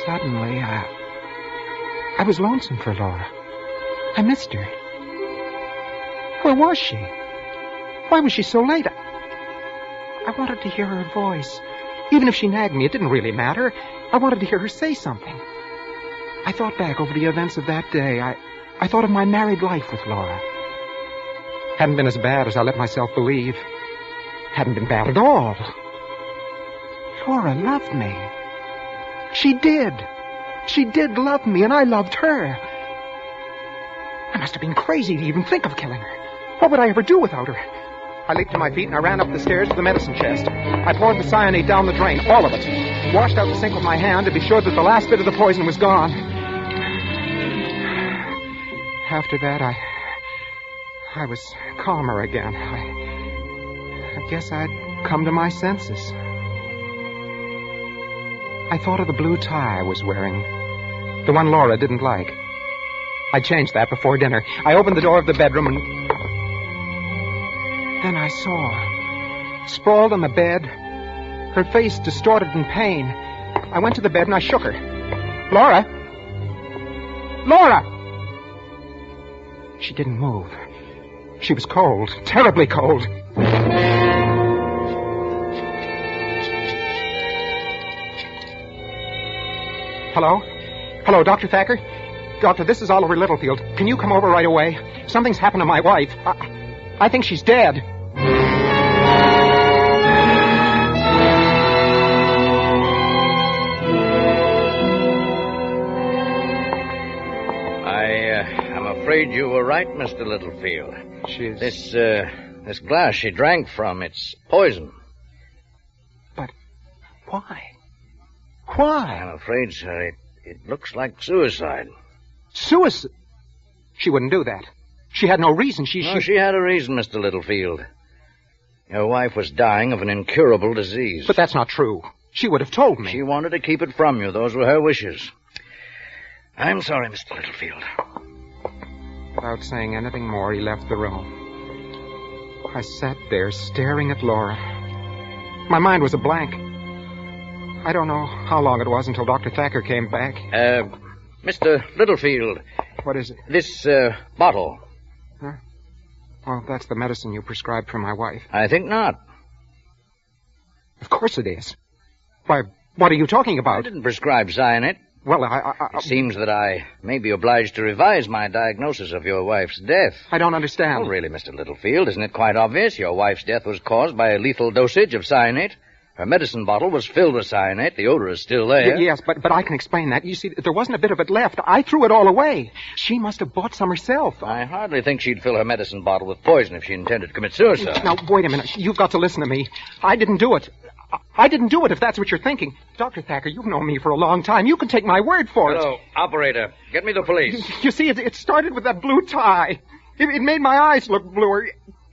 Suddenly, I was lonesome for Laura. I missed her. Where was she? Why was she so late? I wanted to hear her voice. Even if she nagged me, it didn't really matter. I wanted to hear her say something. I thought back over the events of that day. I thought of my married life with Laura. Hadn't been as bad as I let myself believe. Hadn't been bad at all. Laura loved me. She did. She did love me, and I loved her. I must have been crazy to even think of killing her. What would I ever do without her? I leaped to my feet and I ran up the stairs to the medicine chest. I poured the cyanate down the drain, all of it. Washed out the sink with my hand to be sure that the last bit of the poison was gone. After that, I was calmer again. I guess I'd come to my senses. I thought of the blue tie I was wearing. The one Laura didn't like. I changed that before dinner. I opened the door of the bedroom and... Then I saw her, sprawled on the bed, her face distorted in pain. I went to the bed and I shook her. Laura! Laura! She didn't move. She was cold, terribly cold. Hello? Hello, Dr. Thacker? Doctor, this is Oliver Littlefield. Can you come over right away? Something's happened to my wife. I think she's dead. I'm afraid you were right, Mr. Littlefield. This glass she drank from, it's poison. But why? Why? I'm afraid, sir, it looks like suicide. Suicide? She wouldn't do that. She had no reason. She had a reason, Mr. Littlefield. Your wife was dying of an incurable disease. But that's not true. She would have told me. She wanted to keep it from you. Those were her wishes. I'm sorry, Mr. Littlefield. Without saying anything more, he left the room. I sat there staring at Laura. My mind was a blank. I don't know how long it was until Dr. Thacker came back. Mr. Littlefield. What is it? This, bottle. Huh? Well, that's the medicine you prescribed for my wife. I think not. Of course it is. Why, what are you talking about? I didn't prescribe cyanide. Well, It seems that I may be obliged to revise my diagnosis of your wife's death. I don't understand. Well, really, Mr. Littlefield, isn't it quite obvious? Your wife's death was caused by a lethal dosage of cyanide. Her medicine bottle was filled with cyanide. The odor is still there. Yes, but I can explain that. You see, there wasn't a bit of it left. I threw it all away. She must have bought some herself. I hardly think she'd fill her medicine bottle with poison if she intended to commit suicide. Now, wait a minute. You've got to listen to me. I didn't do it. I didn't do it, if that's what you're thinking. Dr. Thacker, you've known me for a long time. You can take my word for Hello, operator. Get me the police. it. You see, it started with that blue tie. It made my eyes look bluer.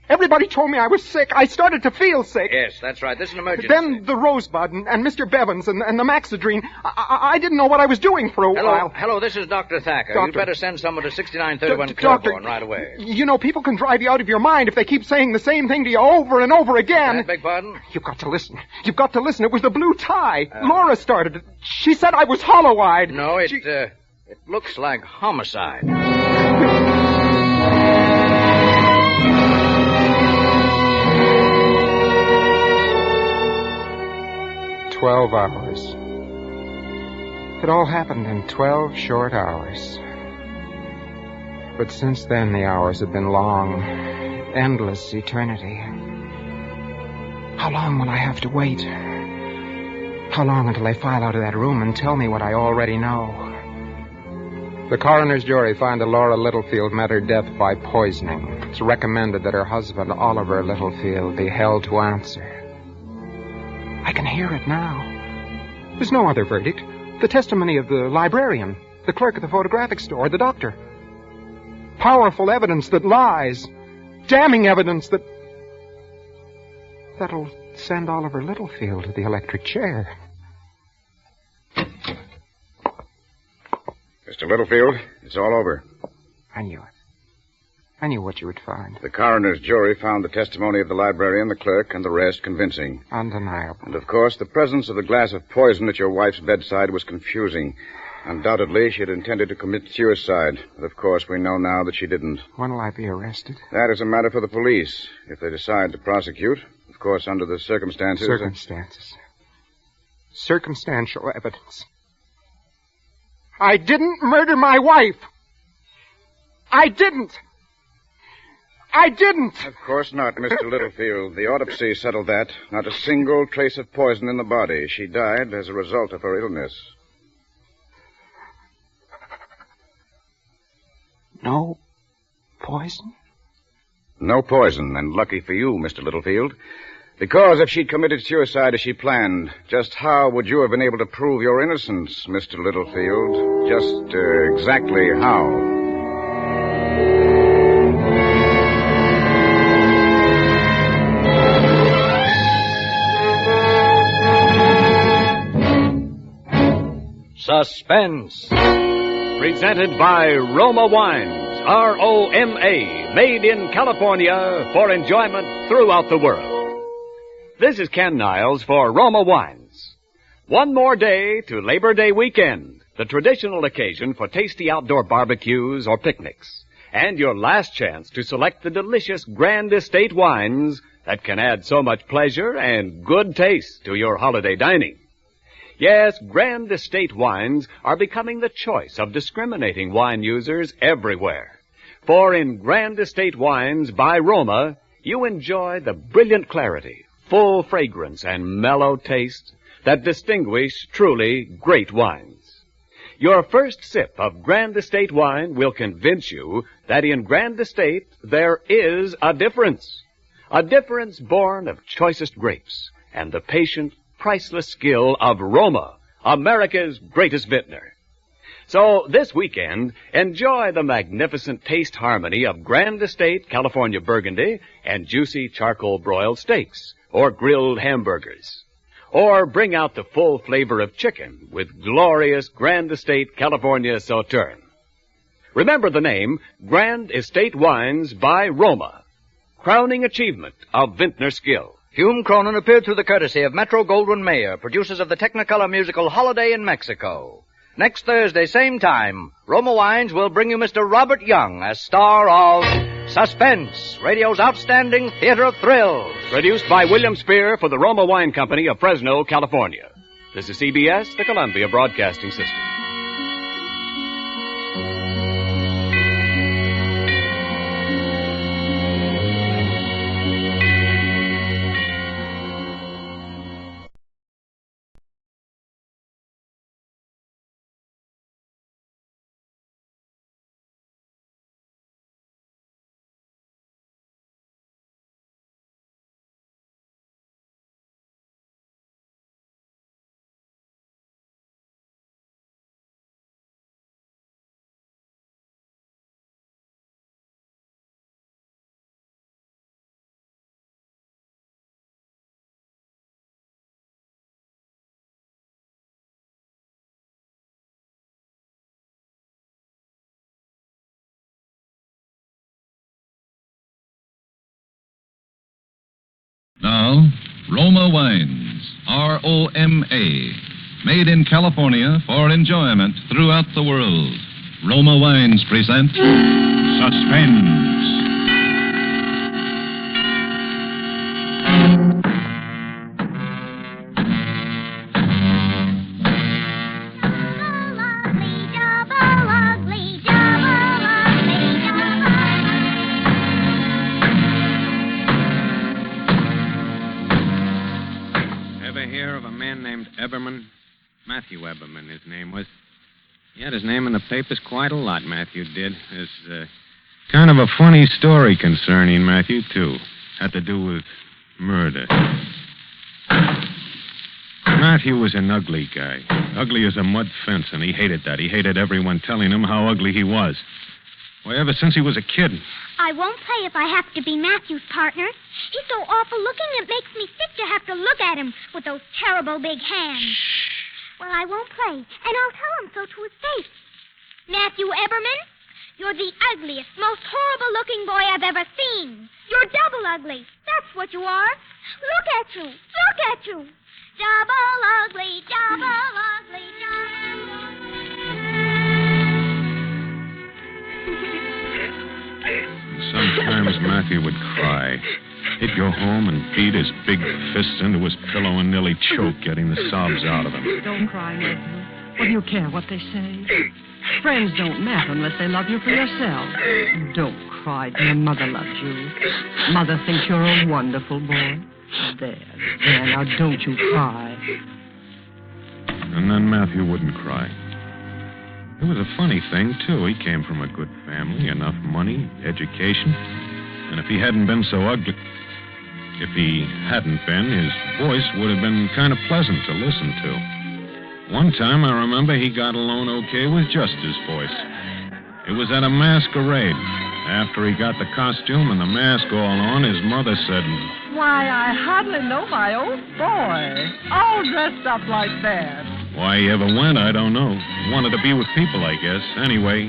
Everybody told me I was sick. I started to feel sick. Yes, that's right. This is an emergency. Then the Rosebud and Mr. Bevins and the Maxidrine. I didn't know what I was doing for a while. Hello, this is Dr. Thacker. Doctor. You'd better send someone to 6931 Doctor, Claiborne right away. You know, people can drive you out of your mind if they keep saying the same thing to you over and over again. I beg pardon? You've got to listen. You've got to listen. It was the blue tie. Laura started it. She said I was hollow-eyed. No, it looks like homicide. 12 hours. It all happened in 12 short hours. But since then, the hours have been long, endless eternity. How long will I have to wait? How long until they file out of that room and tell me what I already know? The coroner's jury found that Laura Littlefield met her death by poisoning. It's recommended that her husband, Oliver Littlefield, be held to answer. I can hear it now. There's no other verdict. The testimony of the librarian, the clerk at the photographic store, the doctor. Powerful evidence that lies. Damning evidence that'll send Oliver Littlefield to the electric chair. Mr. Littlefield, it's all over. I knew it. I knew what you would find. The coroner's jury found the testimony of the librarian, the clerk, and the rest convincing. Undeniable. And, of course, the presence of the glass of poison at your wife's bedside was confusing. Undoubtedly, she had intended to commit suicide. But, of course, we know now that she didn't. When will I be arrested? That is a matter for the police. If they decide to prosecute, of course, under the circumstances... Circumstances. Circumstantial evidence. I didn't murder my wife. I didn't. I didn't. Of course not, Mr. Littlefield. The autopsy settled that. Not a single trace of poison in the body. She died as a result of her illness. No poison? No poison, and lucky for you, Mr. Littlefield. Because if she'd committed suicide as she planned, just how would you have been able to prove your innocence, Mr. Littlefield? Just exactly how? Suspense. Presented by Roma Wines, R-O-M-A, made in California for enjoyment throughout the world. This is Ken Niles for Roma Wines. One more day to Labor Day weekend, the traditional occasion for tasty outdoor barbecues or picnics, and your last chance to select the delicious Grand Estate wines that can add so much pleasure and good taste to your holiday dining. Yes, Grand Estate wines are becoming the choice of discriminating wine users everywhere. For in Grand Estate wines by Roma, you enjoy the brilliant clarity, full fragrance, and mellow taste that distinguish truly great wines. Your first sip of Grand Estate wine will convince you that in Grand Estate there is a difference. A difference born of choicest grapes and the patient, priceless skill of Roma, America's greatest vintner. So this weekend, enjoy the magnificent taste harmony of Grand Estate California Burgundy and juicy charcoal broiled steaks or grilled hamburgers. Or bring out the full flavor of chicken with glorious Grand Estate California Sauterne. Remember the name Grand Estate Wines by Roma, crowning achievement of vintner skill. Hume Cronin appeared through the courtesy of Metro-Goldwyn-Mayer, producers of the Technicolor musical Holiday in Mexico. Next Thursday, same time, Roma Wines will bring you Mr. Robert Young as star of Suspense, radio's outstanding theater of thrills. Produced by William Spear for the Roma Wine Company of Fresno, California. This is CBS, the Columbia Broadcasting System. Now, Roma Wines, R-O-M-A, made in California for enjoyment throughout the world. Roma Wines present Suspense. Ever hear of a man named Eberman? Matthew Eberman, his name was. He had his name in the papers quite a lot, Matthew did. There's kind of a funny story concerning Matthew, too. Had to do with murder. Matthew was an ugly guy. Ugly as a mud fence, and he hated that. He hated everyone telling him how ugly he was. Why, ever since he was a kid. I won't play if I have to be Matthew's partner. He's so awful looking it makes me sick to have to look at him with those terrible big hands. Well, I won't play, and I'll tell him so to his face. Matthew Eberman, you're the ugliest, most horrible-looking boy I've ever seen. You're double ugly. That's what you are. Look at you. Look at you. Double ugly, double ugly, Sometimes Matthew would cry. He'd go home and beat his big fists into his pillow and nearly choke, getting the sobs out of him. Don't cry, Matthew. What do you care what they say? Friends don't matter unless they love you for yourself. Don't cry, dear. Mother loves you. Mother thinks you're a wonderful boy. There, now don't you cry. And then Matthew wouldn't cry. It was a funny thing, too. He came from a good family, enough money, education. And if he hadn't been so ugly... If he hadn't been, his voice would have been kind of pleasant to listen to. One time, I remember, he got along okay with just his voice. It was at a masquerade. After he got the costume and the mask all on, his mother said... Why, I hardly know my own boy. All dressed up like that. Why he ever went, I don't know. Wanted to be with people, I guess. Anyway,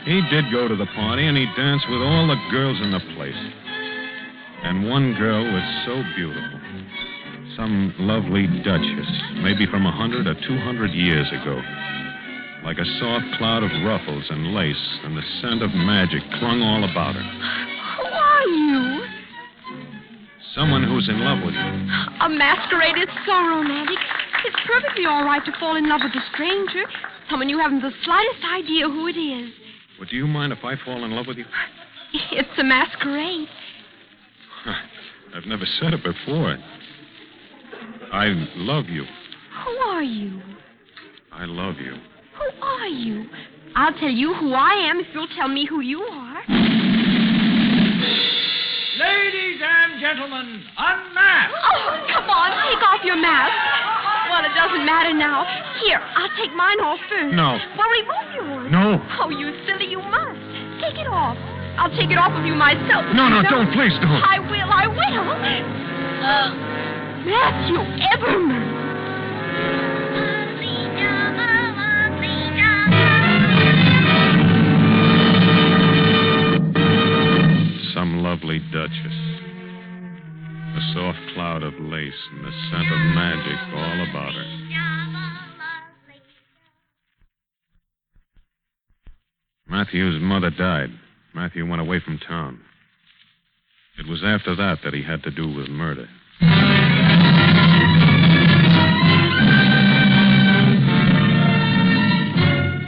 he did go to the party, and he danced with all the girls in the place. And one girl was so beautiful. Some lovely duchess, maybe from 100 or 200 years ago. Like a soft cloud of ruffles and lace, and the scent of magic clung all about her. Who are you? Someone who's in love with you. A masquerade is so romantic. It's perfectly all right to fall in love with a stranger. Someone you haven't the slightest idea who it is. Well, do you mind if I fall in love with you? It's a masquerade. I've never said it before. I love you. Who are you? I love you. Who are you? I'll tell you who I am if you'll tell me who you are. Ladies and gentlemen, unmasked! Oh, come on, take off your mask. Well, it doesn't matter now. Here, I'll take mine off first. No. Well, remove yours. No. Oh, you silly, you must. Take it off. I'll take it off of you myself. No, don't, please don't. I will. Matthew Eberman. Some lovely duchess. A soft cloud of lace and the scent of magic all about her. Matthew's mother died. Matthew went away from town. It was after that he had to do with murder.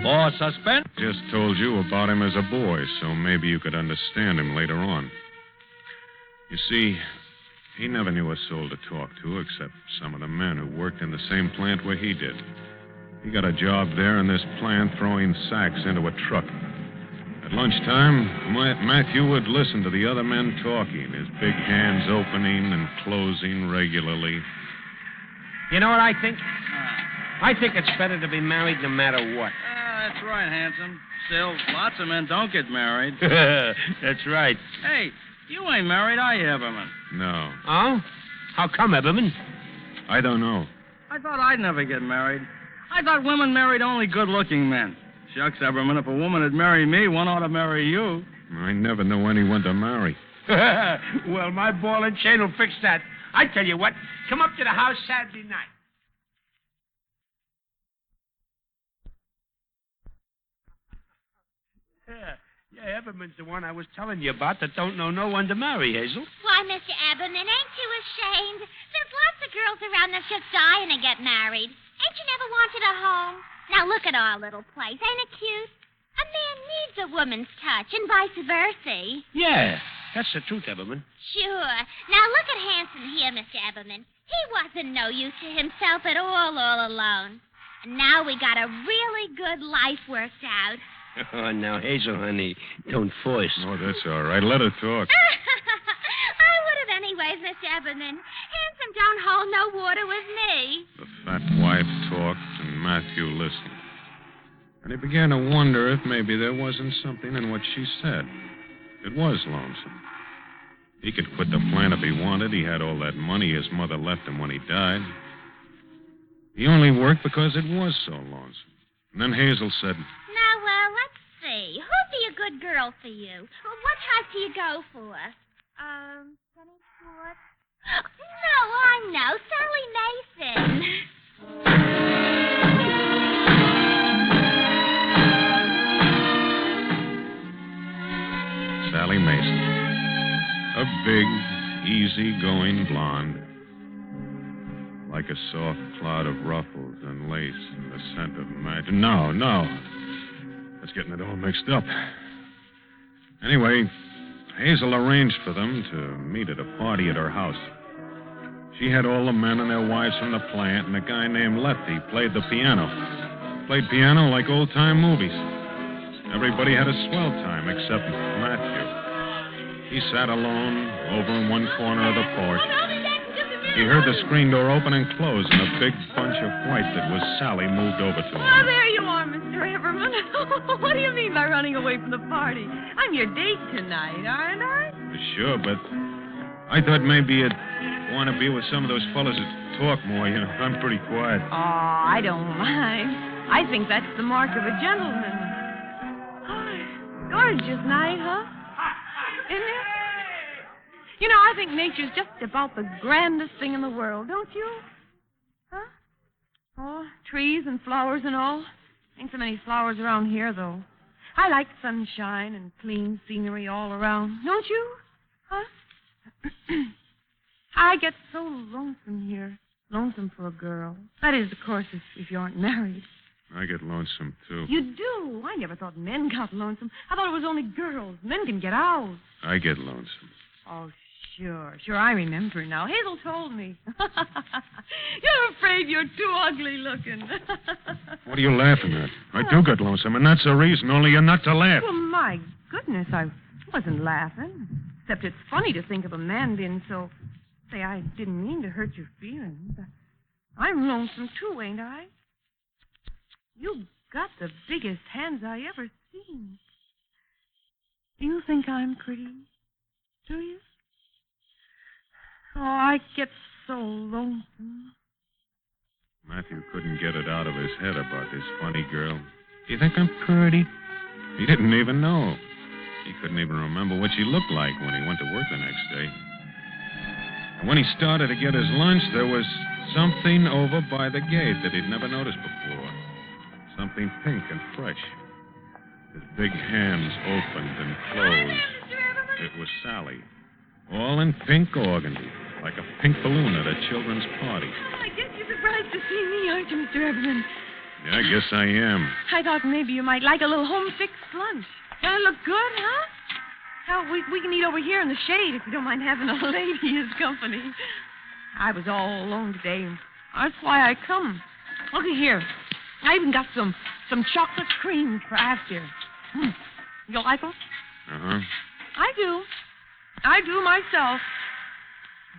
For Suspense. Just told you about him as a boy, so maybe you could understand him later on. You see, he never knew a soul to talk to except some of the men who worked in the same plant where he did. He got a job there in this plant throwing sacks into a truck. At lunchtime, Matthew would listen to the other men talking, his big hands opening and closing regularly. You know what I think? I think it's better to be married no matter what. That's right, handsome. Still, lots of men don't get married. That's right. Hey, you ain't married, are you, Eberman? No. Oh? How come, Eberman? I don't know. I thought I'd never get married. I thought women married only good-looking men. Shucks, Eberman, if a woman had married me, one ought to marry you. I never know anyone to marry. Well, my ball and chain will fix that. I tell you what, come up to the house Saturday night. Yeah, Everman's the one I was telling you about that don't know no one to marry, Hazel. Why, Mr. Eberman, ain't you ashamed? There's lots of girls around that's just dying to get married. Ain't you never wanted a home? Now look at our little place. Ain't it cute? A man needs a woman's touch and vice versa. Yeah, that's the truth, Everman. Sure. Now look at Hanson here, Mr. Eberman. He wasn't no use to himself at all alone. And now we got a really good life worked out. Oh, now, Hazel, honey, don't force. Oh, that's all right. Let her talk. I would have anyways, Mr. Eberman. Hanson don't hold no water with me. The fat wife talked, and Matthew listened. And he began to wonder if maybe there wasn't something in what she said. It was lonesome. He could quit the plant if he wanted. He had all that money his mother left him when he died. He only worked because it was so lonesome. And then Hazel said, Now, let's see. Who'd be a good girl for you? What type do you go for? Penny Short? No, I know. Sally Mason. Sally Mason. A big, easy-going blonde. Like a soft cloud of ruffles and lace and the scent of magic. No. That's getting it all mixed up. Anyway, Hazel arranged for them to meet at a party at her house. She had all the men and their wives from the plant, and a guy named Lefty played the piano. Played piano like old-time movies. Everybody had a swell time except Matthew. He sat alone over in one corner of the porch. He heard the screen door open and close, and a big bunch of white that was Sally moved over to him. Oh, there you are, Mr. Everman. What do you mean by running away from the party? I'm your date tonight, aren't I? Sure, but I thought maybe you'd want to be with some of those fellas that talk more. You know, I'm pretty quiet. Oh, I don't mind. I think that's the mark of a gentleman. Oh, gorgeous night, huh? Isn't it? You know, I think nature's just about the grandest thing in the world, don't you? Huh? Oh, trees and flowers and all. Ain't so many flowers around here, though. I like sunshine and clean scenery all around. Don't you? Huh? I get so lonesome here. Lonesome for a girl. That is, of course, if you aren't married. I get lonesome, too. You do? I never thought men got lonesome. I thought it was only girls. Men can get out. I get lonesome. Oh, Sure, I remember now. Hazel told me. You're afraid you're too ugly looking. What are you laughing at? I do get lonesome, and that's the reason, only you're not to laugh. Well, my goodness, I wasn't laughing. Except it's funny to think of a man being so... Say, I didn't mean to hurt your feelings. I'm lonesome, too, ain't I? You've got the biggest hands I ever seen. Do you think I'm pretty? Do you? Oh, I get so lonesome. Matthew couldn't get it out of his head about this funny girl. Do you think I'm pretty? He didn't even know. He couldn't even remember what she looked like when he went to work the next day. And when he started to get his lunch, there was something over by the gate that he'd never noticed before. Something pink and fresh. His big hands opened and closed. It was Sally. All in pink organdy, like a pink balloon at a children's party. I guess you're surprised to see me, aren't you, Mr. Everman? Yeah, I guess I am. I thought maybe you might like a little home-fixed lunch. Doesn't it look good, huh? Well, we can eat over here in the shade if you don't mind having a lady as company. I was all alone today. That's why I come. Looky here. I even got some chocolate creams for after. You like them? Uh-huh. I do myself.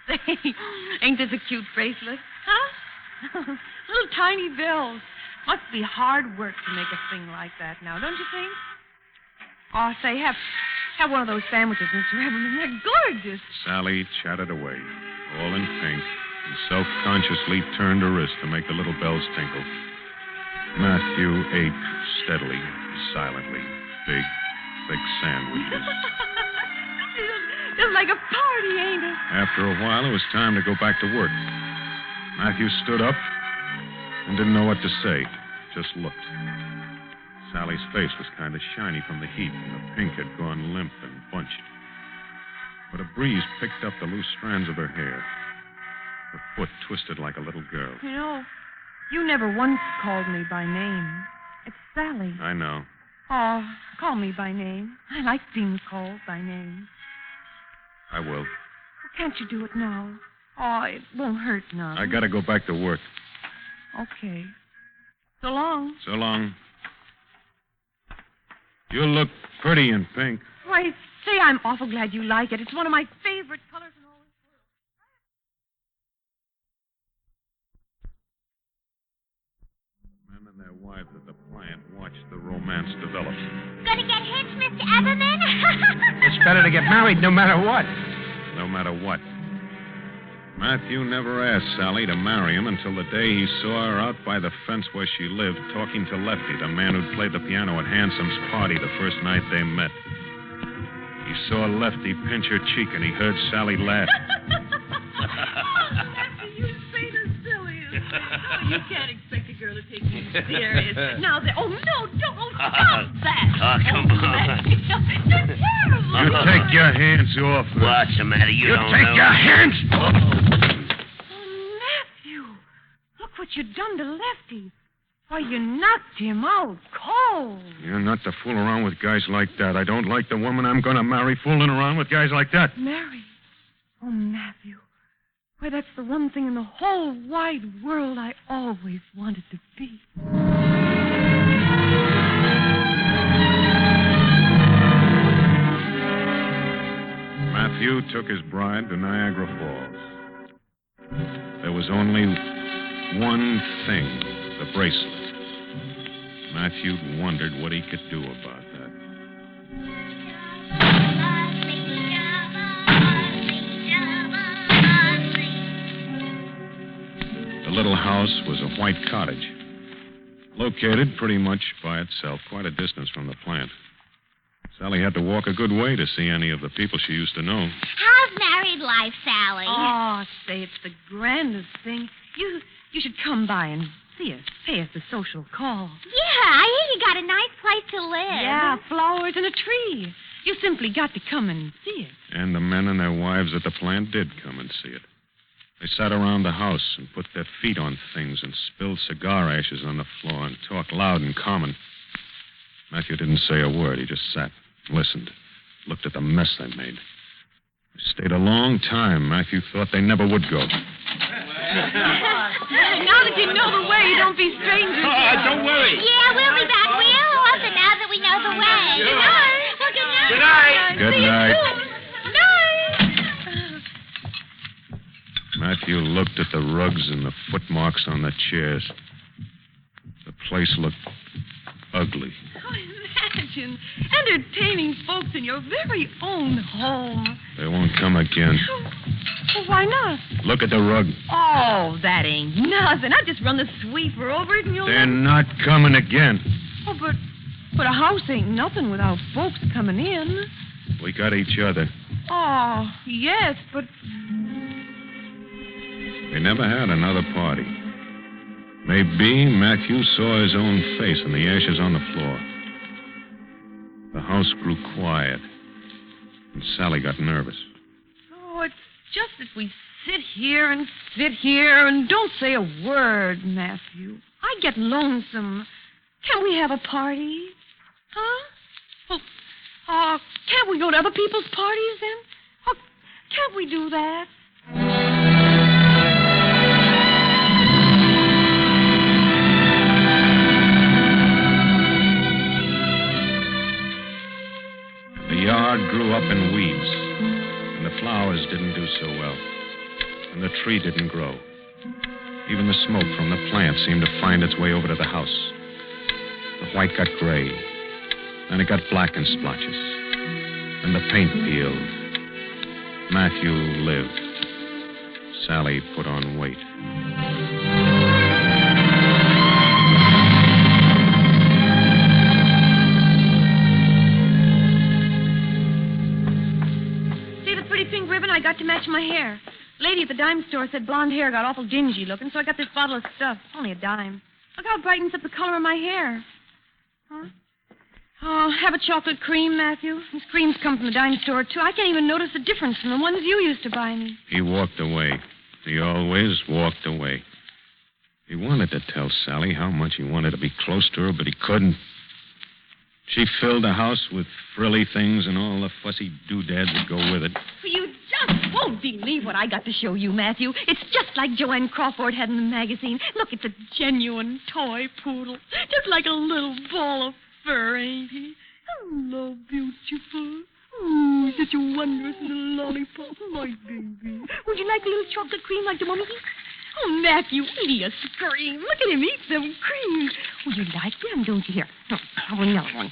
Say, ain't this a cute bracelet? Huh? Little tiny bells. Must be hard work to make a thing like that now, don't you think? Oh, say, have one of those sandwiches, Mr. Everman. They're gorgeous. Sally chatted away, all in pink, and self-consciously turned her wrist to make the little bells tinkle. Matthew ate steadily, silently, big, thick sandwiches. Doesn't like a party, ain't it? After a while, it was time to go back to work. Matthew stood up and didn't know what to say, just looked. Sally's face was kind of shiny from the heat, and the pink had gone limp and bunched. But a breeze picked up the loose strands of her hair. Her foot twisted like a little girl. You know, you never once called me by name. It's Sally. I know. Oh, call me by name. I like being called by name. I will. Well, can't you do it now? Oh, it won't hurt none. I gotta go back to work. Okay. So long. So long. You look pretty in pink. Why, say I'm awful glad you like it. It's one of my favorite colors in all the world. Men and their wives at the plant watched the romance develop. Gonna get hitched, Mr. Everman? It's better to get married no matter what. No matter what. Matthew never asked Sally to marry him until the day he saw her out by the fence where she lived, talking to Lefty, the man who'd played the piano at Handsome's party the first night they met. He saw Lefty pinch her cheek, and he heard Sally laugh. You say the silliest. You can't expect a girl to take you serious. Now, oh, no, don't. Oh, stop that. Oh, come on. You're terrible. You take your hands off her. What's the matter? You don't take know. your hands off. Oh, Matthew. Look what you done to Lefty. Why, you knocked him out cold. You're not to fool around with guys like that. I don't like the woman I'm going to marry fooling around with guys like that. Mary. Oh, Matthew. Why, that's the one thing in the whole wide world I always wanted to be. Matthew took his bride to Niagara Falls. There was only one thing, the bracelet. Matthew wondered what he could do about that. The little house was a white cottage, located pretty much by itself, quite a distance from the plant. Sally had to walk a good way to see any of the people she used to know. How's married life, Sally? Oh, say, it's the grandest thing. You should come by and see us. Pay us a social call. Yeah, I hear you got a nice place to live. Yeah, flowers and a tree. You simply got to come and see it. And the men and their wives at the plant did come and see it. They sat around the house and put their feet on things and spilled cigar ashes on the floor and talked loud and common. Matthew didn't say a word. He just sat, listened, looked at the mess they made. They stayed a long time. Matthew thought they never would go. Now that you know the way, don't be strangers. Don't worry. Yeah, we'll be back real often now that we know the way. Yeah. Good night. Well, good night. Good night. Good See you night. soon. Night. Matthew looked at the rugs and the footmarks on the chairs. The place looked ugly. Oh, imagine entertaining folks in your very own home. They won't come again. Well, why not? Look at the rug. Oh, that ain't nothing. I just run the sweeper over it and you'll... They're not coming again. Oh, but a house ain't nothing without folks coming in. We got each other. Oh, yes, but... They never had another party. Maybe Matthew saw his own face in the ashes on the floor. The house grew quiet, and Sally got nervous. Oh, it's just that we sit here and don't say a word, Matthew. I get lonesome. Can't we have a party? Huh? Oh, can't we go to other people's parties then? Oh, can't we do that? The yard grew up in weeds, and the flowers didn't do so well, and the tree didn't grow. Even the smoke from the plant seemed to find its way over to the house. The white got gray, then it got black in splotches, and the paint peeled. Matthew lived. Sally put on weight. pretty pink ribbon I got to match my hair. Lady at the dime store said blonde hair got awful dingy looking, so I got this bottle of stuff. Only a dime. Look how it brightens up the color of my hair. Huh? Oh, have a chocolate cream, Matthew. These creams come from the dime store, too. I can't even notice the difference from the ones you used to buy me. He walked away. He always walked away. He wanted to tell Sally how much he wanted to be close to her, but he couldn't. She filled the house with frilly things and all the fussy doodads that go with it. You just won't believe what I got to show you, Matthew. It's just like Joanne Crawford had in the magazine. Look, it's a genuine toy poodle. Just like a little ball of fur, ain't he? Hello, beautiful. Ooh, such a wondrous little lollipop, my baby. Would you like a little chocolate cream like the one? Oh, Matthew, eat a scream. Look at him eat some cream. Oh, you like them, don't you? Here, have another one.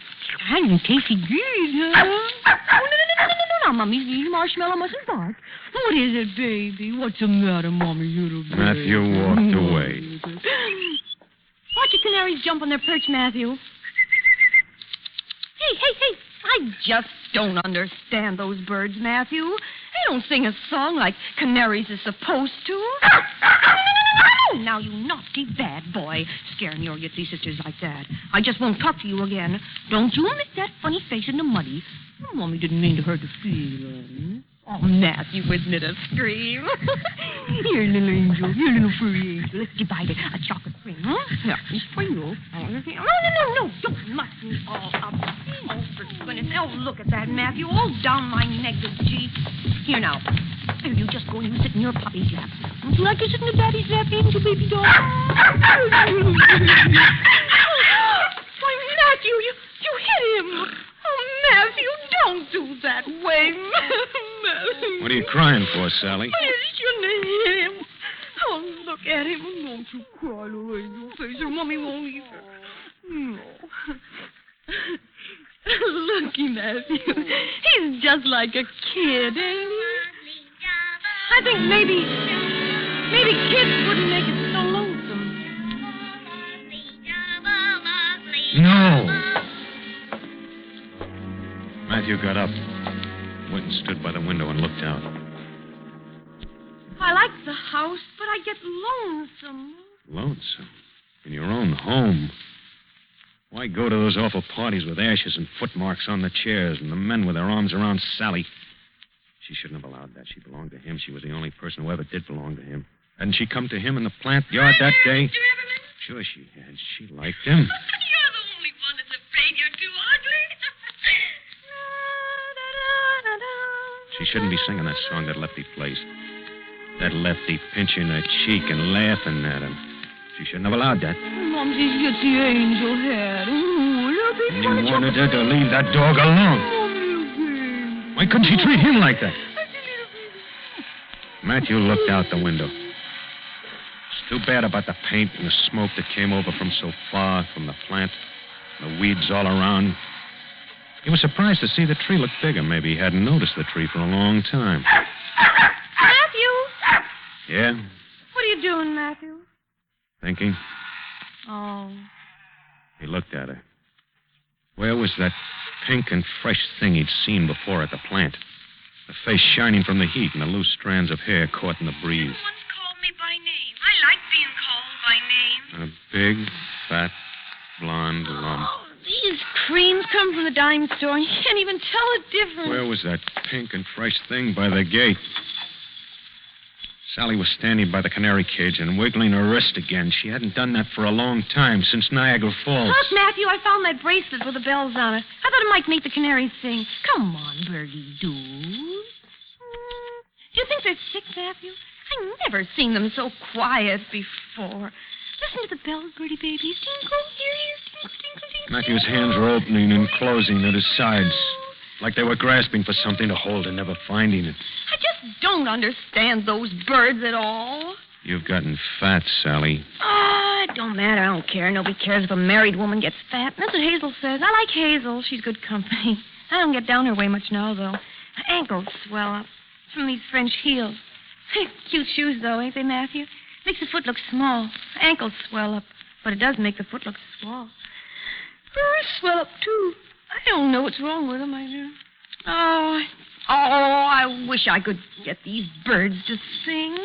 And tasty good, huh? Oh, no, Mommy. The marshmallow mustn't bark. What is it, baby? What's the matter, Mommy? Little baby? Matthew walked away. Watch your canaries jump on their perch, Matthew. Hey. I just don't understand those birds, Matthew. They don't sing a song like canaries is supposed to. No, now, you naughty bad boy, scaring your Yitzy sisters like that. I just won't talk to you again. Don't you make that funny face in the muddy. Mommy didn't mean to hurt the feelings. Oh, Matthew, isn't it a scream? Here, little angel. Here, little furry angel. Let's divide it. A chocolate cream, huh? Yeah, it's for you. Oh, no. Don't muck me all up. Oh, for goodness. Oh, look at that, Matthew. All down my neck, the G. Here, now. Here, you just go and you sit in your puppy's lap. Don't you like to sit in the daddy's lap, angel baby doll? Why, Matthew, you hit him. Oh, Matthew, don't do that way. What are you crying for, Sally? You shouldn't have hit him. Oh, look at him. Don't you cry, little angel face, or Mommy won't either. No. Looky, Matthew. He's just like a kid, ain't he? I think maybe kids wouldn't make it so lonesome. No. Matthew got up, went and stood by the window and looked out. I like the house, but I get lonesome. Lonesome? In your own home? Why go to those awful parties with ashes and footmarks on the chairs and the men with their arms around Sally? She shouldn't have allowed that. She belonged to him. She was the only person who ever did belong to him. Hadn't she come to him in the plant yard that day? Sure she had. She liked him. You're the only one that's afraid you're too ugly. She shouldn't be singing that song that Lefty plays. That Lefty pinching her cheek and laughing at him. She shouldn't have allowed that. Momsy's Yitzy angel head. And you wanted her to leave that dog alone. Why couldn't she treat him like that? Matthew looked out the window. It's too bad about the paint and the smoke that came over from so far from the plant. The weeds all around. He was surprised to see the tree look bigger. Maybe he hadn't noticed the tree for a long time. Matthew! Yeah? What are you doing, Matthew? Thinking. Oh. He looked at her. Where was that pink and fresh thing he'd seen before at the plant? The face shining from the heat and the loose strands of hair caught in the breeze. Someone's called me by name. I like being called by name. A big, fat, blonde lump. Oh, these creams come from the dime store, and you can't even tell the difference. Where was that pink and fresh thing by the gate? Sally was standing by the canary cage and wiggling her wrist again. She hadn't done that for a long time, since Niagara Falls. Look, Matthew, I found that bracelet with the bells on it. I thought it might make the canaries sing. Come on, birdie do. Do you think they're sick, Matthew? I've never seen them so quiet before. Listen to the bells, birdie babies. Tinkle, here, tinkle, tinkle, tinkle. Matthew's hands were opening and closing at his sides, like they were grasping for something to hold and never finding it. I just don't understand those birds at all. You've gotten fat, Sally. Oh, it don't matter. I don't care. Nobody cares if a married woman gets fat. That's what Hazel says. I like Hazel. She's good company. I don't get down her way much now, though. Her ankles swell up from these French heels. Cute shoes, though, ain't they, Matthew? Makes the foot look small. Ankles swell up, but it does make the foot look small. Hers swell up, too. I don't know what's wrong with them, I do. Oh, I I wish I could get these birds to sing.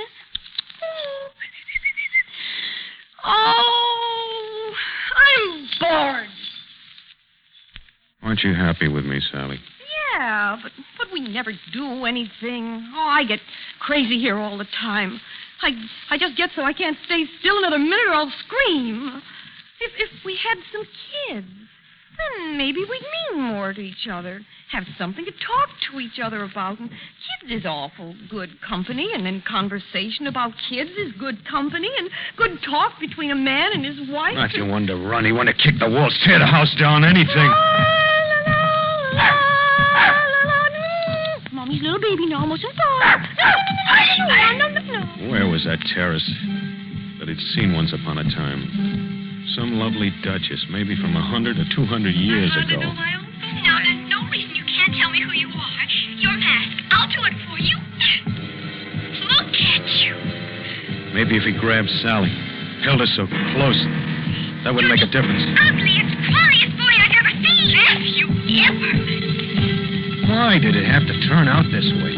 Oh, I'm bored. Aren't you happy with me, Sally? Yeah, but we never do anything. Oh, I get crazy here all the time. I just get so I can't stay still another minute or I'll scream. If we had some kids, then maybe we'd mean more to each other, have something to talk to each other about. And kids is awful good company, and then conversation about kids is good company, and good talk between a man and his wife. Not you want to run. You want to kick the walls, tear the house down, anything. Mommy's little baby now, mustn't fall. No. Where was that terrace that he'd seen once upon a time? Some lovely duchess, maybe from 100 or 200 years ago. Now, there's no reason you can't tell me who you are. Your mask. I'll do it for you. Look at you. Maybe if he grabbed Sally, held her so close, that would make a difference. Ugliest, funniest boy I've ever seen. Matthew, ever. Why did it have to turn out this way?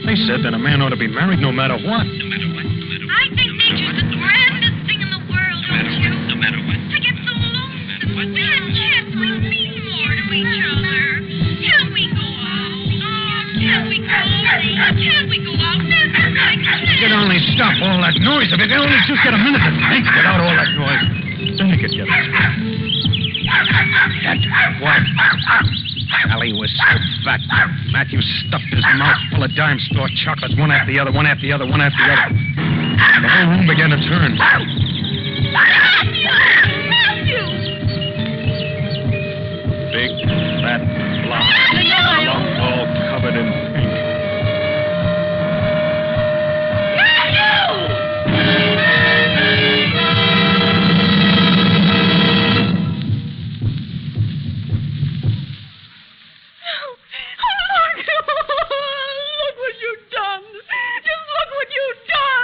They said that a man ought to be married no matter what. I think nature's the grandest thing in the world, don't you? No matter what. I get so lonesome. We had kids. We mean more to each other. Can we go out? Oh, can we go out? Can we go out? Never like this. You could only stop all that noise. If you could only just get a minute to think without all that noise. Then you could get it. What? Sally was so fat. Matthew stuffed his mouth full of dime store chocolates, one after the other, one after the other, one after the other. The whole room began to turn. Matthew! Big, fat, blonde, all covered in pink.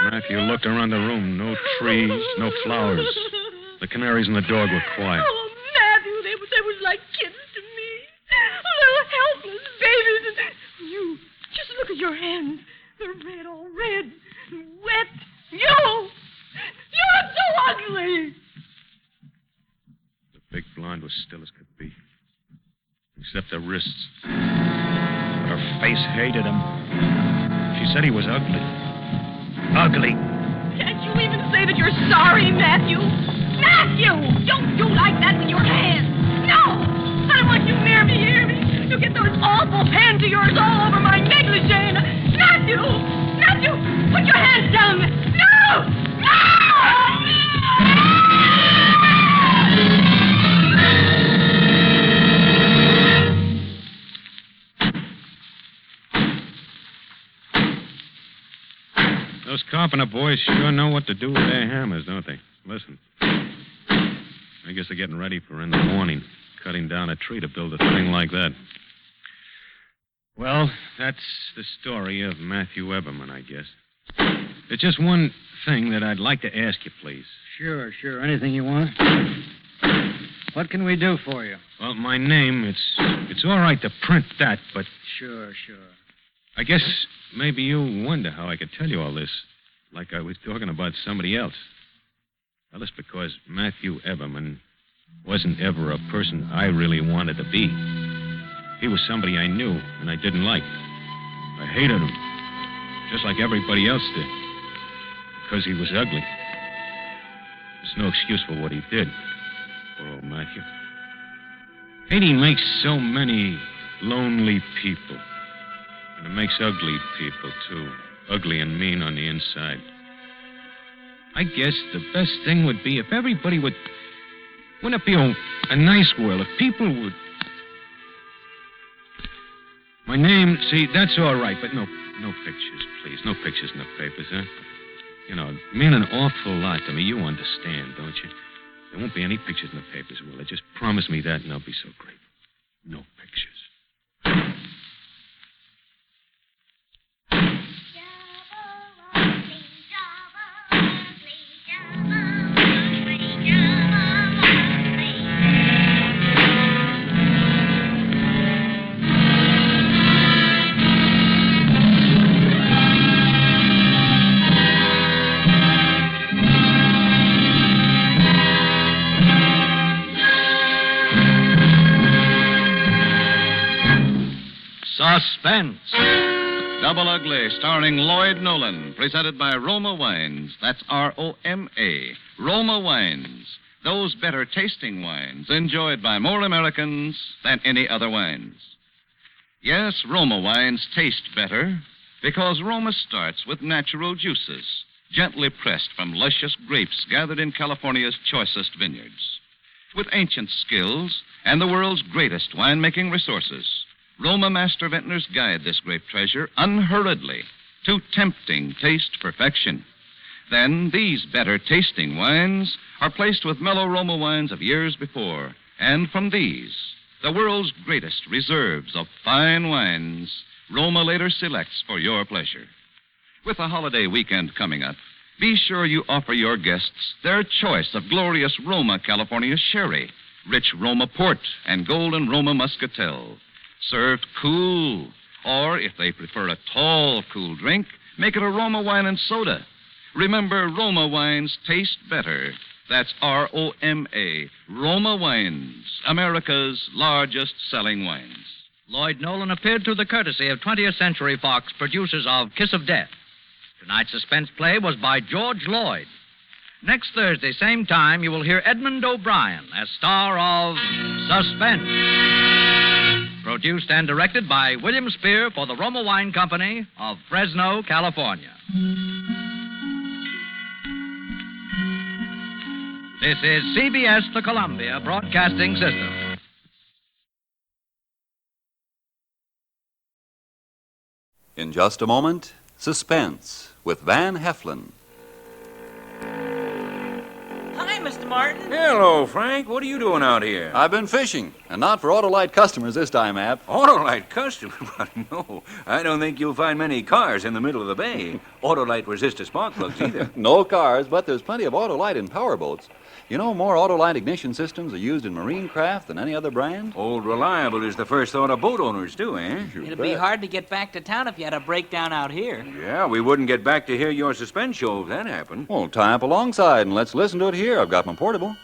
Matthew looked around the room. No trees, no flowers. The canaries and the dog were quiet. Oh, Matthew, they was like kids to me. Little helpless babies. And you, just look at your hands. They're red, all red, wet. You're so ugly. The big blonde was still as could be, except her wrists. But her face hated him. She said he was ugly. Ugly. Can't you even say that you're sorry, Matthew? Matthew! Don't do like that with your hands. No! I don't want you near me, hear me? You get those awful hands of yours all over my negligee. Matthew! Matthew! Put your hands down! No! No! Those carpenter boys sure know what to do with their hammers, don't they? Listen. I guess they're getting ready for in the morning, cutting down a tree to build a thing like that. Well, that's the story of Matthew Eberman, I guess. There's just one thing that I'd like to ask you, please. Sure. Anything you want. What can we do for you? Well, my name, it's all right to print that, but... Sure. I guess maybe you wonder how I could tell you all this, like I was talking about somebody else. Well, it's because Matthew Eberman wasn't ever a person I really wanted to be. He was somebody I knew and I didn't like. I hated him, just like everybody else did, because he was ugly. There's no excuse for what he did, poor old Matthew. Haiti makes so many lonely people. And it makes ugly people, too. Ugly and mean on the inside. I guess the best thing would be if everybody would... Wouldn't it be a nice world if people would... My name, see, that's all right, but no pictures, please. No pictures in the papers, huh? You know, mean an awful lot to me. You understand, don't you? There won't be any pictures in the papers, will there? Just promise me that and I'll be so grateful. No pictures. Suspense. Double Ugly, starring Lloyd Nolan, presented by Roma Wines. That's Roma. Roma Wines. Those better tasting wines enjoyed by more Americans than any other wines. Yes, Roma wines taste better because Roma starts with natural juices, gently pressed from luscious grapes gathered in California's choicest vineyards. With ancient skills and the world's greatest winemaking resources, Roma master vintners guide this grape treasure unhurriedly to tempting taste perfection. Then these better tasting wines are placed with mellow Roma wines of years before, and from these, the world's greatest reserves of fine wines, Roma later selects for your pleasure. With a holiday weekend coming up, be sure you offer your guests their choice of glorious Roma California sherry, rich Roma port, and golden Roma muscatel. Served cool, or if they prefer a tall, cool drink, make it a Roma wine and soda. Remember, Roma wines taste better. That's Roma. Roma Wines, America's largest selling wines. Lloyd Nolan appeared through the courtesy of 20th Century Fox, producers of Kiss of Death. Tonight's suspense play was by George Lloyd. Next Thursday, same time, you will hear Edmund O'Brien as star of Suspense. Produced and directed by William Spear for the Roma Wine Company of Fresno, California. This is CBS, the Columbia Broadcasting System. In just a moment, Suspense with Van Heflin. Hi, Mr. Martin. Hello, Frank. What are you doing out here? I've been fishing, and not for Autolite customers this time, Ab. Autolite customer? No, I don't think you'll find many cars in the middle of the bay. Autolite resistor spark plugs either. No cars, but there's plenty of Autolite in powerboats. You know, more Autolite ignition systems are used in marine craft than any other brand. Old Reliable is the first thought of boat owners, too, eh? It'd be hard to get back to town if you had a breakdown out here. Yeah, we wouldn't get back to hear your Suspense show if that happened. Well, tie up alongside and let's listen to it here. I've got my portable.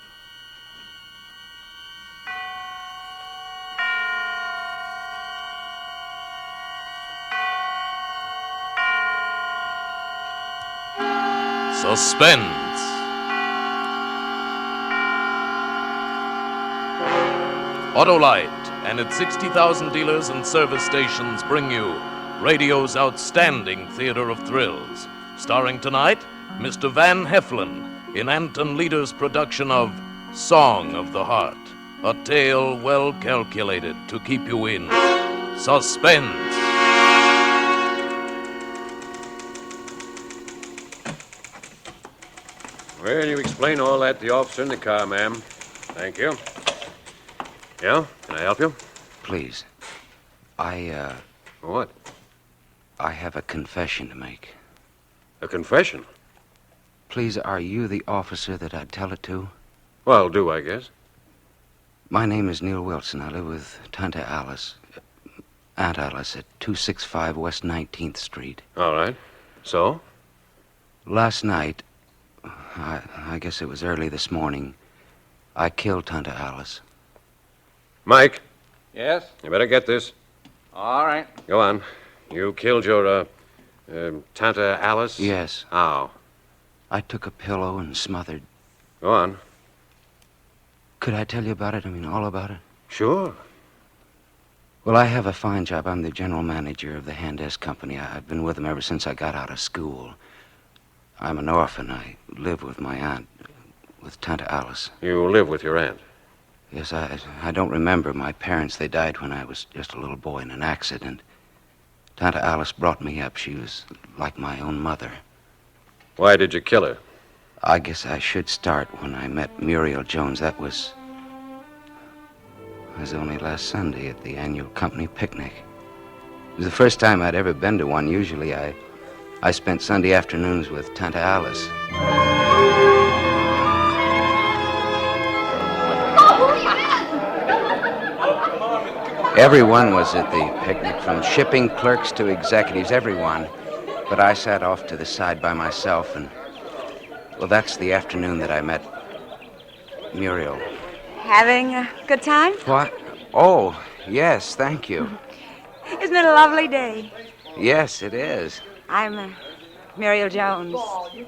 Suspense. Autolite and its 60,000 dealers and service stations bring you radio's outstanding theater of thrills. Starring tonight, Mr. Van Heflin in Anton Leader's production of Song of the Heart, a tale well calculated to keep you in suspense. Well, you explain all that to the officer in the car, ma'am. Thank you. Yeah? Can I help you? Please. What? I have a confession to make. A confession? Please, are you the officer that I'd tell it to? Well, do, I guess. My name is Neil Wilson. I live with Aunt Alice at 265 West 19th Street. All right. So? Last night, I guess it was early this morning, I killed Tante Alice. Mike, Yes? you better get this. All right. Go on. You killed your, Tante Alice? Yes. How? I took a pillow and smothered. Go on. Could I tell you about it? All about it? Sure. Well, I have a fine job. I'm the general manager of the Hand S Company. I've been with them ever since I got out of school. I'm an orphan. I live with my aunt, with Tante Alice. You live with your aunt? Yes, I don't remember my parents. They died when I was just a little boy in an accident. Tante Alice brought me up. She was like my own mother. Why did you kill her? I guess I should start when I met Muriel Jones. That was only last Sunday at the annual company picnic. It was the first time I'd ever been to one. Usually I spent Sunday afternoons with Tante Alice. Everyone was at the picnic, from shipping clerks to executives, everyone. But I sat off to the side by myself, and, well, that's the afternoon that I met Muriel. Having a good time? What? Oh, yes, thank you. Isn't it a lovely day? Yes, it is. I'm Muriel Jones,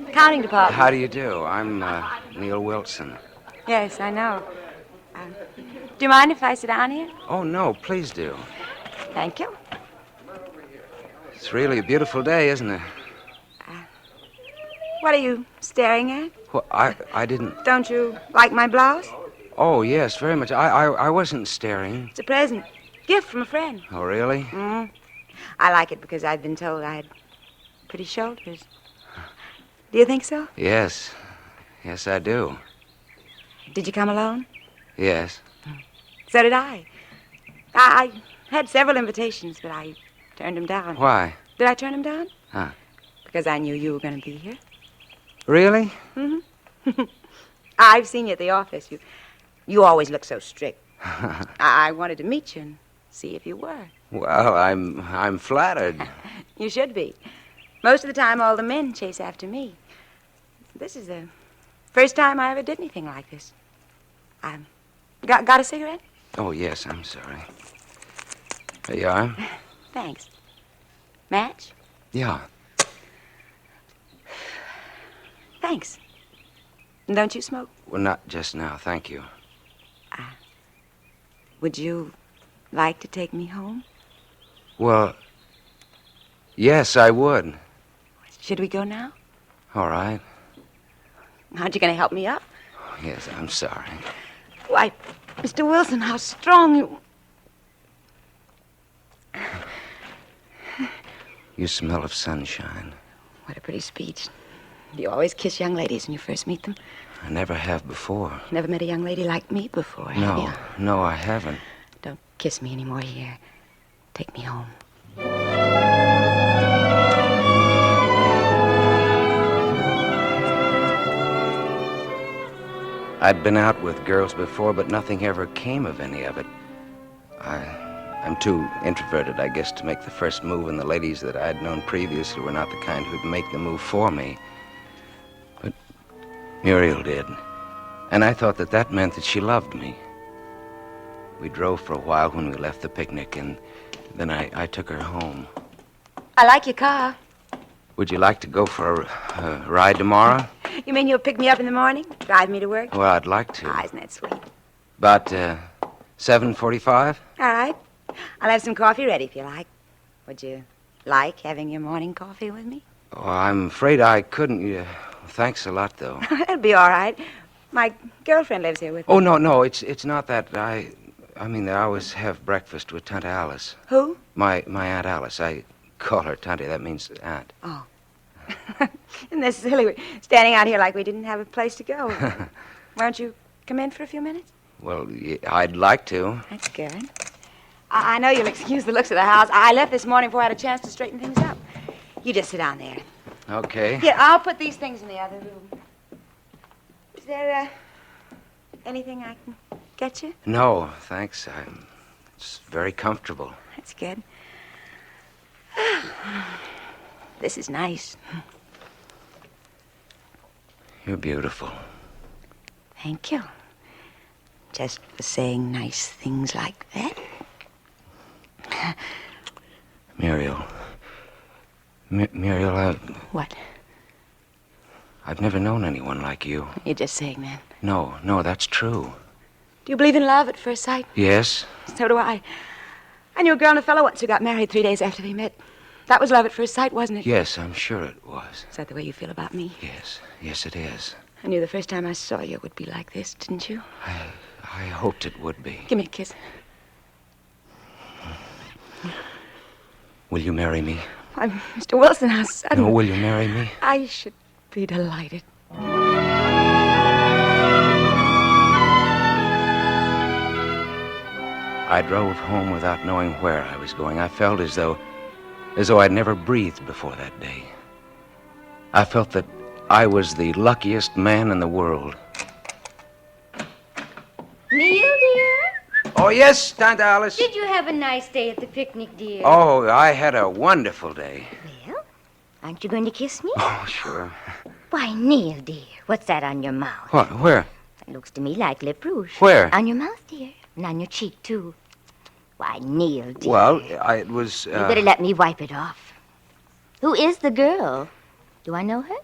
accounting department. How do you do? I'm Neil Wilson. Yes, I know. Do you mind if I sit down here? Oh, no, please do. Thank you. It's really a beautiful day, isn't it? What are you staring at? Well, I didn't... Don't you like my blouse? Oh, yes, very much. I wasn't staring. It's a present. Gift from a friend. Oh, really? Mm-hmm. I like it because I've been told I had pretty shoulders. Do you think so? Yes. Yes, I do. Did you come alone? Yes. So did I. I had several invitations, but I turned them down. Why? Did I turn them down? Huh. Because I knew you were going to be here. Really? Mm-hmm. I've seen you at the office. You always look so strict. I wanted to meet you and see if you were. Well, I'm flattered. You should be. Most of the time, all the men chase after me. This is the first time I ever did anything like this. Got a cigarette? Oh, yes, I'm sorry. There you are. Thanks. Match? Yeah. Thanks. Don't you smoke? Well, not just now, thank you. Would you like to take me home? Well, yes, I would. Should we go now? All right. Aren't you going to help me up? Oh, yes, I'm sorry. Why, Mr. Wilson, how strong you... You smell of sunshine. What a pretty speech. Do you always kiss young ladies when you first meet them? I never have before. Never met a young lady like me before, have you? No, I haven't. Don't kiss me anymore here. Take me home. I'd been out with girls before, but nothing ever came of any of it. I'm too introverted, I guess, to make the first move, and the ladies that I'd known previously were not the kind who'd make the move for me. But Muriel did. And I thought that meant that she loved me. We drove for a while when we left the picnic, and then I took her home. I like your car. Would you like to go for a ride tomorrow? You mean you'll pick me up in the morning? Drive me to work? Well, I'd like to. Ah, isn't that sweet? About 7:45? All right. I'll have some coffee ready if you like. Would you like having your morning coffee with me? Oh, I'm afraid I couldn't. Thanks a lot, though. That'll be all right. My girlfriend lives here with me. Oh, no, it's not that. I mean, I always have breakfast with Tante Alice. Who? My Aunt Alice. I call her Tante. That means aunt. Oh. Isn't this silly? We're standing out here like we didn't have a place to go. Won't you come in for a few minutes? Well, I'd like to. That's good. I know you'll excuse the looks of the house. I left this morning before I had a chance to straighten things up. You just sit down there. Okay. Here, I'll put these things in the other room. Is there anything I can get you? No, thanks. It's very comfortable. That's good. This is nice. You're beautiful. Thank you. Just for saying nice things like that. Muriel. Muriel, What? I've never known anyone like you. You're just saying that. No, that's true. Do you believe in love at first sight? Yes? So do I. I knew a girl and a fellow once who got married 3 days after they met. That was love at first sight, wasn't it? Yes, I'm sure it was. Is that the way you feel about me? Yes, it is. I knew the first time I saw you it would be like this, didn't you? I hoped it would be. Give me a kiss. Will you marry me? I'm Mr. Wilson, how sudden. No, will you marry me? I should be delighted. I drove home without knowing where I was going. I felt as though I'd never breathed before that day. I felt that I was the luckiest man in the world. Neil, dear? Oh, yes, Tante Alice. Did you have a nice day at the picnic, dear? Oh, I had a wonderful day. Well, aren't you going to kiss me? Oh, sure. Why, Neil, dear, what's that on your mouth? What? Where? It looks to me like lip rouge. Where? On your mouth, dear. And on your cheek, too. Why, Neil, dear. Well, it was. You better let me wipe it off. Who is the girl? Do I know her?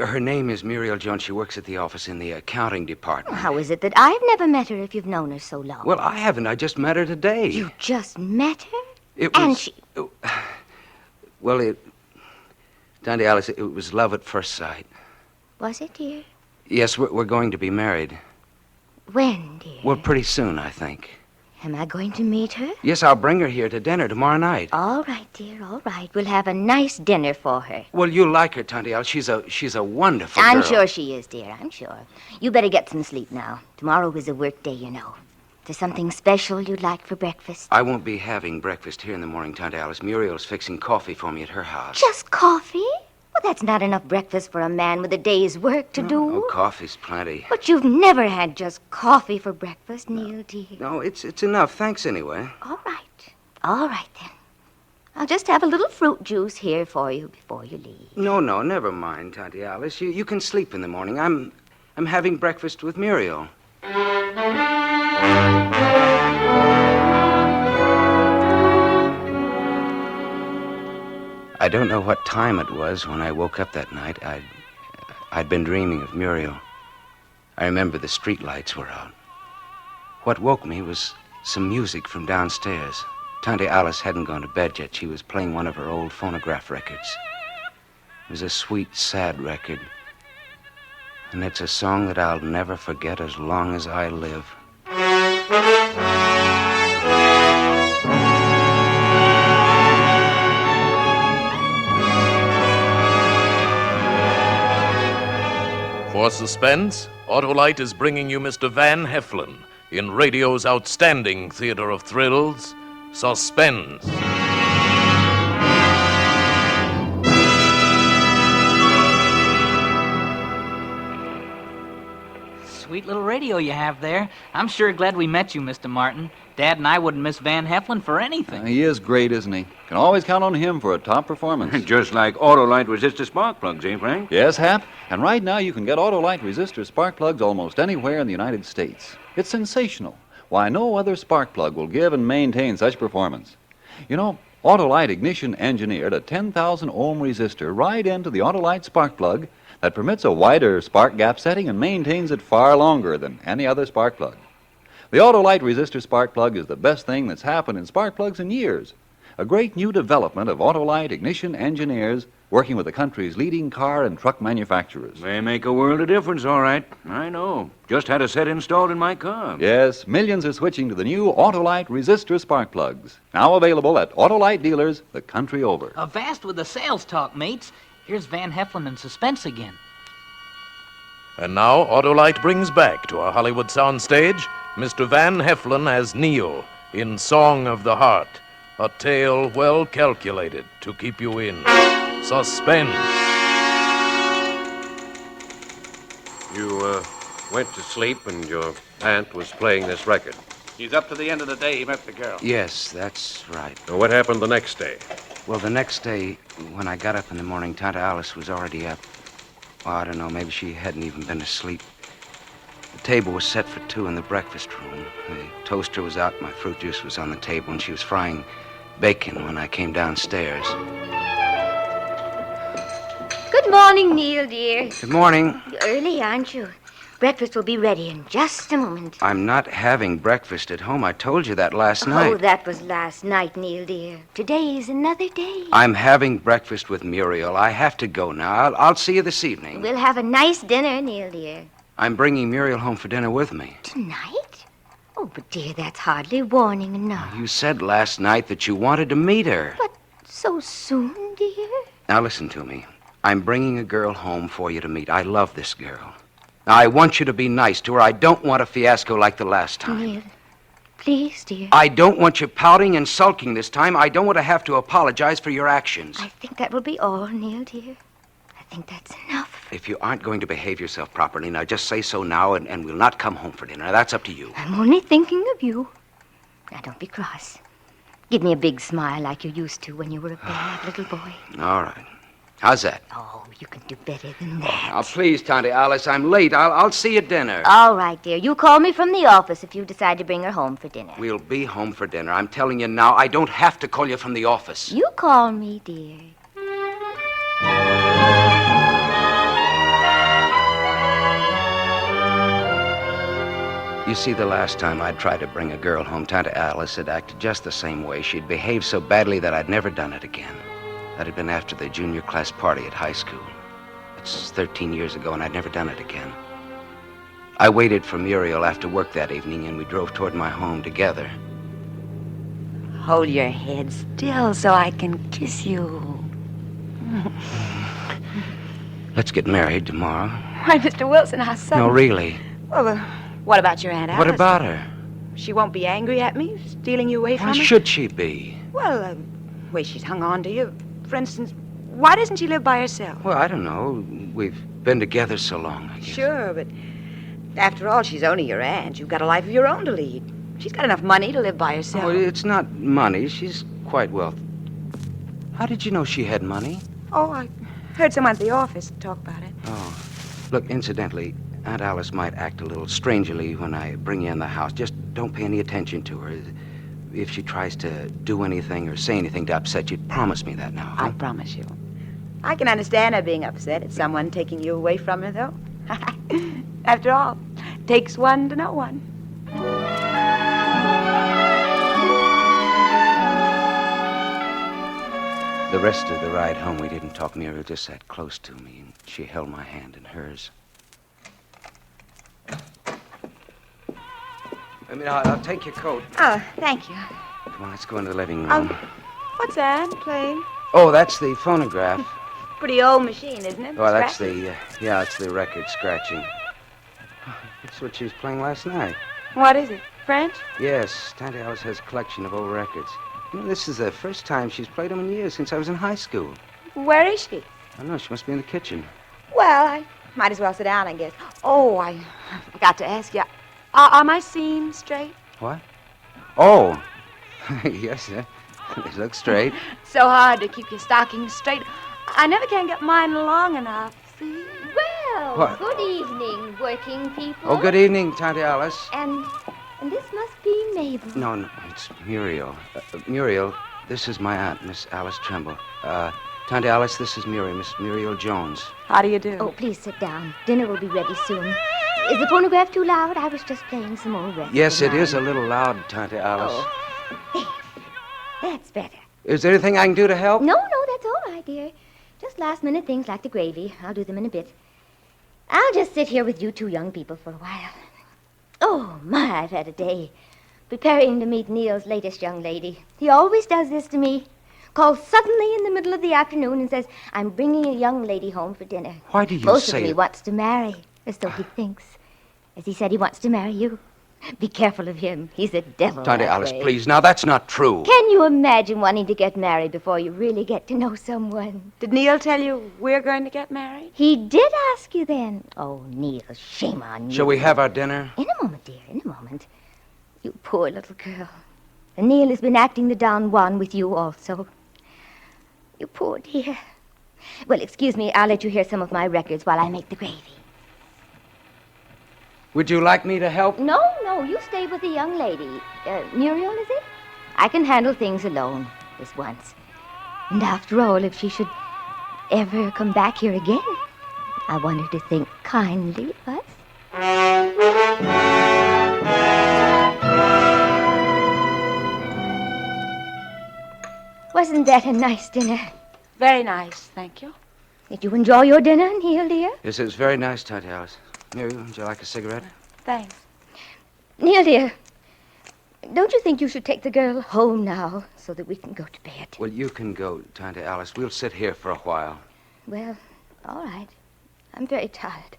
Her name is Muriel Jones. She works at the office in the accounting department. How is it that I've never met her if you've known her so long? Well, I haven't. I just met her today. You just met her? It was. And she. Well, Tante Alice, it was love at first sight. Was it, dear? Yes, we're going to be married. When, dear? Well, pretty soon, I think. Am I going to meet her? Yes, I'll bring her here to dinner tomorrow night. All right, dear, all right. We'll have a nice dinner for her. Well, you'll like her, Tante Alice. She's a wonderful girl. I'm sure she is, dear. I'm sure. You better get some sleep now. Tomorrow is a work day, you know. There's something special you'd like for breakfast? I won't be having breakfast here in the morning, Tante Alice. Muriel's fixing coffee for me at her house. Just coffee? Well, that's not enough breakfast for a man with a day's work to do. Oh, coffee's plenty. But you've never had just coffee for breakfast, Neil, dear. No, it's enough. Thanks anyway. All right. All right, then. I'll just have a little fruit juice here for you before you leave. No, never mind, Tante Alice. You can sleep in the morning. I'm having breakfast with Muriel. I don't know what time it was when I woke up that night. I'd been dreaming of Muriel. I remember the street lights were out. What woke me was some music from downstairs. Tante Alice hadn't gone to bed yet. She was playing one of her old phonograph records. It was a sweet, sad record. And it's a song that I'll never forget as long as I live. For Suspense, Autolite is bringing you Mr. Van Heflin in radio's outstanding theater of thrills, Suspense. Sweet little radio you have there. I'm sure glad we met you, Mr. Martin. Dad and I wouldn't miss Van Heflin for anything. He is great, isn't he? Can always count on him for a top performance. Just like Autolite resistor spark plugs, eh, Frank? Yes, Hap. And right now you can get Autolite resistor spark plugs almost anywhere in the United States. It's sensational. Why, no other spark plug will give and maintain such performance. You know, Autolite Ignition engineered a 10,000 ohm resistor right into the Autolite spark plug that permits a wider spark gap setting and maintains it far longer than any other spark plug. The Autolite resistor spark plug is the best thing that's happened in spark plugs in years. A great new development of Autolite Ignition engineers working with the country's leading car and truck manufacturers. They make a world of difference, all right. I know. Just had a set installed in my car. Yes, millions are switching to the new Autolite resistor spark plugs. Now available at Autolite dealers the country over. Avast with the sales talk, mates. Here's Van Heflin in Suspense again. And now Autolite brings back to our Hollywood soundstage Mr. Van Heflin as Neil in Song of the Heart, a tale well calculated to keep you in suspense. You went to sleep and your aunt was playing this record. He's up to the end of the day he met the girl. Yes, that's right. Now, what happened the next day? Well, the next day, when I got up in the morning, Tante Alice was already up. Oh, I don't know, maybe she hadn't even been asleep. The table was set for two in the breakfast room. The toaster was out, my fruit juice was on the table, and she was frying bacon when I came downstairs. Good morning, Neil, dear. Good morning. You're early, aren't you? Breakfast will be ready in just a moment. I'm not having breakfast at home. I told you that last Oh, night. that was last night, Neil, dear. Today's another day. I'm having breakfast with Muriel. I have to go now. I'll see you this evening. We'll have a nice dinner, Neil, dear. I'm bringing Muriel home for dinner with me. Tonight? Oh, but dear, that's hardly warning enough. You said last night that you wanted to meet her. But so soon, dear? Now listen to me. I'm bringing a girl home for you to meet. I love this girl. Now, I want you to be nice to her. I don't want a fiasco like the last time. Neil, please, dear. I don't want you pouting and sulking this time. I don't want to have to apologize for your actions. I think that will be all, Neil, dear. I think that's enough. If you aren't going to behave yourself properly, now just say so now and we'll not come home for dinner. That's up to you. I'm only thinking of you. Now, don't be cross. Give me a big smile like you used to when you were a bad little boy. All right. How's that? Oh, you can do better than that. Now, please, Tante Alice, I'm late. I'll see you at dinner. All right, dear. You call me from the office if you decide to bring her home for dinner. We'll be home for dinner. I'm telling you now, I don't have to call you from the office. You call me, dear. You see, the last time I tried to bring a girl home, Tante Alice had acted just the same way. She'd behaved so badly that I'd never done it again. That had been after the junior class party at high school. It's 13 years ago, and I'd never done it again. I waited for Muriel after work that evening, and we drove toward my home together. Hold your head still so I can kiss you. Let's get married tomorrow. Why, Mr. Wilson, how sudden. No, really. Well, what about your Aunt Alice? What about her? She won't be angry at me, stealing you away from Why her? should she be? Well, the way she's hung on to you. For instance, why doesn't she live by herself? Well, I don't know. We've been together so long, I guess. Sure, but after all, she's only your aunt. You've got a life of your own to lead. She's got enough money to live by herself. Oh, it's not money. She's quite wealthy. How did you know she had money? Oh, I heard someone at the office talk about it. Oh. Look, incidentally, Aunt Alice might act a little strangely when I bring you in the house. Just don't pay any attention to her. If she tries to do anything or say anything to upset you, promise me that now. Huh? I promise you. I can understand her being upset at someone taking you away from her, though. After all, it takes one to know one. The rest of the ride home, we didn't talk. Muriel just sat close to me, and she held my hand in hers. I'll take your coat. Oh, thank you. Come on, let's go into the living room. What's that playing? Oh, that's the phonograph. Pretty old machine, isn't it? Oh, that's Scratchy? it's the record scratching. That's what she was playing last night. What is it? French? Yes, Tante Alice has a collection of old records. You know, this is the first time she's played them in years, since I was in high school. Where is she? I don't know, she must be in the kitchen. Well, I might as well sit down, I guess. Oh, I forgot to ask you. Are my seams straight? What? Oh, yes, they look straight. So hard to keep your stockings straight. I never can get mine long enough. See? Well, What? good evening, working people. Oh, good evening, Tante Alice. And this must be Mabel. No, it's Muriel. Muriel, this is my aunt, Miss Alice Tremble. Tante Alice, this is Miss Muriel Jones. How do you do? Oh, please sit down. Dinner will be ready soon. Is the phonograph too loud? I was just playing some old records. Yes, it is a little loud, Tante Alice. Oh. That's better. Is there anything I can do to help? No, that's all right, dear. Just last-minute things like the gravy. I'll do them in a bit. I'll just sit here with you two young people for a while. Oh, my, I've had a day. Preparing to meet Neil's latest young lady. He always does this to me. Calls suddenly in the middle of the afternoon and says, I'm bringing a young lady home for dinner. Why do you Most say of them he it? wants to marry, as though he thinks. As he said, he wants to marry you. Be careful of him. He's a devil. Tante that Alice, way. please. Now, that's not true. Can you imagine wanting to get married before you really get to know someone? Did Neil tell you we're going to get married? He did ask you then. Oh, Neil, shame on you. Shall we have our dinner? In a moment, dear, in a moment. You poor little girl. And Neil has been acting the Don Juan with you also. You poor dear. Well, excuse me, I'll let you hear some of my records while I make the gravy. Would you like me to help? No, you stay with the young lady. Muriel, is it? I can handle things alone, this once. And after all, if she should ever come back here again, I want her to think kindly of us. Wasn't that a nice dinner? Very nice, thank you. Did you enjoy your dinner, Neil, dear? Yes, it was very nice, Tante Alice. Muriel, would you like a cigarette? Thanks. Neil, dear, don't you think you should take the girl home now so that we can go to bed? Well, you can go, Tante Alice. We'll sit here for a while. Well, all right. I'm very tired.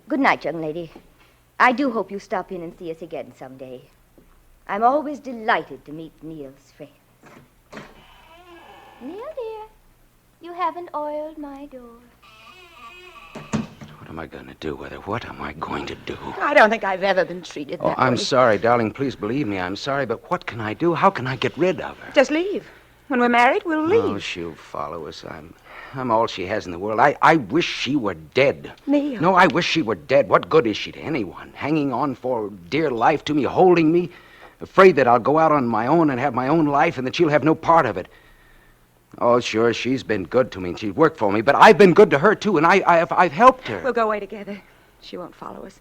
Good night, young lady. I do hope you stop in and see us again someday. I'm always delighted to meet Neil's friends. Neil, dear, you haven't oiled my door. What am I going to do with her? What am I going to do? I don't think I've ever been treated that I'm way. sorry, darling. Please believe me. I'm sorry, but what can I do? How can I get rid of her? Just leave. When we're married, we'll leave. Oh, she'll follow us. I'm all she has in the world. I wish she were dead. Neil. No, I wish she were dead. What good is she to anyone? Hanging on for dear life to me, holding me, afraid that I'll go out on my own and have my own life and that she'll have no part of it. Oh, sure, she's been good to me and she's worked for me, but I've been good to her, too, and I've helped her. We'll go away together. She won't follow us.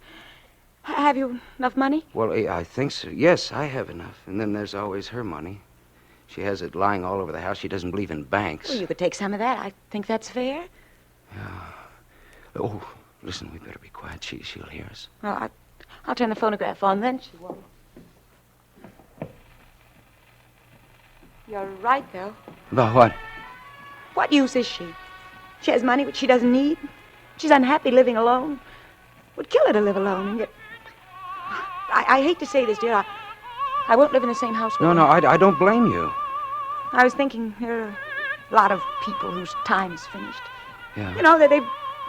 Have you enough money? Well, I think so. Yes, I have enough. And then there's always her money. She has it lying all over the house. She doesn't believe in banks. Well, you could take some of that. I think that's fair. Oh, listen, we better be quiet. She'll hear us. Well, I'll turn the phonograph on, then she won't. You're right, though. About what? What use is she? She has money which she doesn't need. She's unhappy living alone. Would kill her to live alone, and yet... I hate to say this, dear. I won't live in the same house with her. No, I don't blame you. I was thinking there are a lot of people whose time's finished. Yeah. You know, that they've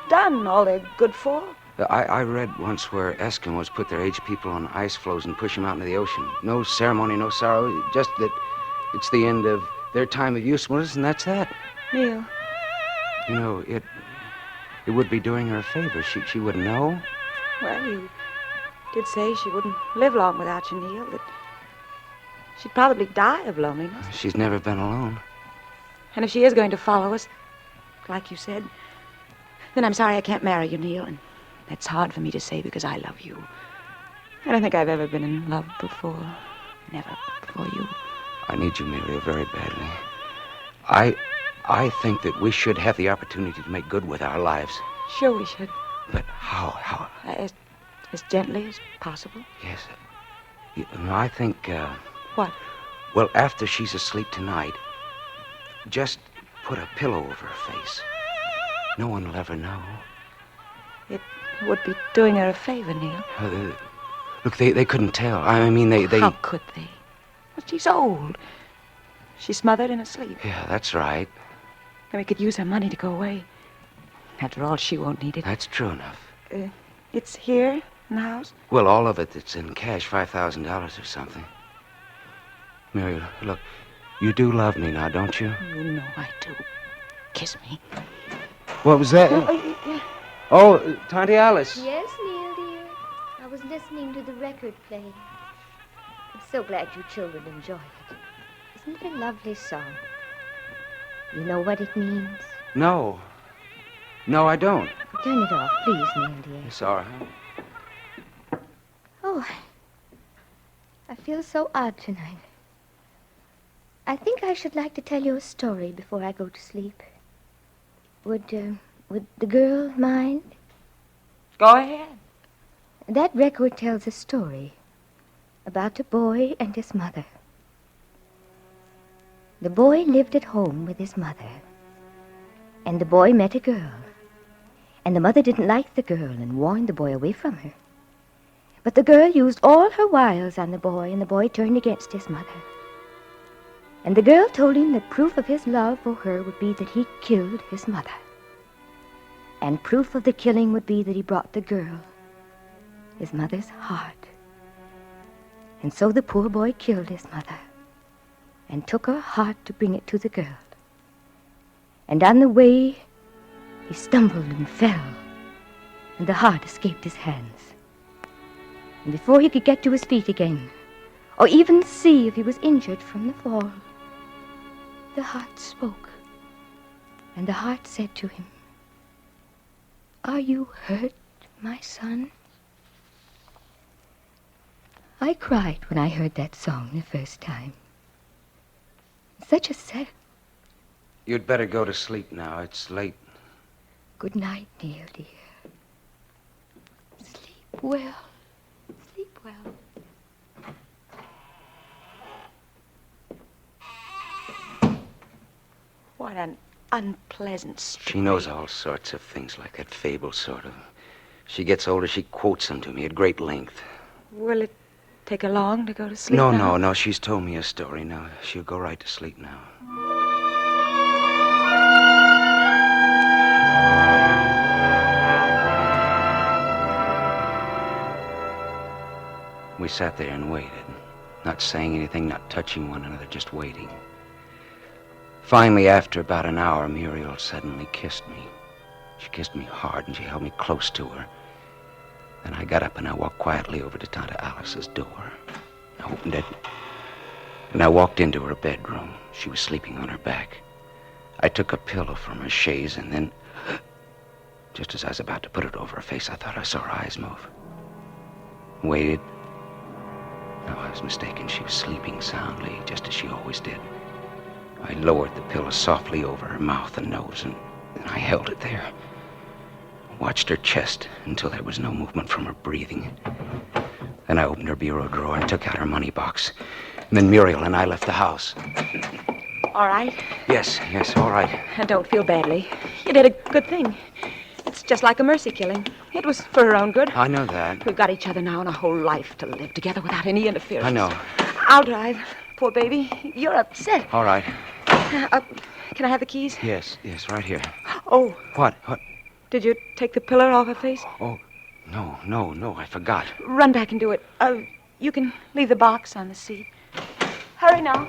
done all they're good for. I read once where Eskimos put their aged people on ice floes and push them out into the ocean. No ceremony, no sorrow, just that it's the end of their time of usefulness, and that's that. Neil. You know, it would be doing her a favor. She wouldn't know. Well, you did say she wouldn't live long without you, Neil, that she'd probably die of loneliness. She's never been alone. And if she is going to follow us, like you said, then I'm sorry I can't marry you, Neil, and that's hard for me to say because I love you. I don't think I've ever been in love before. Never before you. I need you, Muriel, very badly. I think that we should have the opportunity to make good with our lives. Sure we should. But how? As gently as possible. Yes. You know, I think, What? Well, after she's asleep tonight, just put a pillow over her face. No one will ever know. It would be doing her a favor, Neil. Look, they couldn't tell. I mean, they... How could they? Well, she's old. She's smothered in her sleep. Yeah, that's right. And we could use her money to go away. After all, she won't need it. That's true enough. It's here in the house? Well, all of it, it's in cash, $5,000 or something. Muriel, look, you do love me now, don't you? You know I do. Kiss me. What was that? Oh, Tante Alice. Yes, Neil, dear. I was listening to the record playing. I'm so glad you children enjoy it. Isn't it a lovely song? You know what it means? No. No, I don't. Turn it off, please, Neil, dear. It's all right. Oh, I feel so odd tonight. I think I should like to tell you a story before I go to sleep. Would the girl mind? Go ahead. That record tells a story about a boy and his mother. The boy lived at home with his mother, and the boy met a girl, and the mother didn't like the girl and warned the boy away from her. But the girl used all her wiles on the boy, and the boy turned against his mother. And the girl told him that proof of his love for her would be that he killed his mother. And proof of the killing would be that he brought the girl his mother's heart. And so the poor boy killed his mother and took her heart to bring it to the girl. And on the way, he stumbled and fell, and the heart escaped his hands. And before he could get to his feet again, or even see if he was injured from the fall, the heart spoke, and the heart said to him, "Are you hurt, my son?" I cried when I heard that song the first time. Such a sad... You'd better go to sleep now. It's late. Good night, Neil, dear. Sleep well. Sleep well. What an unpleasant story. She knows all sorts of things like that fable, sort of. She gets older, she quotes them to me at great length. Will it take her long to go to sleep No, now? no. She's told me a story now. She'll go right to sleep now. We sat there and waited, not saying anything, not touching one another, just waiting. Finally, after about an hour, Muriel suddenly kissed me. She kissed me hard, and she held me close to her. Then I got up and I walked quietly over to Tante Alice's door. I opened it, and I walked into her bedroom. She was sleeping on her back. I took a pillow from her chaise, and then, just as I was about to put it over her face, I thought I saw her eyes move. Waited. No, I was mistaken. She was sleeping soundly, just as she always did. I lowered the pillow softly over her mouth and nose, and then I held it there. Watched her chest until there was no movement from her breathing. Then I opened her bureau drawer and took out her money box. And then Muriel and I left the house. All right? Yes, all right. And don't feel badly. You did a good thing. It's just like a mercy killing. It was for her own good. I know that. We've got each other now and a whole life to live together without any interference. I know. I'll drive. Poor baby. You're upset. All right. Can I have the keys? Yes, right here. Oh. What? Did you take the pillar off her face? Oh, no, I forgot. Run back and do it. You can leave the box on the seat. Hurry now.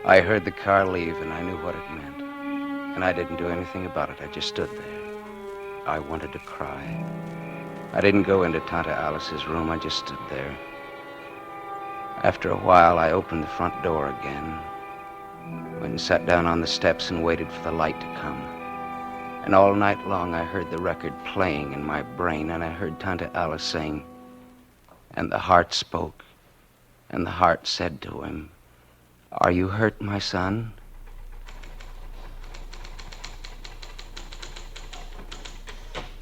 I heard the car leave, and I knew what it meant. And I didn't do anything about it. I just stood there. I wanted to cry. I didn't go into Tante Alice's room. I just stood there. After a while, I opened the front door again, went and sat down on the steps and waited for the light to come. And all night long, I heard the record playing in my brain, and I heard Tante Alice saying, "And the heart spoke, and the heart said to him, 'Are you hurt, my son?'"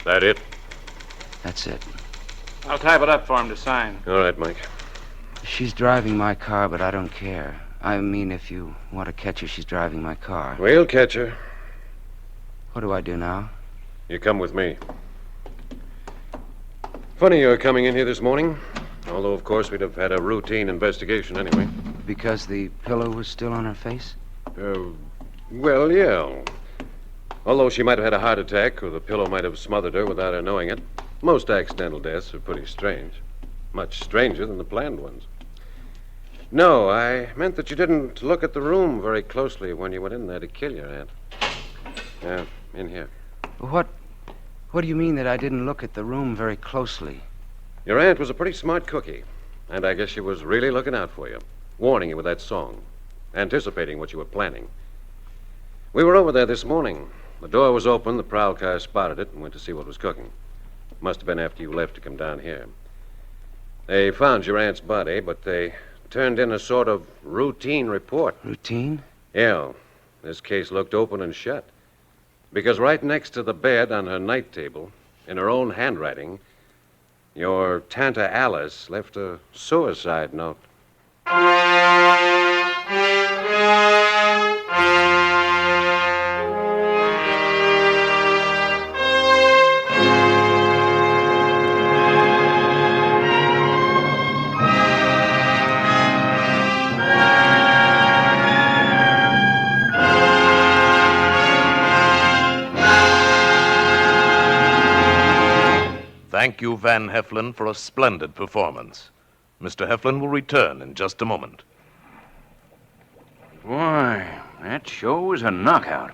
That it? That's it. I'll type it up for him to sign. All right, Mike. She's driving my car, but I don't care. I mean, if you want to catch her, she's driving my car. We'll catch her. What do I do now? You come with me. Funny you're coming in here this morning. Although, of course, we'd have had a routine investigation anyway. Because the pillow was still on her face? Well, yeah. Although she might have had a heart attack, or the pillow might have smothered her without her knowing it. Most accidental deaths are pretty strange. Much stranger than the planned ones. No, I meant that you didn't look at the room very closely when you went in there to kill your aunt. Yeah, in here. What do you mean that I didn't look at the room very closely? Your aunt was a pretty smart cookie, and I guess she was really looking out for you, warning you with that song, anticipating what you were planning. We were over there this morning. The door was open, the prowl car spotted it, and went to see what was cooking. Must have been after you left to come down here. They found your aunt's body, but they turned in a sort of routine report. Routine? Yeah. This case looked open and shut. Because right next to the bed on her night table, in her own handwriting, your Tante Alice left a suicide note. Thank you, Van Heflin, for a splendid performance. Mr. Heflin will return in just a moment. Why, that show was a knockout.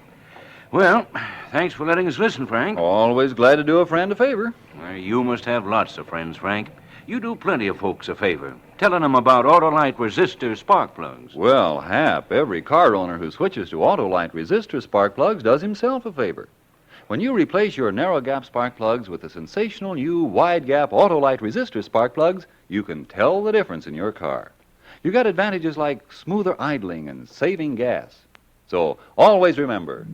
Well, thanks for letting us listen, Frank. Always glad to do a friend a favor. Well, you must have lots of friends, Frank. You do plenty of folks a favor, telling them about Autolite resistor spark plugs. Well, Hap, every car owner who switches to Autolite resistor spark plugs does himself a favor. When you replace your narrow gap spark plugs with the sensational new wide gap Autolite resistor spark plugs, you can tell the difference in your car. You got advantages like smoother idling and saving gas. So always remember,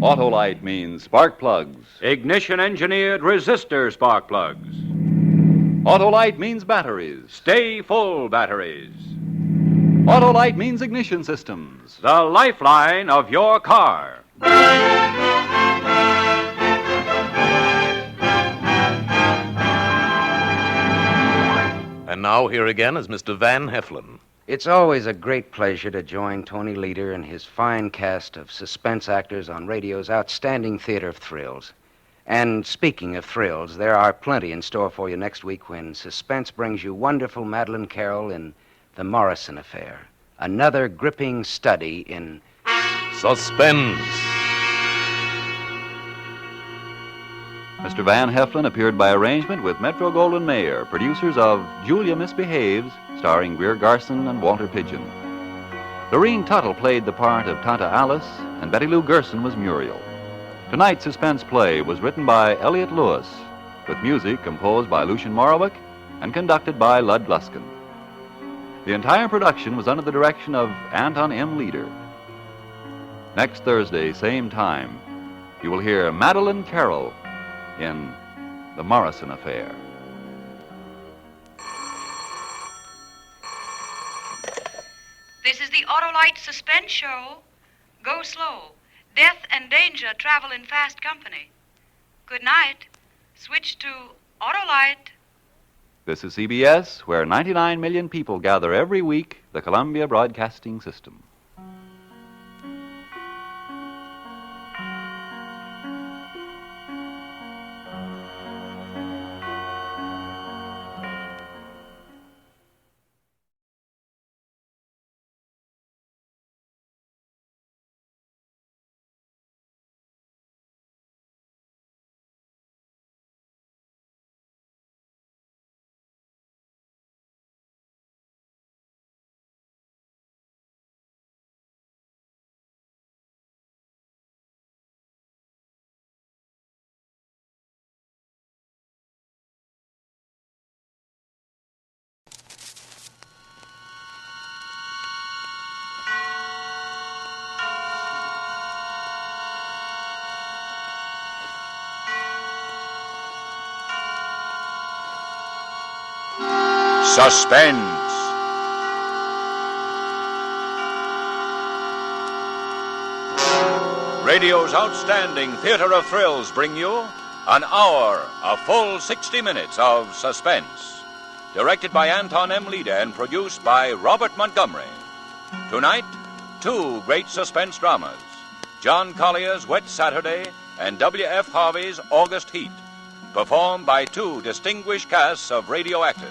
Autolite means spark plugs. Ignition engineered resistor spark plugs. Autolite means batteries. Stay full batteries. Autolite means ignition systems. The lifeline of your car. And now, here again is Mr. Van Heflin. It's always a great pleasure to join Tony Leader and his fine cast of suspense actors on radio's outstanding theater of thrills. And speaking of thrills, there are plenty in store for you next week when Suspense brings you wonderful Madeleine Carroll in The Morrison Affair, another gripping study in Suspense. Mr. Van Heflin appeared by arrangement with Metro-Goldwyn-Mayer, producers of Julia Misbehaves, starring Greer Garson and Walter Pidgeon. Lorene Tuttle played the part of Tanta Alice, and Betty Lou Gerson was Muriel. Tonight's suspense play was written by Elliott Lewis, with music composed by Lucien Morawick and conducted by Lud Gluskin. The entire production was under the direction of Anton M. Leader. Next Thursday, same time, you will hear Madeleine Carroll in The Morrison Affair. This is the Autolite Suspense Show. Go slow. Death and danger travel in fast company. Good night. Switch to Autolite. This is CBS, where 99 million people gather every week, the Columbia Broadcasting System. Suspense. Radio's outstanding theater of thrills bring you an hour, a full 60 minutes of suspense. Directed by Anton M. Leader and produced by Robert Montgomery. Tonight, two great suspense dramas. John Collier's Wet Saturday and W.F. Harvey's August Heat. Performed by two distinguished casts of radio actors.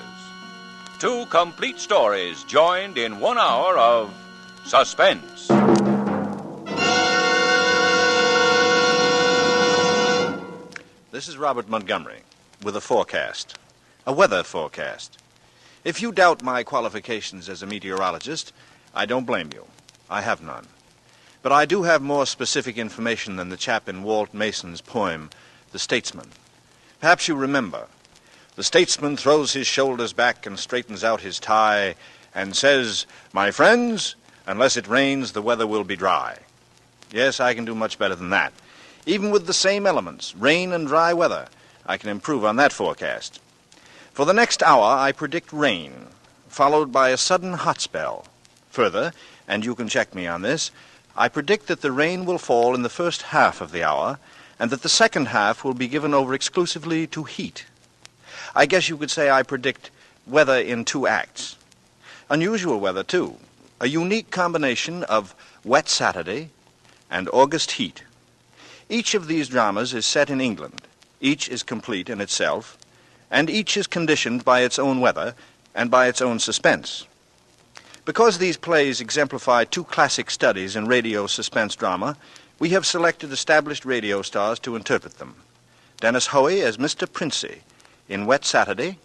Two complete stories joined in 1 hour of suspense. This is Robert Montgomery with a forecast, a weather forecast. If you doubt my qualifications as a meteorologist, I don't blame you. I have none. But I do have more specific information than the chap in Walt Mason's poem, The Statesman. Perhaps you remember. The statesman throws his shoulders back and straightens out his tie and says, "My friends, unless it rains, the weather will be dry." Yes, I can do much better than that. Even with the same elements, rain and dry weather, I can improve on that forecast. For the next hour, I predict rain, followed by a sudden hot spell. Further, and you can check me on this, I predict that the rain will fall in the first half of the hour and that the second half will be given over exclusively to heat. I guess you could say I predict weather in 2 acts. Unusual weather, too. A unique combination of Wet Saturday and August Heat. Each of these dramas is set in England. Each is complete in itself, and each is conditioned by its own weather and by its own suspense. Because these plays exemplify 2 classic studies in radio suspense drama, we have selected established radio stars to interpret them. Dennis Hoey as Mr. Princey in Wet Saturday,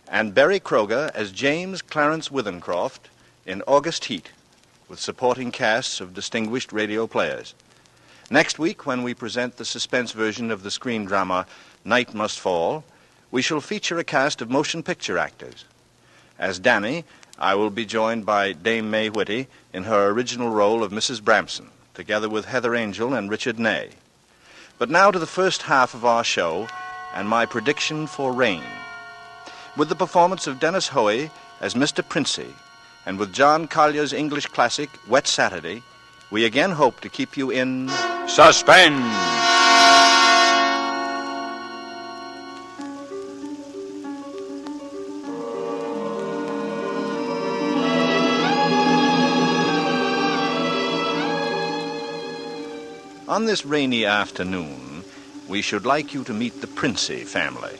and Barry Kroger as James Clarence Withencroft in August Heat, with supporting casts of distinguished radio players. Next week, when we present the suspense version of the screen drama Night Must Fall, we shall feature a cast of motion picture actors. As Danny, I will be joined by Dame Mae Whitty in her original role of Mrs. Bramson, together with Heather Angel and Richard Ney. But now to the first half of our show and my prediction for rain. With the performance of Dennis Hoey as Mr. Princey, and with John Collier's English classic, Wet Saturday, we again hope to keep you in suspense. On this rainy afternoon, we should like you to meet the Princey family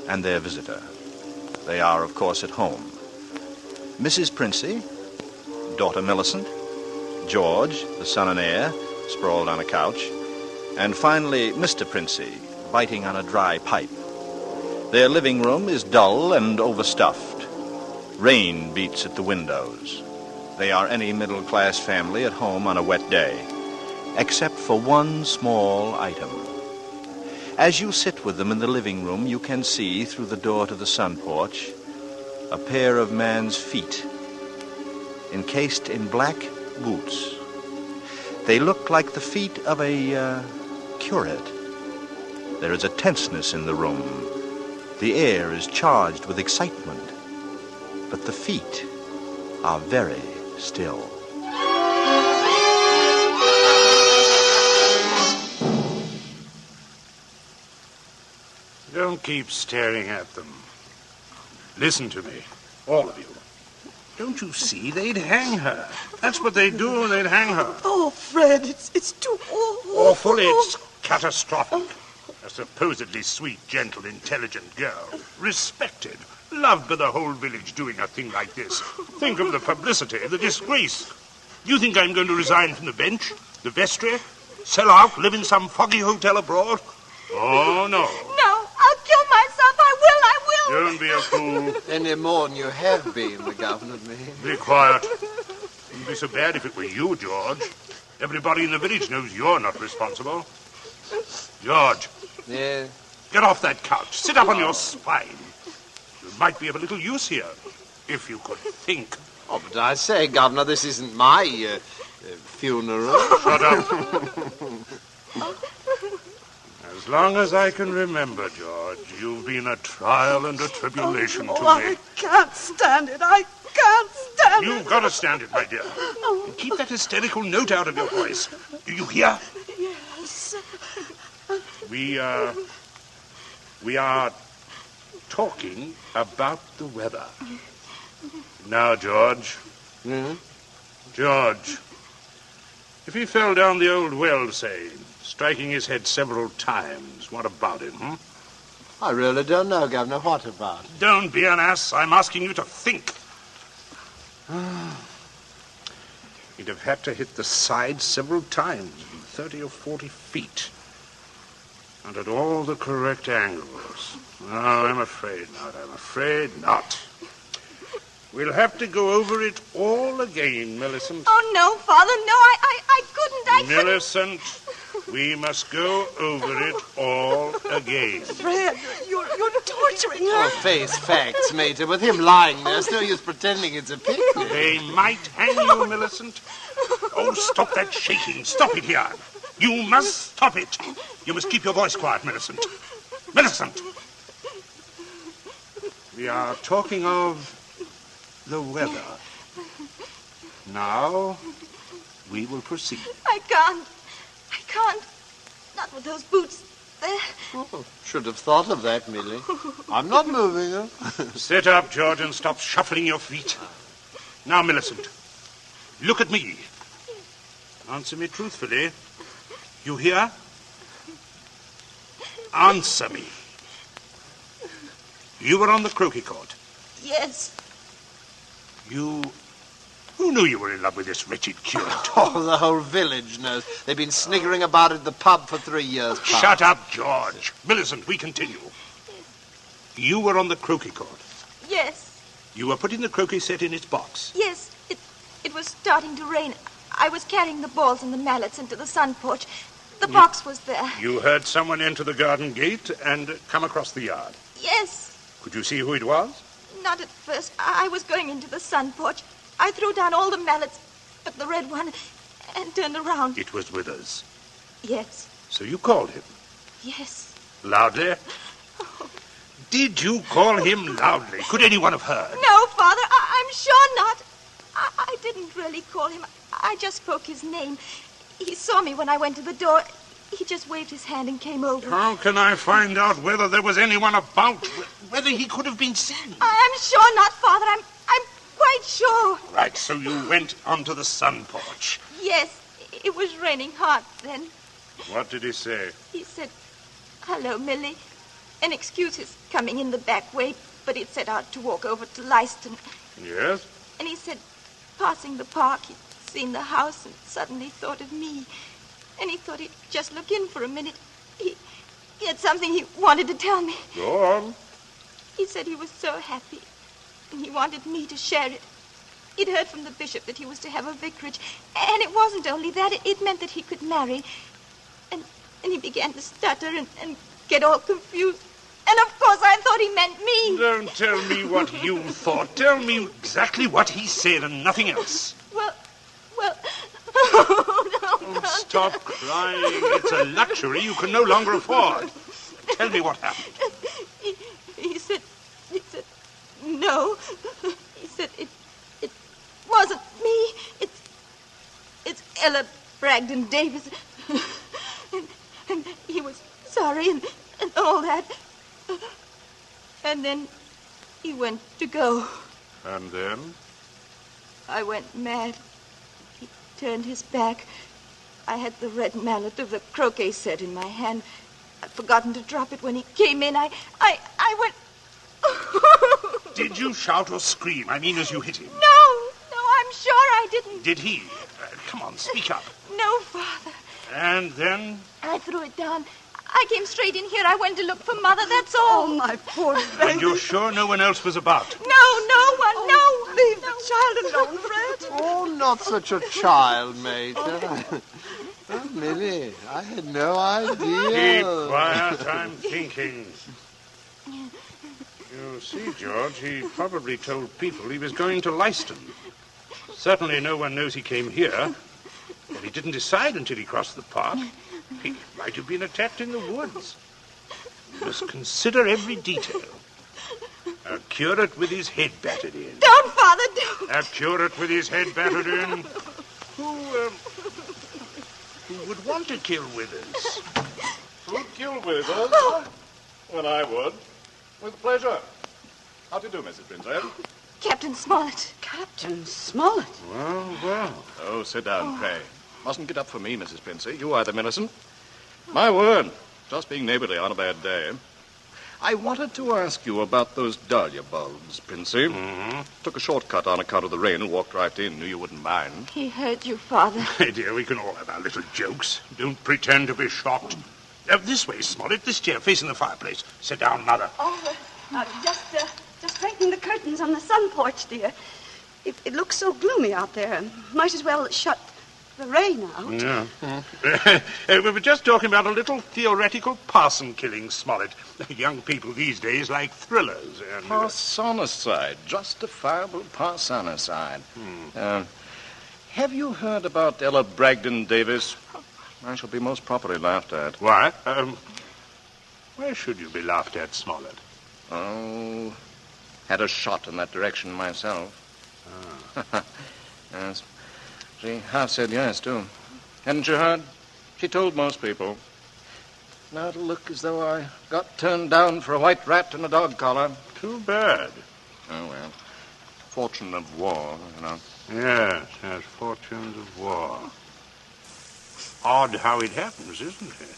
and their visitor. They are, of course, at home. Mrs. Princey, daughter Millicent, George, the son and heir, sprawled on a couch, and finally Mr. Princey, biting on a dry pipe. Their living room is dull and overstuffed. Rain beats at the windows. They are any middle-class family at home on a wet day, except for one small item. As you sit with them in the living room, you can see through the door to the sun porch a pair of man's feet, encased in black boots. They look like the feet of a curate. There is a tenseness in the room. The air is charged with excitement, but the feet are very still. Don't keep staring at them. Listen to me, all of you. Don't you see? They'd hang her. That's what they'd do, they'd hang her. Oh, Fred, it's too awful. Awful, it's catastrophic. A supposedly sweet, gentle, intelligent girl. Respected. Loved by the whole village doing a thing like this. Think of the publicity, the disgrace. Do you think I'm going to resign from the bench, the vestry, sell out, live in some foggy hotel abroad? Oh, no. No, I'll kill myself. I will. Don't be a fool. Any more than you have been, the governor means. Be quiet. It wouldn't be so bad if it were you, George. Everybody in the village knows you're not responsible. George. Yeah? Get off that couch. Sit up on your spine. You might be of a little use here, if you could think. Oh, but I say, Governor, this isn't my funeral. Shut up. As long as I can remember, George, you've been a trial and a tribulation to me. I can't stand it. I can't stand it. You've got to stand it, my dear. And keep that hysterical note out of your voice. Do you hear? Yes. We are talking about the weather. Now, George. Mm-hmm. George, if he fell down the old well, say, striking his head several times, what about him, I really don't know, Governor. What about it? Don't be an ass. I'm asking you to think. He'd have had to hit the side several times, 30 or 40 feet. And at all the correct angles. No, I'm afraid not. I'm afraid not. We'll have to go over it all again, Millicent. Oh, no, Father, no, I couldn't. Millicent, we must go over it all again. Fred, you're torturing her. Oh, face facts, Mater. With him lying there, it's no use pretending it's a picnic. They might hang you, Millicent. Oh, stop that shaking. Stop it here. You must stop it. You must keep your voice quiet, Millicent. Millicent! We are talking of the weather. Now, we will proceed. I can't. Not with those boots there. Oh, should have thought of that, Millie. I'm not moving her. Sit up, George, and stop shuffling your feet. Now, Millicent, look at me. Answer me truthfully. You hear? Answer me. You were on the croquet court. Yes. Who knew you were in love with this wretched curate? Oh, the whole village knows. They've been sniggering about at the pub for 3 years past. Shut up, George. Millicent, we continue. You were on the croquet court. Yes. You were putting the croquet set in its box. Yes. It was starting to rain. I was carrying the balls and the mallets into the sun porch. The box was there. You heard someone enter the garden gate and come across the yard. Yes. Could you see who it was? Not at first. I was going into the sun porch. I threw down all the mallets but the red one and turned around. It was Withers. Yes. So you called him? Yes. Loudly? Oh. Did you call him loudly? Could anyone have heard? No, Father. I'm sure not. I didn't really call him. I just spoke his name. He saw me when I went to the door. He just waved his hand and came over. How can I find out whether there was anyone about? Whether he could have been seen? I'm sure not, Father. I'm quite sure. Right, so you went onto the sun porch. Yes, it was raining hard then. What did he say? He said, "Hello, Millie," and excuse his coming in the back way, but he'd set out to walk over to Leiston. Yes? And he said, passing the park, he'd seen the house and suddenly thought of me. And he thought he'd just look in for a minute. He had something he wanted to tell me. Go on. He said he was so happy, and he wanted me to share it. He'd heard from the bishop that he was to have a vicarage, and it wasn't only that, it meant that he could marry. And he began to stutter and get all confused. And of course I thought he meant me. Don't tell me what you thought. Tell me exactly what he said and nothing else. Well... Oh, stop crying. It's a luxury you can no longer afford. Tell me what happened. He said, no. He said it wasn't me. It's Ella Bragdon Davis. and he was sorry and all that. And then he went to go. And then? I went mad. He turned his back. I had the red mallet of the croquet set in my hand. I'd forgotten to drop it when he came in. I went... Did you shout or scream? I mean, as you hit him. No, I'm sure I didn't. Did he? Come on, speak up. No, Father. And then? I threw it down. I came straight in here. I went to look for Mother, that's all. Oh, my poor baby. And you're sure no one else was about? No one, no. Leave the child alone, Fred. Oh, not such a child, Major. Oh, Millie, I had no idea. Keep quiet, I'm thinking. You see, George, he probably told people he was going to Leiston. Certainly no one knows he came here. But he didn't decide until he crossed the park. He might have been attacked in the woods. You must consider every detail. A curate with his head battered in. Don't, Father, don't. A curate with his head battered in. Who would want to kill Withers? Who'd kill Withers? Well, I would. With pleasure. How do you do, Mrs. Prinsep? Captain Smollett. Captain Smollett? Well. Oh, sit down, pray. Mustn't get up for me, Mrs. Prinsey. You either, Millicent. My word. Just being neighborly on a bad day. I wanted to ask you about those dahlia bulbs, Prinsey. Mm-hmm. Took a shortcut on account of the rain and walked right in. Knew you wouldn't mind. He heard you, Father. My dear, we can all have our little jokes. Don't pretend to be shocked. This way, Smollett. This chair facing the fireplace. Sit down, Mother. Oh, just straightening the curtains on the sun porch, dear. It looks so gloomy out there. Might as well shut the rain out. Yeah. We were just talking about a little theoretical parson killing, Smollett. Young people these days like thrillers and... Parsonicide. Justifiable parsonicide. Have you heard about Ella Bragdon Davis? I shall be most properly laughed at. Why? Why should you be laughed at, Smollett? Oh, had a shot in that direction myself. Yes. She half said yes, too. Hadn't you heard? She told most people. Now it'll look as though I got turned down for a white rat and a dog collar. Too bad. Oh, well. Fortune of war, you know. Yes, fortunes of war. Odd how it happens, isn't it?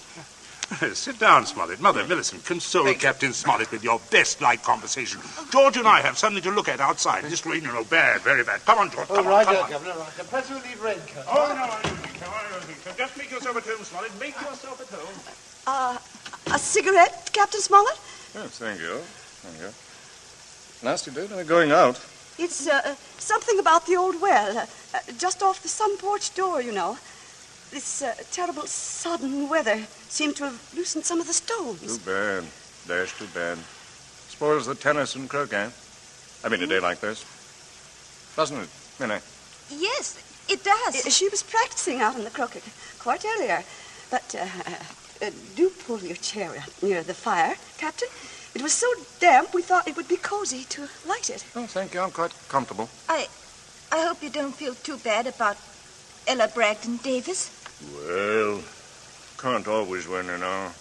Sit down, Smollett. Mother, Millicent, console Captain Smollett with your best light conversation. George and I have something to look at outside. This rain, bad, very bad. Come on, George, come on. Right, come on. Governor, right. The press will leave raincoat. Oh, no, I don't think so. Just make yourself at home, Smollett. Make yourself at home. A cigarette, Captain Smollett? Yes, thank you. Thank you. Nasty day to be going out. It's something about the old well, just off the sun porch door, you know. This terrible sodden weather seemed to have loosened some of the stones. Too bad. Dash too bad. Spoils the tennis and croquet. I mean, a day like this. Doesn't it, Minnie? Yes, it does. She was practicing out on the croquet quite earlier. But do pull your chair up near the fire, Captain. It was so damp we thought it would be cozy to light it. Oh, thank you. I'm quite comfortable. I hope you don't feel too bad about Ella Bragdon Davis. Well, can't always win, you know.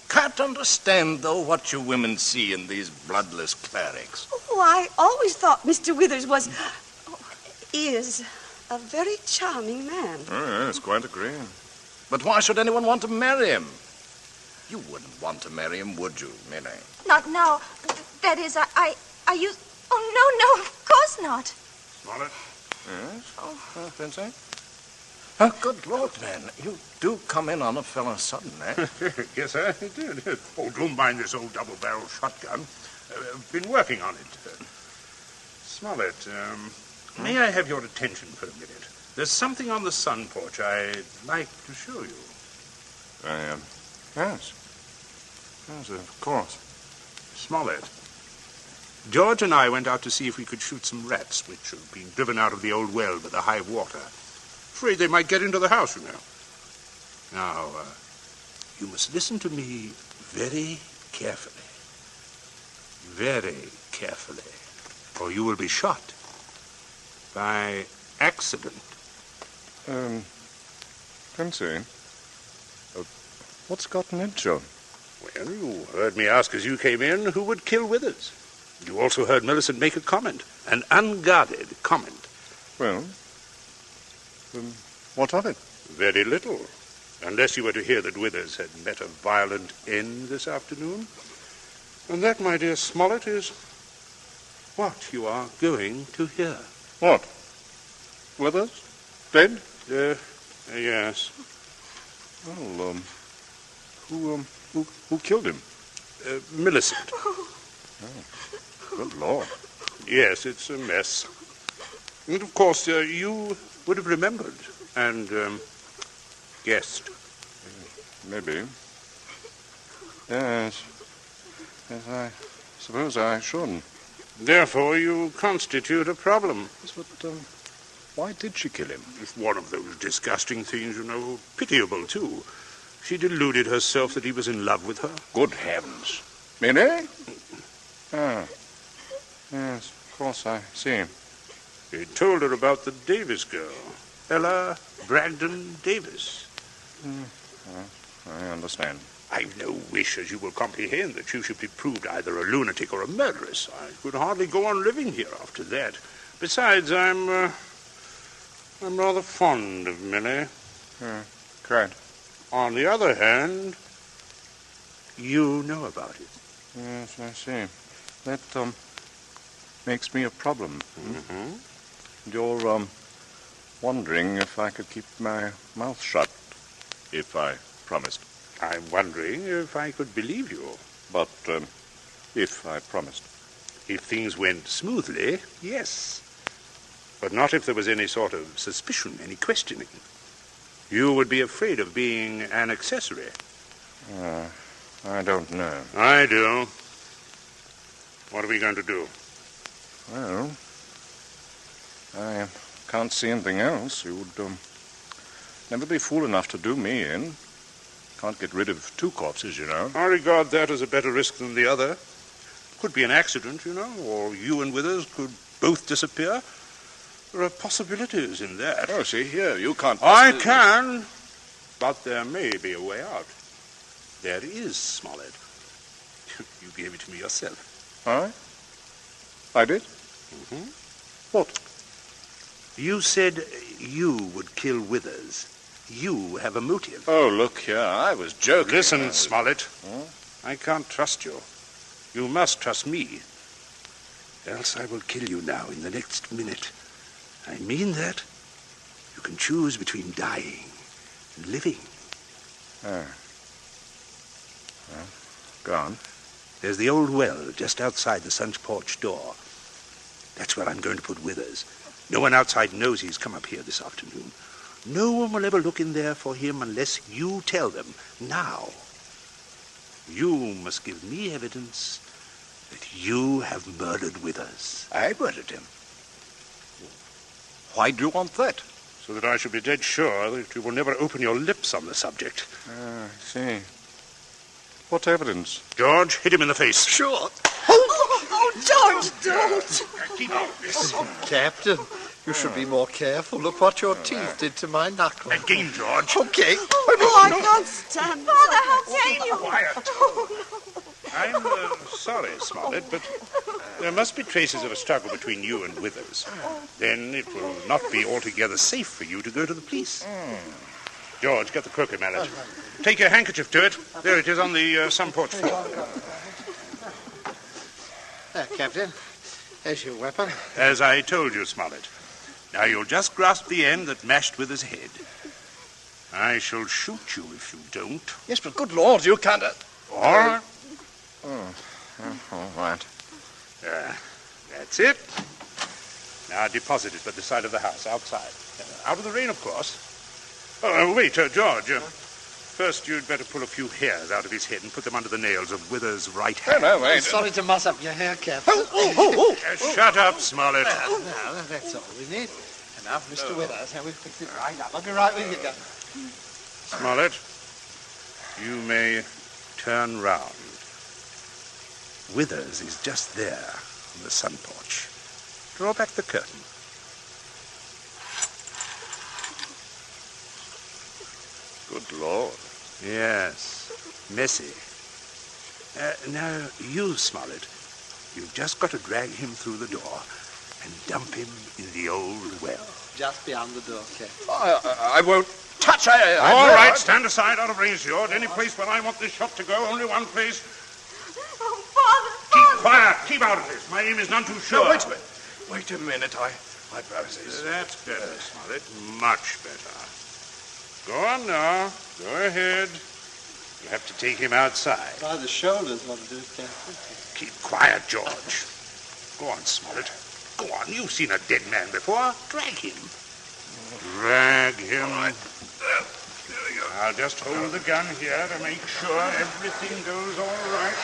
Can't understand, though, what you women see in these bloodless clerics. Oh, I always thought Mr. Withers is a very charming man. Oh, yes, quite agree. But why should anyone want to marry him? You wouldn't want to marry him, would you, Millie? Not now. That is, I used... Oh, no, of course not. Smollett? Yes? Vincent? Oh, good Lord, man. You do come in on a fellow sudden, eh? Yes, sir, it did. Oh, don't mind this old double-barrel shotgun. Been working on it. Smollett, may I have your attention for a minute? There's something on the sun porch I'd like to show you. Yes. Yes, of course. Smollett, George and I went out to see if we could shoot some rats, which have been driven out of the old well by the high water. Afraid they might get into the house, you know. Now, you must listen to me very carefully. Very carefully. Or you will be shot. By accident. Princey, what's gotten into you? Well, you heard me ask as you came in who would kill Withers. You also heard Millicent make a comment. An unguarded comment. Well, what of it? Very little. Unless you were to hear that Withers had met a violent end this afternoon. And that, my dear Smollett, is what you are going to hear. What? Withers? Dead? Yes. Well, who killed him? Millicent. Oh, good Lord. Yes, it's a mess. And, of course, you would have remembered and guessed. Maybe. Yes. Yes, I suppose I should. Therefore, you constitute a problem. Yes, but why did she kill him? It's one of those disgusting things, you know. Pitiable, too. She deluded herself that he was in love with her. Good heavens. Minnie? Ah. Yes, of course, I see. He told her about the Davis girl, Ella Bragdon Davis. I understand. I've no wish, as you will comprehend, that you should be proved either a lunatic or a murderess. I could hardly go on living here after that. Besides, I'm rather fond of Millie. Quite. On the other hand, you know about it. Yes, I see. That makes me a problem. Mm-hmm. You're wondering if I could keep my mouth shut if I promised. I'm wondering if I could believe you. But if I promised. If things went smoothly, yes. But not if there was any sort of suspicion, any questioning. You would be afraid of being an accessory. I don't know. I do. What are we going to do? Well, I can't see anything else. You would never be fool enough to do me in. Can't get rid of two corpses, you know. I regard that as a better risk than the other. Could be an accident, you know, or you and Withers could both disappear. There are possibilities in that. Oh, see here, you can't... I can, but there may be a way out. There is, Smollett. You gave it to me yourself. I did? Mm-hmm. What? You said you would kill Withers. You have a motive. Oh, look here, I was joking. Listen, Smollett. I can't trust you. You must trust me. Else I will kill you now in the next minute. I mean that. You can choose between dying and living. Well, go on. There's the old well just outside the sun's porch door. That's where I'm going to put Withers. No one outside knows he's come up here this afternoon. No one will ever look in there for him unless you tell them. Now, you must give me evidence that you have murdered Withers. I murdered him. Why do you want that? So that I shall be dead sure that you will never open your lips on the subject. I see. What evidence? George, hit him in the face. Sure. Oh, George, don't. Keep off this. Captain, you should be more careful. Look what your teeth did to my knuckle. Again, George. Okay. Oh, I can't stand it. Father, how can you? Quiet. Oh, no. I'm sorry, Smollett, but there must be traces of a struggle between you and Withers. Then it will not be altogether safe for you to go to the police. George, get the croquet mallet. Take your handkerchief to it. There it is on the sun porch floor. There, Captain. There's your weapon. As I told you, Smollett. Now you'll just grasp the end that mashed with his head. I shall shoot you if you don't. Yes, but good Lord, you can't... All right. All right. That's it. Now deposit it by the side of the house, outside. Out of the rain, of course. Oh, wait, George. First, you'd better pull a few hairs out of his head and put them under the nails of Withers' right hand. No, wait. Sorry to muss up your hair, Captain. Shut up, Smollett. No, that's all we need. Enough, Mr. Withers. Now we'll fix it right up. I'll be right with you, Governor. Smollett, you may turn round. Withers is just there on the sun porch. Draw back the curtain. Good Lord. Yes, messy. Now, you, Smollett, you've just got to drag him through the door and dump him in the old well. Just beyond the door, Captain. I won't touch. All right, stand aside, out of range, George. Any place where I want this shot to go, only one place. Oh, Father! Keep quiet. Keep out of this. My aim is none too sure. No, wait a minute. Wait a minute. My process. That's better, Smollett. Much better. Go on now. Go ahead. You have to take him outside. By the shoulders, what to do, Captain. Keep quiet, George. Go on, Smollett. Go on. You've seen a dead man before. Drag him. Drag him. Right. There we go. I'll just hold the gun here to make sure everything goes all right.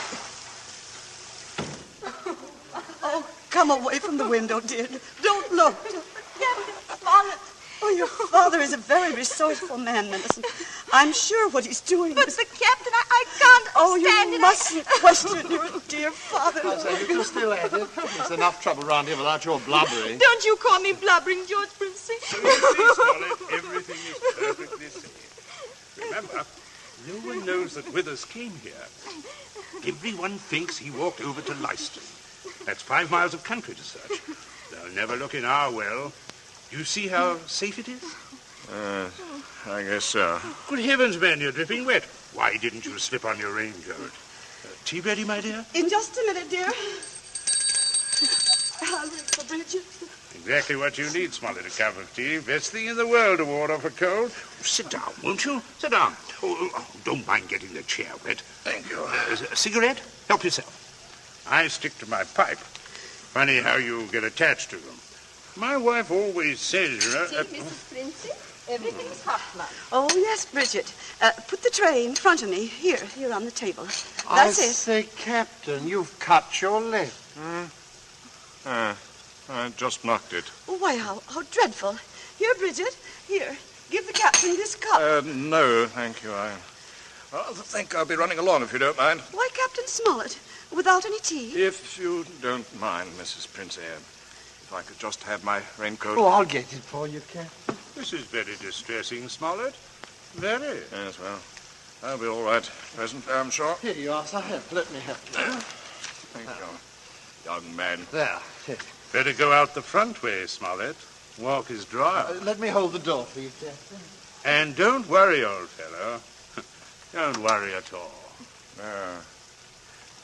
Oh, come away from the window, dear. Don't look. Captain Smollett. Oh, your father is a very resourceful man, Millicent. I'm sure what he's doing But is... the captain, I can't Oh, stand you it. mustn't question your dear father. I say, you can still at it. There's enough trouble around here without your blubbering. Don't you call me blubbering, George Princey. Everything is perfectly safe. Remember, no one knows that Withers came here. Everyone thinks he walked over to Leicester. That's 5 miles of country to search. They'll never look in our well. You see how safe it is? I guess so. Good heavens, man, you're dripping wet. Why didn't you slip on your raincoat? Tea ready, my dear? In just a minute, dear. I'll ring for Bridget. Exactly what you need, Smollett, a cup of tea. Best thing in the world to ward off a cold. Sit down, won't you? Sit down. Oh, don't mind getting the chair wet. Thank you. A cigarette? Help yourself. I stick to my pipe. Funny how you get attached to them. My wife always says, Mrs. Princey, everything's hot now. Oh, yes, Bridget. Put the tray in front of me. Here on the table. I That's it. say, Captain, you've cut your lip. I just knocked it. Oh, why, how dreadful. Here, Bridget. Here. Give the captain this cup. No, thank you. I think I'll be running along if you don't mind. Why, Captain Smollett? Without any tea? If you don't mind, Mrs. Princey, if I could just have my raincoat. Oh, I'll get it for you, Captain. This is very distressing, Smollett. Very. Yes, well, I'll be all right presently, I'm sure. Here you are, sir. Let me help you. Thank you, young man. There. Better go out the front way, Smollett. Walk is dry. Let me hold the door for you, Captain. And don't worry, old fellow. Don't worry at all.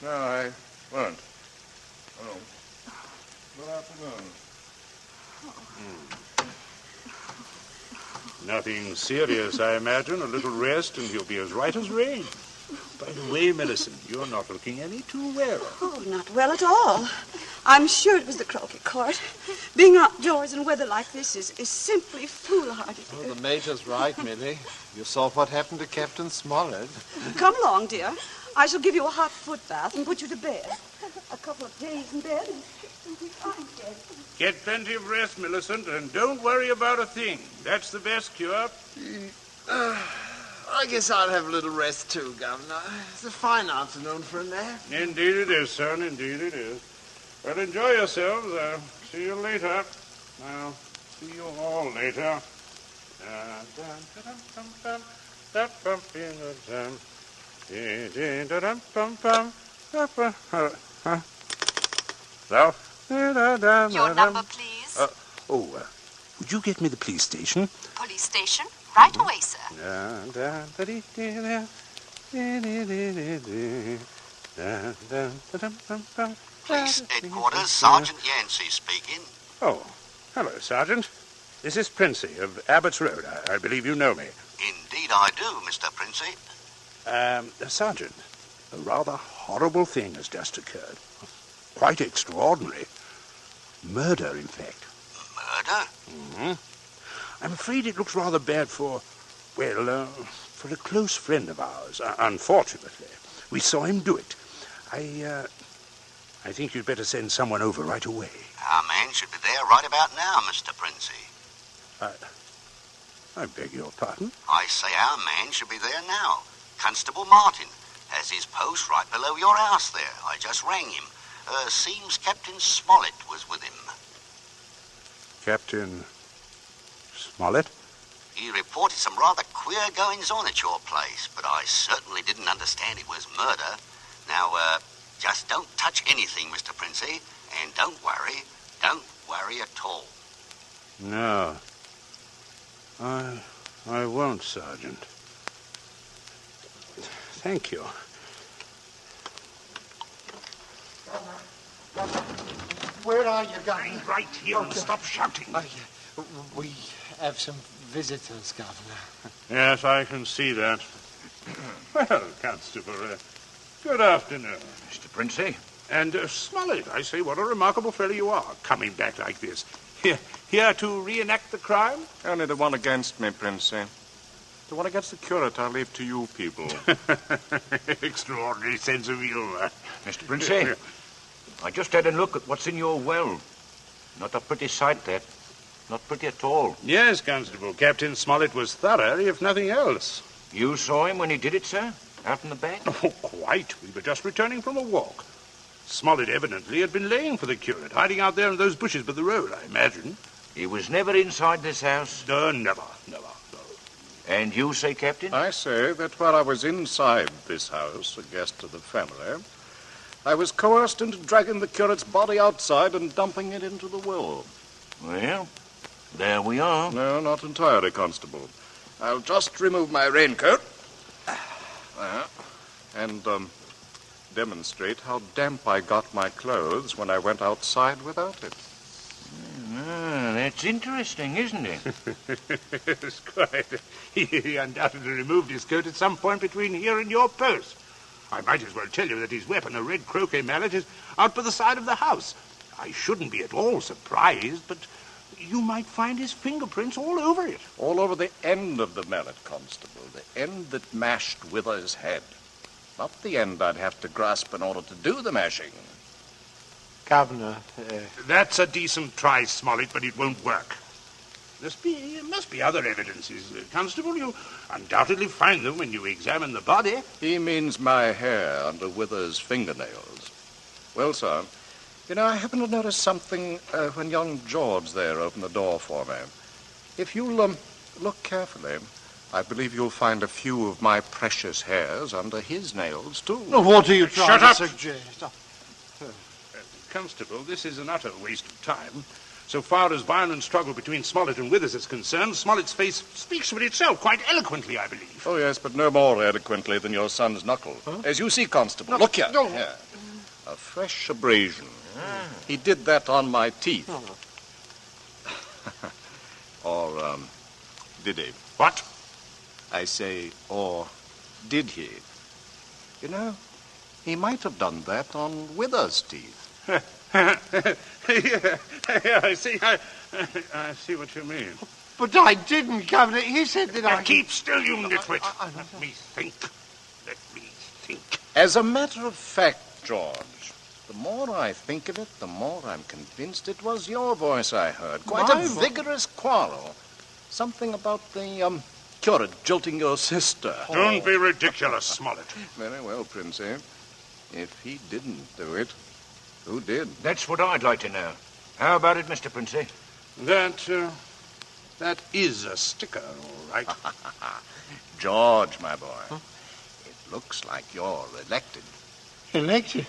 No, I won't. Oh. Good afternoon. Nothing serious, I imagine. A little rest and he'll be as right as rain. By the way, Millicent, you're not looking any too well. Oh, not well at all. I'm sure it was the croquet court. Being outdoors in weather like this is simply foolhardy. Oh, the Major's right, Millie. You saw what happened to Captain Smollett. Come along, dear. I shall give you a hot foot bath and put you to bed. A couple of days in bed and you'll be fine, dead. Get plenty of rest, Millicent, and don't worry about a thing. That's the best cure. I guess I'll have a little rest too, Governor. It's a fine afternoon for a nap. Indeed it is, son. Indeed it is. Well, enjoy yourselves. I'll see you later. I'll see you all later. Hello? Your number, please. Would you get me the police station? Police station? Right away, sir. Police headquarters, Sergeant Yancey speaking. Oh, hello, Sergeant. This is Princey of Abbott's Road. I believe you know me. Indeed I do, Mr. Princey. Sergeant, a rather horrible thing has just occurred. Quite extraordinary. Murder, in fact. Murder? Mm-hmm. I'm afraid it looks rather bad for a close friend of ours, unfortunately. We saw him do it. I think you'd better send someone over right away. Our man should be there right about now, Mr. Princey. I beg your pardon? I say our man should be there now. Constable Martin has his post right below your house there. I just rang him. Seems Captain Smollett was with him. Captain Smollett? He reported some rather queer goings-on at your place, but I certainly didn't understand it was murder. Now, just don't touch anything, Mr. Princey, and don't worry. Don't worry at all. No. I won't, Sergeant. Thank you. Where are you going? Right here, and stop shouting. We have some visitors, Governor. Yes, I can see that. Well, Constable, good afternoon. Mr. Princey? And Smollett, I say, what a remarkable fellow you are, coming back like this. Here to reenact the crime? Only the one against me, Princey. The one against the curate I leave to you people. Extraordinary sense of humor. Mr. Princey, I just had a look at what's in your well. Not a pretty sight, that. Not pretty at all. Yes, Constable. Captain Smollett was thorough, if nothing else. You saw him when he did it, sir? Out in the back? Oh, quite. We were just returning from a walk. Smollett evidently had been laying for the curate, hiding out there in those bushes by the road, I imagine. He was never inside this house? Never, no. And you say, Captain? I say that while I was inside this house, a guest of the family, I was coerced into dragging the curate's body outside and dumping it into the well. Well, there we are. No, not entirely, Constable. I'll just remove my raincoat and demonstrate how damp I got my clothes when I went outside without it. That's interesting, isn't it? Yes, quite. He undoubtedly removed his coat at some point between here and your post. I might as well tell you that his weapon, a red croquet mallet, is out by the side of the house. I shouldn't be at all surprised, but you might find his fingerprints all over it. All over the end of the mallet, Constable. The end that mashed Wither's head. Not the end I'd have to grasp in order to do the mashing. Governor, That's a decent try, Smollett, but it won't work. There must be other evidences, Constable. You'll undoubtedly find them when you examine the body. He means my hair under Wither's fingernails. Well, sir, you know, I happened to notice something when young George there opened the door for me. If you'll look carefully, I believe you'll find a few of my precious hairs under his nails, too. What are you trying to suggest? Constable, this is an utter waste of time. So far as violent struggle between Smollett and Withers is concerned, Smollett's face speaks for itself quite eloquently, I believe. Oh, yes, but no more eloquently than your son's knuckle. Huh? As you see, Constable, No, look here. no. Here. A fresh abrasion. He did that on my teeth. Or, did he? What? I say, or did he? You know, he might have done that on Wither's teeth. Yeah, I see. I see what you mean. But I didn't, Governor. He said that I... Keep still, you nitwit. Let me think. Let me think. As a matter of fact, George, the more I think of it, the more I'm convinced it was your voice I heard. Quite My a voice? vigorous quarrel. Something about the, curate jilting your sister. Don't be ridiculous, Smollett. Very well, Princey. If he didn't do it, who did? That's what I'd like to know. How about it, Mr. Princey? That is a sticker, all right. George, my boy, it looks like you're elected. Elected?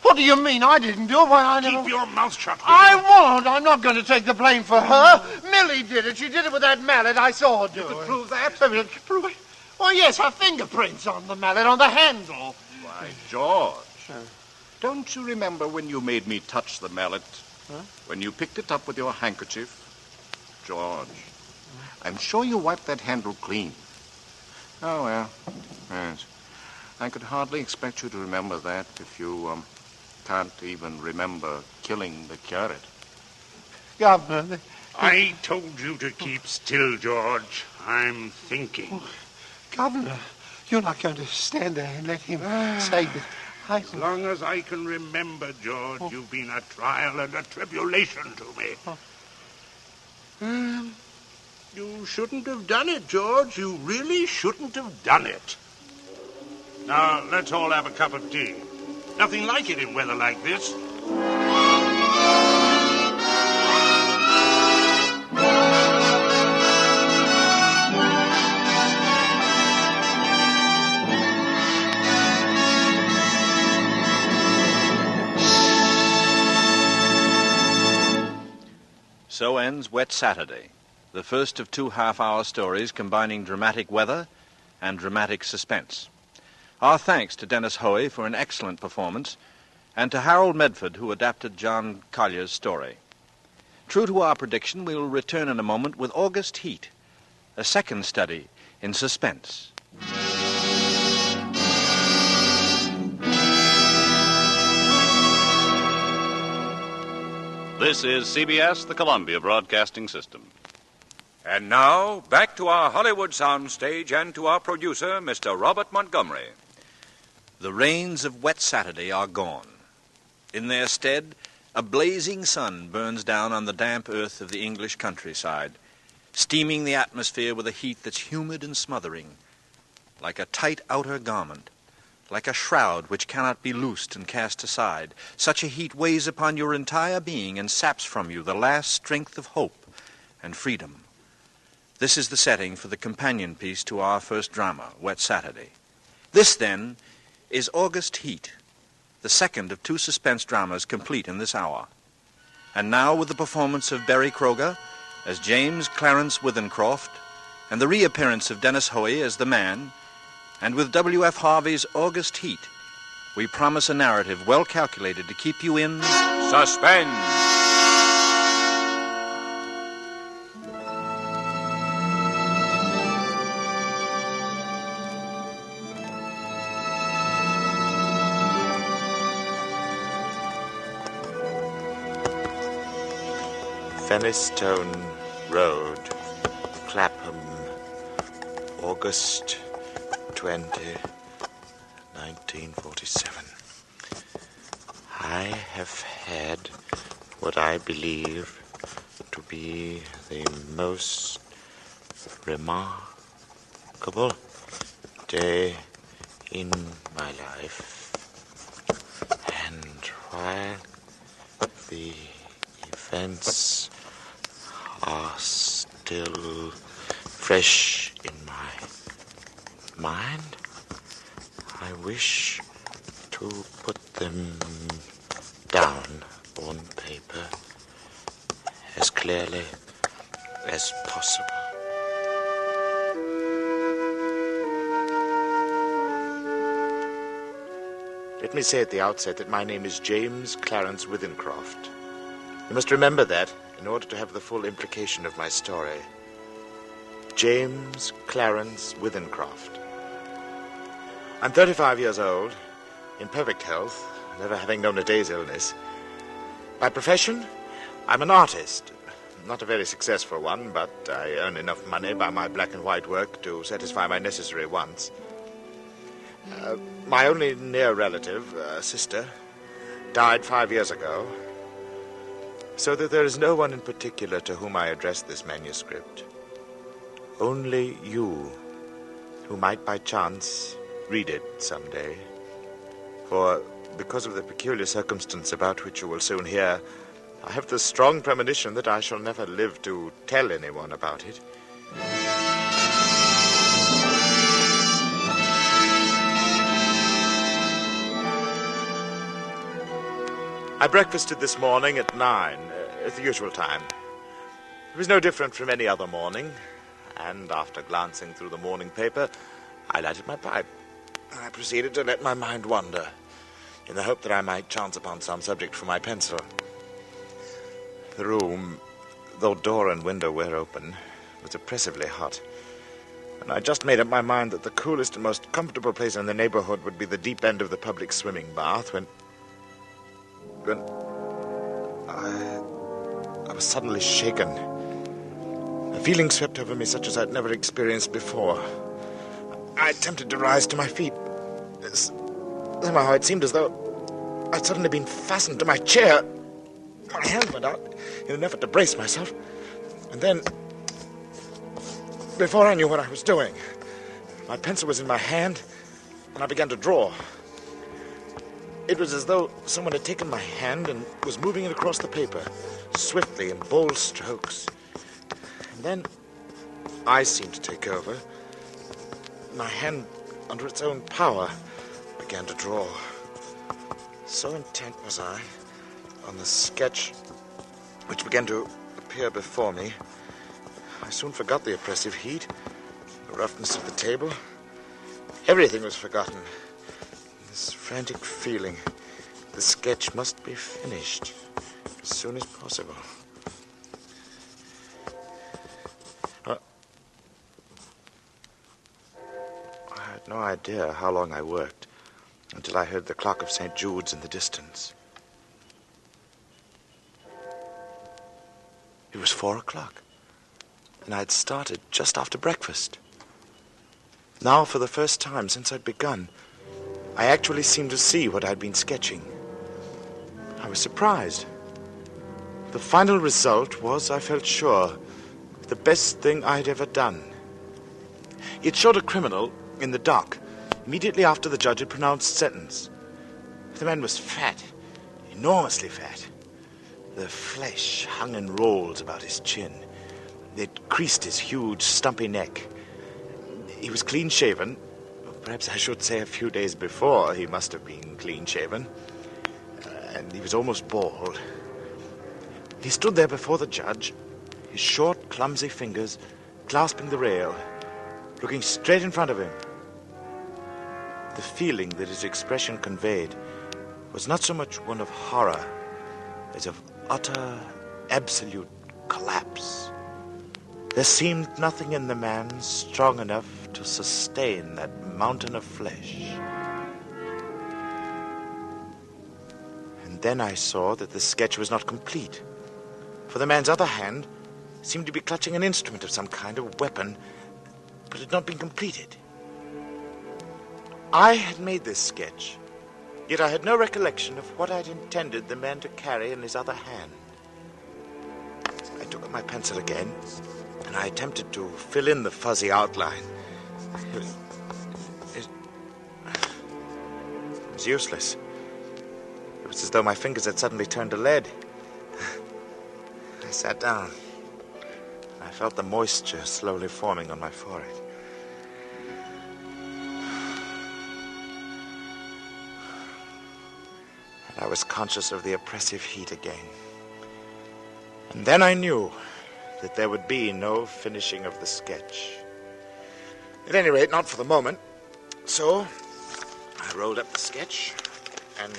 What do you mean? I didn't do it. Why, I never... Keep your mouth shut. I won't. I'm not going to take the blame for her. Millie really did it. She did it with that mallet. I saw her do it. You could prove that? Prove it? Oh, yes, her fingerprints on the mallet, on the handle. Why, George. Don't you remember when you made me touch the mallet? Huh? When you picked it up with your handkerchief? George, I'm sure you wiped that handle clean. Oh, well, yes. I could hardly expect you to remember that if you, can't even remember killing the curate. Governor, I told you to keep still, George. I'm thinking. Governor, you're not going to stand there and let him say that. As long as I can remember, George, you've been a trial and a tribulation to me. You shouldn't have done it, George. You really shouldn't have done it. Now, let's all have a cup of tea. Nothing like it in weather like this. So ends Wet Saturday, the first of 2 half-hour stories combining dramatic weather and dramatic suspense. Our thanks to Dennis Hoey for an excellent performance, and to Harold Medford, who adapted John Collier's story. True to our prediction, we will return in a moment with August Heat, a second study in suspense. This is CBS, the Columbia Broadcasting System. And now, back to our Hollywood soundstage and to our producer, Mr. Robert Montgomery. The rains of Wet Saturday are gone. In their stead, a blazing sun burns down on the damp earth of the English countryside, steaming the atmosphere with a heat that's humid and smothering, like a tight outer garment, like a shroud which cannot be loosed and cast aside. Such a heat weighs upon your entire being and saps from you the last strength of hope and freedom. This is the setting for the companion piece to our first drama, Wet Saturday. This, then, is August Heat, the second of 2 suspense dramas complete in this hour. And now with the performance of Berry Kroger as James Clarence Withencroft, and the reappearance of Dennis Hoey as the man, and with W.F. Harvey's August Heat, we promise a narrative well calculated to keep you in suspense. Fenistone Road, Clapham, August 20, 1947. I have had what I believe to be the most remarkable day in my life. And while the events are still fresh in my mind, I wish to put them down on paper as clearly as possible. Let me say at the outset that my name is James Clarence Withencroft. You must remember that in order to have the full implication of my story. James Clarence Withencroft. I'm 35 years old, in perfect health, never having known a day's illness. By profession, I'm an artist. Not a very successful one, but I earn enough money by my black and white work to satisfy my necessary wants. My only near relative, sister, died 5 years ago, so that there is no one in particular to whom I address this manuscript. Only you, who might by chance read it someday. For, because of the peculiar circumstance about which you will soon hear, I have the strong premonition that I shall never live to tell anyone about it. I breakfasted this morning at 9, at the usual time. It was no different from any other morning, and after glancing through the morning paper, I lighted my pipe, and I proceeded to let my mind wander, in the hope that I might chance upon some subject for my pencil. The room, though door and window were open, was oppressively hot, and I just made up my mind that the coolest and most comfortable place in the neighborhood would be the deep end of the public swimming bath when I was suddenly shaken. A feeling swept over me such as I'd never experienced before. I attempted to rise to my feet. Somehow it seemed as though I'd suddenly been fastened to my chair. My hand went out in an effort to brace myself. And then, before I knew what I was doing, my pencil was in my hand, and I began to draw. It was as though someone had taken my hand and was moving it across the paper, swiftly in bold strokes. And then I seemed to take over. My hand, under its own power, began to draw. So intent was I on the sketch which began to appear before me, I soon forgot the oppressive heat, the roughness of the table. Everything was forgotten. This frantic feeling, the sketch must be finished as soon as possible. I had no idea how long I worked until I heard the clock of St. Jude's in the distance. It was 4 o'clock, and I had started just after breakfast. Now, for the first time since I'd begun, I actually seemed to see what I'd been sketching. I was surprised. The final result was, I felt sure, the best thing I'd ever done. It showed a criminal in the dock immediately after the judge had pronounced sentence. The man was fat, enormously fat. The flesh hung in rolls about his chin. It creased his huge, stumpy neck. He was clean-shaven. Perhaps I should say a few days before he must have been clean-shaven. And he was almost bald. He stood there before the judge, his short, clumsy fingers clasping the rail, looking straight in front of him. The feeling that his expression conveyed was not so much one of horror as of utter, absolute collapse. There seemed nothing in the man strong enough to sustain that mountain of flesh. And then I saw that the sketch was not complete, for the man's other hand seemed to be clutching an instrument of some kind, of weapon, but had not been completed. I had made this sketch, yet I had no recollection of what I'd intended the man to carry in his other hand. I took up my pencil again, and I attempted to fill in the fuzzy outline. It was useless. It was as though my fingers had suddenly turned to lead. I sat down. I felt the moisture slowly forming on my forehead. And I was conscious of the oppressive heat again. And then I knew that there would be no finishing of the sketch. At any rate, not for the moment. So, I rolled up the sketch, and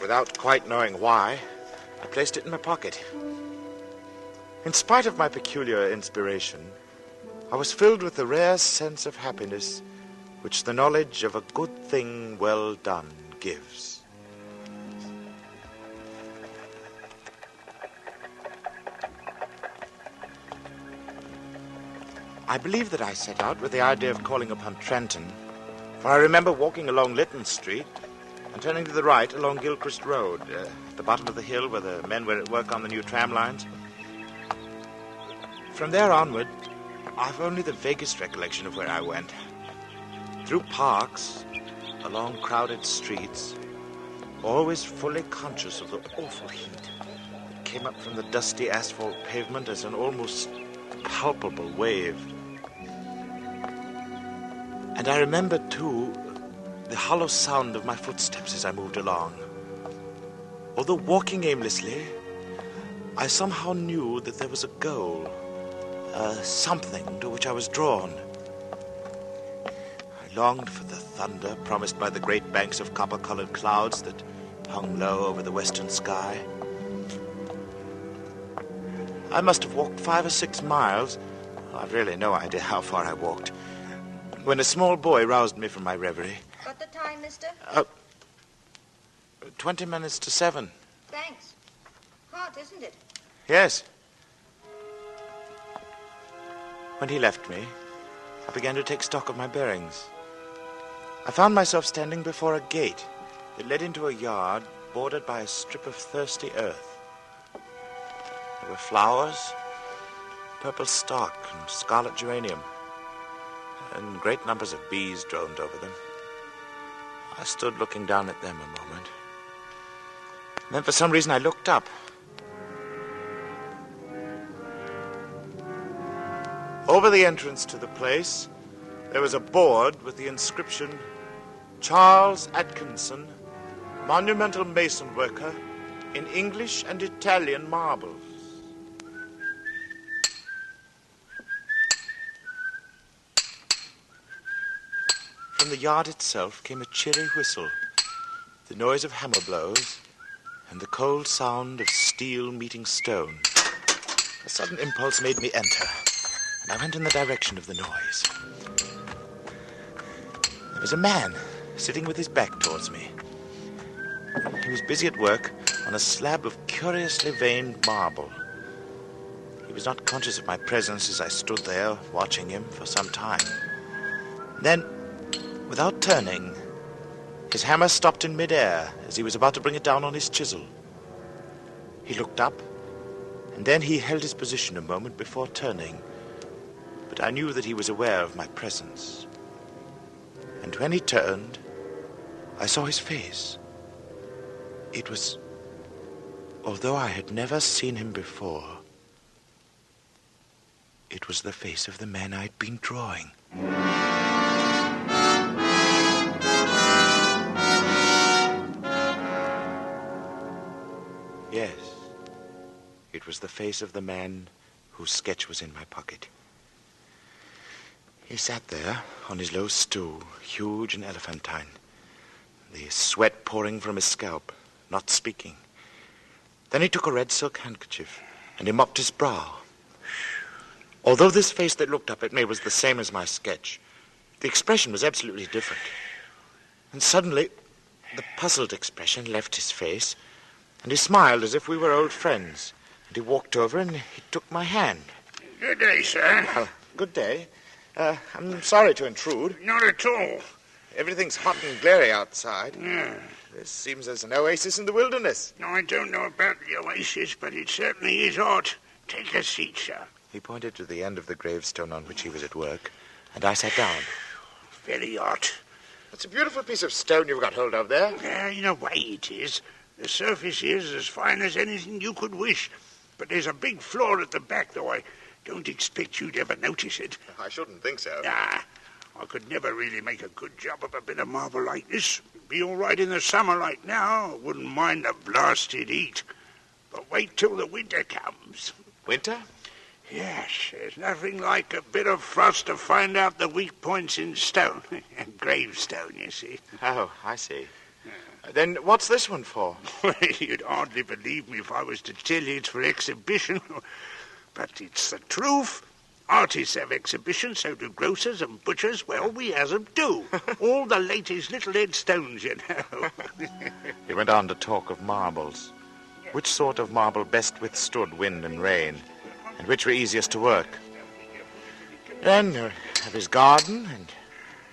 without quite knowing why, I placed it in my pocket. In spite of my peculiar inspiration, I was filled with the rare sense of happiness which the knowledge of a good thing well done gives. I believe that I set out with the idea of calling upon Trenton, for I remember walking along Lytton Street and turning to the right along Gilchrist Road, at the bottom of the hill where the men were at work on the new tram lines. From there onward, I've only the vaguest recollection of where I went. Through parks, along crowded streets, always fully conscious of the awful heat that came up from the dusty asphalt pavement as an almost palpable wave. And I remember, too, the hollow sound of my footsteps as I moved along. Although walking aimlessly, I somehow knew that there was a goal, something to which I was drawn. I longed for the thunder promised by the great banks of copper-colored clouds that hung low over the western sky. I must have walked 5 or 6 miles. I've really no idea how far I walked, when a small boy roused me from my reverie. Got the time, mister? 20 minutes to 7. Thanks. Hot, isn't it? Yes. When he left me, I began to take stock of my bearings. I found myself standing before a gate that led into a yard bordered by a strip of thirsty earth. There were flowers, purple stock and scarlet geranium, and great numbers of bees droned over them. I stood looking down at them a moment. Then for some reason I looked up. Over the entrance to the place, there was a board with the inscription, Charles Atkinson, monumental mason worker in English and Italian marbles. From the yard itself came a cheery whistle, the noise of hammer blows, and the cold sound of steel meeting stone. A sudden impulse made me enter, and I went in the direction of the noise. There was a man sitting with his back towards me. He was busy at work on a slab of curiously veined marble. He was not conscious of my presence as I stood there watching him for some time. Then, without turning, his hammer stopped in midair as he was about to bring it down on his chisel. He looked up, and then he held his position a moment before turning, but I knew that he was aware of my presence. And when he turned, I saw his face. It was, although I had never seen him before, it was the face of the man I'd been drawing. Yes, it was the face of the man whose sketch was in my pocket. He sat there on his low stool, huge and elephantine, the sweat pouring from his scalp, not speaking. Then he took a red silk handkerchief and he mopped his brow. Although this face that looked up at me was the same as my sketch, the expression was absolutely different. And suddenly, the puzzled expression left his face, and he smiled as if we were old friends. And he walked over and he took my hand. Good day, sir. Well, good day. I'm sorry to intrude. Not at all. Everything's hot and glary outside. Yeah. This seems as an oasis in the wilderness. No, I don't know about the oasis, but it certainly is hot. Take a seat, sir. He pointed to the end of the gravestone on which he was at work, and I sat down. Very hot. It's a beautiful piece of stone you've got hold of there. Yeah, in a way it is. The surface is as fine as anything you could wish. But there's a big flaw at the back, though I don't expect you'd ever notice it. I shouldn't think so. Nah, I could never really make a good job of a bit of marble like this. It'd be all right in the summer like now. I wouldn't mind the blasted heat. But wait till the winter comes. Winter? Yes, there's nothing like a bit of frost to find out the weak points in stone. Gravestone, you see. Oh, I see. Then what's this one for? You'd hardly believe me if I was to tell you it's for exhibition. But it's the truth. Artists have exhibitions, so do grocers and butchers. Well, we has 'em too. All the latest little headstones, you know. He went on to talk of marbles. Which sort of marble best withstood wind and rain, and which were easiest to work. Then of his garden and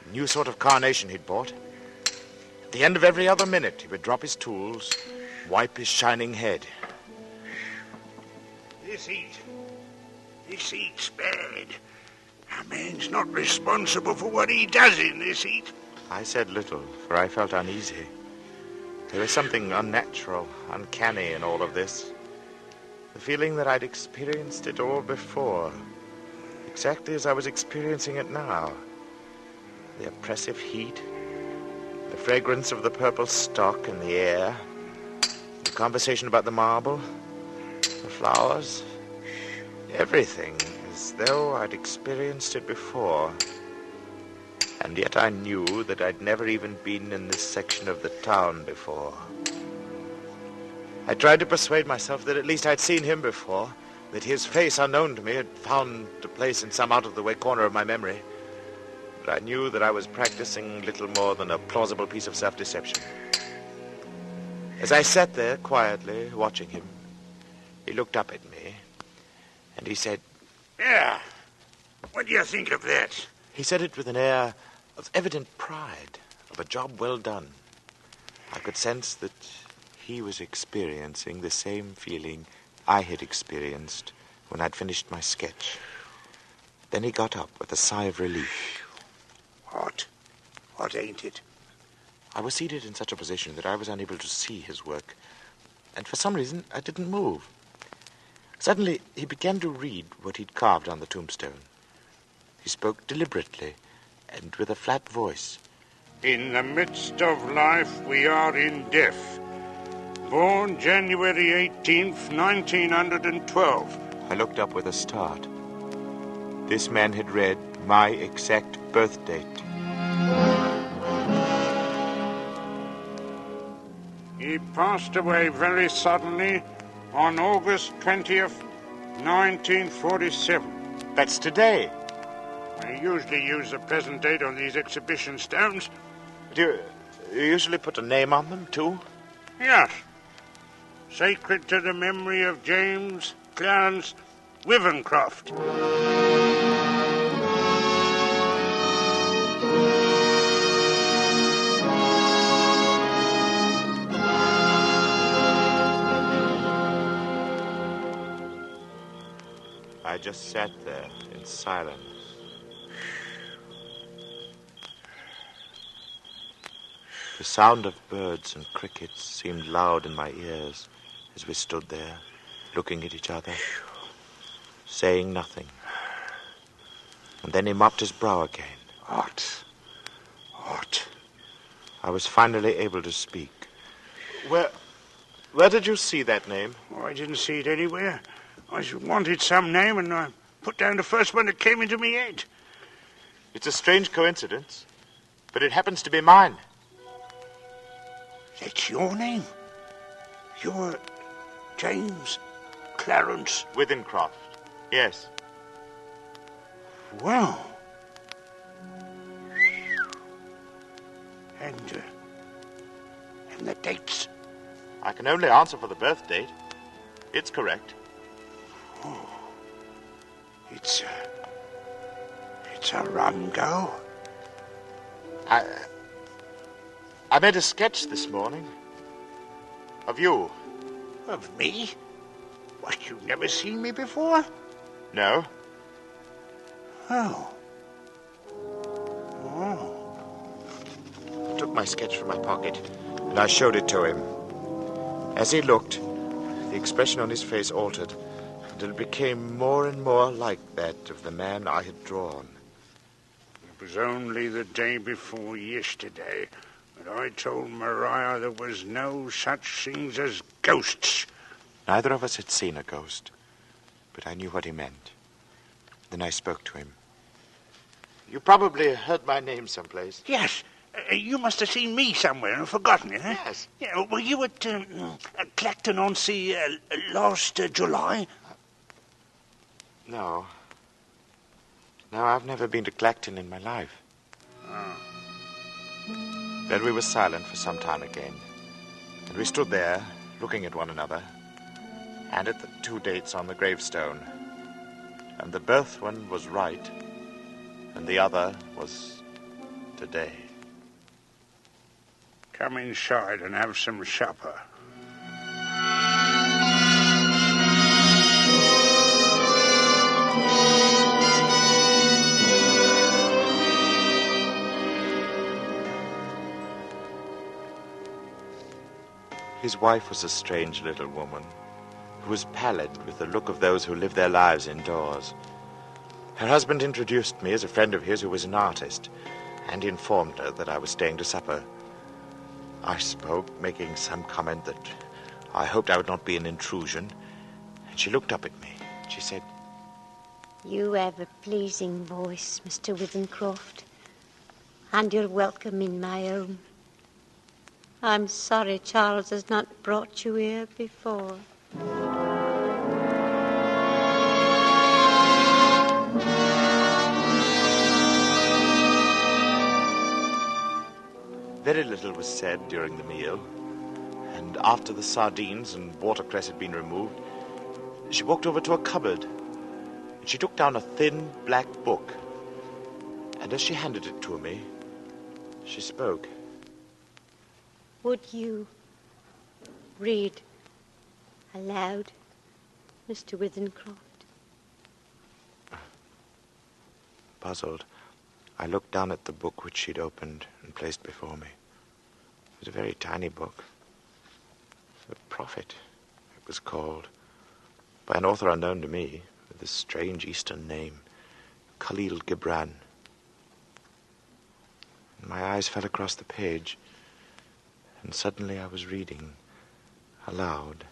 a new sort of carnation he'd bought. At the end of every other minute, he would drop his tools, wipe his shining head. This heat's bad. A man's not responsible for what he does in this heat. I said little, for I felt uneasy. There was something unnatural, uncanny in all of this. The feeling that I'd experienced it all before, exactly as I was experiencing it now. The oppressive heat, the fragrance of the purple stock in the air, the conversation about the marble, the flowers, everything as as though I'd experienced it before. And yet I knew that I'd never even been in this section of the town before. I tried to persuade myself that at least I'd seen him before, that his face, unknown to me, had found a place in some out-of-the-way corner of my memory. But I knew that I was practicing little more than a plausible piece of self-deception. As I sat there quietly watching him, he looked up at me, and he said, "Yeah, what do you think of that?" He said it with an air of evident pride, of a job well done. I could sense that he was experiencing the same feeling I had experienced when I'd finished my sketch. Then he got up with a sigh of relief. What? What ain't it? I was seated in such a position that I was unable to see his work, and for some reason I didn't move. Suddenly he began to read what he'd carved on the tombstone. He spoke deliberately and with a flat voice. "In the midst of life we are in death. Born January 18th, 1912. I looked up with a start. This man had read my exact birth date. He passed away very suddenly on August 20th, 1947. That's today. I usually use the present date on these exhibition stones. Do you usually put a name on them, too? Yes. Sacred to the memory of James Clarence Wivencroft. I just sat there in silence. The sound of birds and crickets seemed loud in my ears as we stood there, looking at each other, saying nothing. And then he mopped his brow again. What? I was finally able to speak. Where did you see that name? Oh, I didn't see it anywhere. I wanted some name, and I put down the first one that came into me head. It's a strange coincidence, but it happens to be mine. That's your name? You're James Clarence Withencroft. Yes. Well. And the dates? I can only answer for the birth date. It's correct. Oh. It's a rum go. I made a sketch this morning. Of you. Of me? What, you've never seen me before? No. Oh. I took my sketch from my pocket, and I showed it to him. As he looked, the expression on his face altered, until it became more and more like that of the man I had drawn. It was only the day before yesterday that I told Maria there was no such things as ghosts. Neither of us had seen a ghost, but I knew what he meant. Then I spoke to him. You probably heard my name someplace. Yes. You must have seen me somewhere and forgotten it, huh? Yes. Yeah, were you at Clacton-on-Sea last July? No. No, I've never been to Clacton in my life. Oh. Then we were silent for some time again. And we stood there, looking at one another, and at the two dates on the gravestone. And the birth one was right, and the other was today. Come inside and have some supper. His wife was a strange little woman who was pallid with the look of those who live their lives indoors. Her husband introduced me as a friend of his who was an artist, and informed her that I was staying to supper. I spoke, making some comment that I hoped I would not be an intrusion, and she looked up at me. She said, You have a pleasing voice, Mr. Withencroft, and you're welcome in my home. I'm sorry Charles has not brought you here before. Very little was said during the meal, and after the sardines and watercress had been removed, she walked over to a cupboard, and she took down a thin black book, and as she handed it to me, she spoke. Would you read aloud, Mr. Withencroft? Puzzled, I looked down at the book which she'd opened and placed before me. It was a very tiny book. The Prophet, it was called, by an author unknown to me, with a strange Eastern name, Khalil Gibran. My eyes fell across the page, and suddenly I was reading aloud,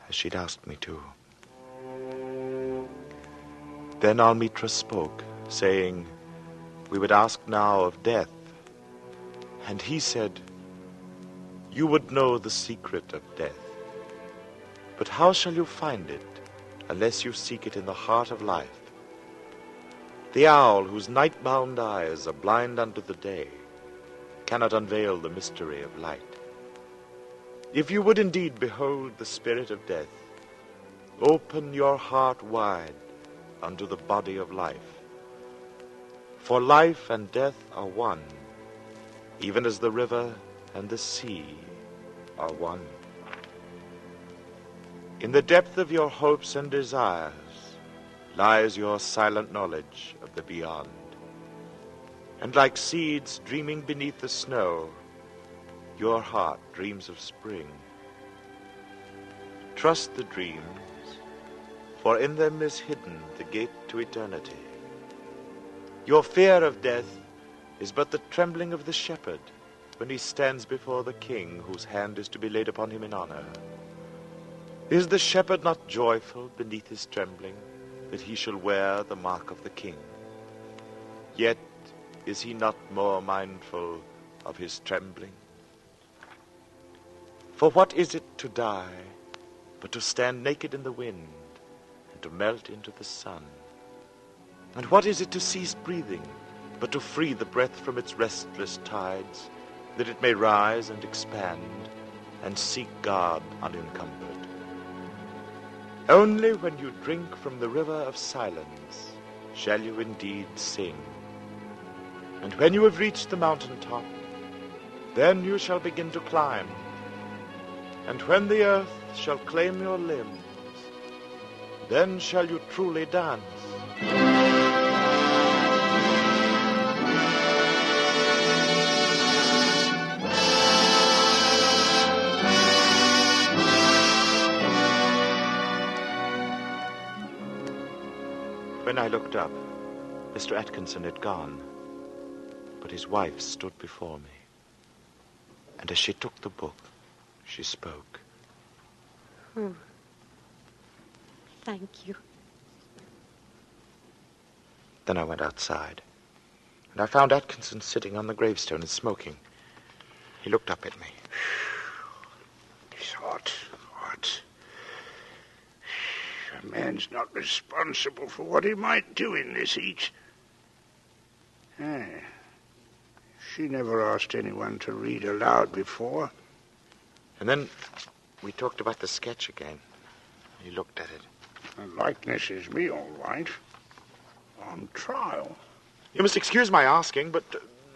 as she'd asked me to. Then Almitra spoke, saying, we would ask now of death. And he said, you would know the secret of death. But how shall you find it, unless you seek it in the heart of life? The owl, whose night-bound eyes are blind unto the day, cannot unveil the mystery of light. If you would indeed behold the spirit of death, open your heart wide unto the body of life. For life and death are one, even as the river and the sea are one. In the depth of your hopes and desires lies your silent knowledge of the beyond. And like seeds dreaming beneath the snow, your heart dreams of spring. Trust the dreams, for in them is hidden the gate to eternity. Your fear of death is but the trembling of the shepherd when he stands before the king whose hand is to be laid upon him in honor. Is the shepherd not joyful beneath his trembling that he shall wear the mark of the king? Yet is he not more mindful of his trembling? For what is it to die but to stand naked in the wind and to melt into the sun? And what is it to cease breathing, but to free the breath from its restless tides, that it may rise and expand, and seek God unencumbered? Only when you drink from the river of silence shall you indeed sing. And when you have reached the mountain top, then you shall begin to climb. And when the earth shall claim your limbs, then shall you truly dance. When I looked up, Mr. Atkinson had gone, but his wife stood before me. And as she took the book, she spoke. Oh, thank you. Then I went outside, and I found Atkinson sitting on the gravestone and smoking. He looked up at me. It's hot. A man's not responsible for what he might do in this heat. She never asked anyone to read aloud before. And then we talked about the sketch again. He looked at it. The likeness is me, all right. On trial. You must excuse my asking, but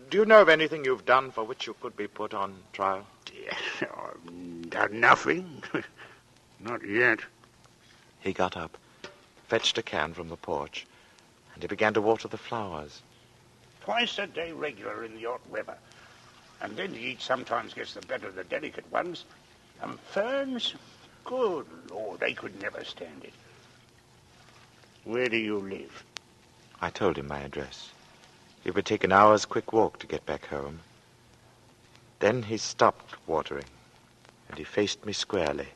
do you know of anything you've done for which you could be put on trial? I've done nothing. Not yet. He got up, fetched a can from the porch, and he began to water the flowers. Twice a day regular in the hot weather. And then the heat sometimes gets the better of the delicate ones. And ferns, good Lord, they could never stand it. Where do you live? I told him my address. It would take an hour's quick walk to get back home. Then he stopped watering, and he faced me squarely.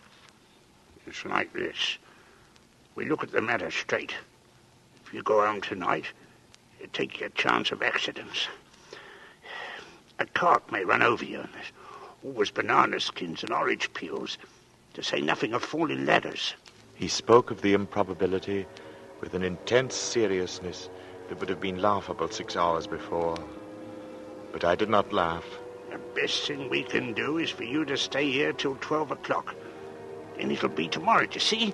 It's like this. We look at the matter straight. If If you go home tonight, you take your chance of accidents. A cart may run over you, and there's always banana skins and orange peels, to say nothing of falling ladders. He spoke of the improbability with an intense seriousness that would have been laughable 6 hours before. But I did not laugh. The best thing we can do is for you to stay here till 12 o'clock. Then it'll be tomorrow, you see?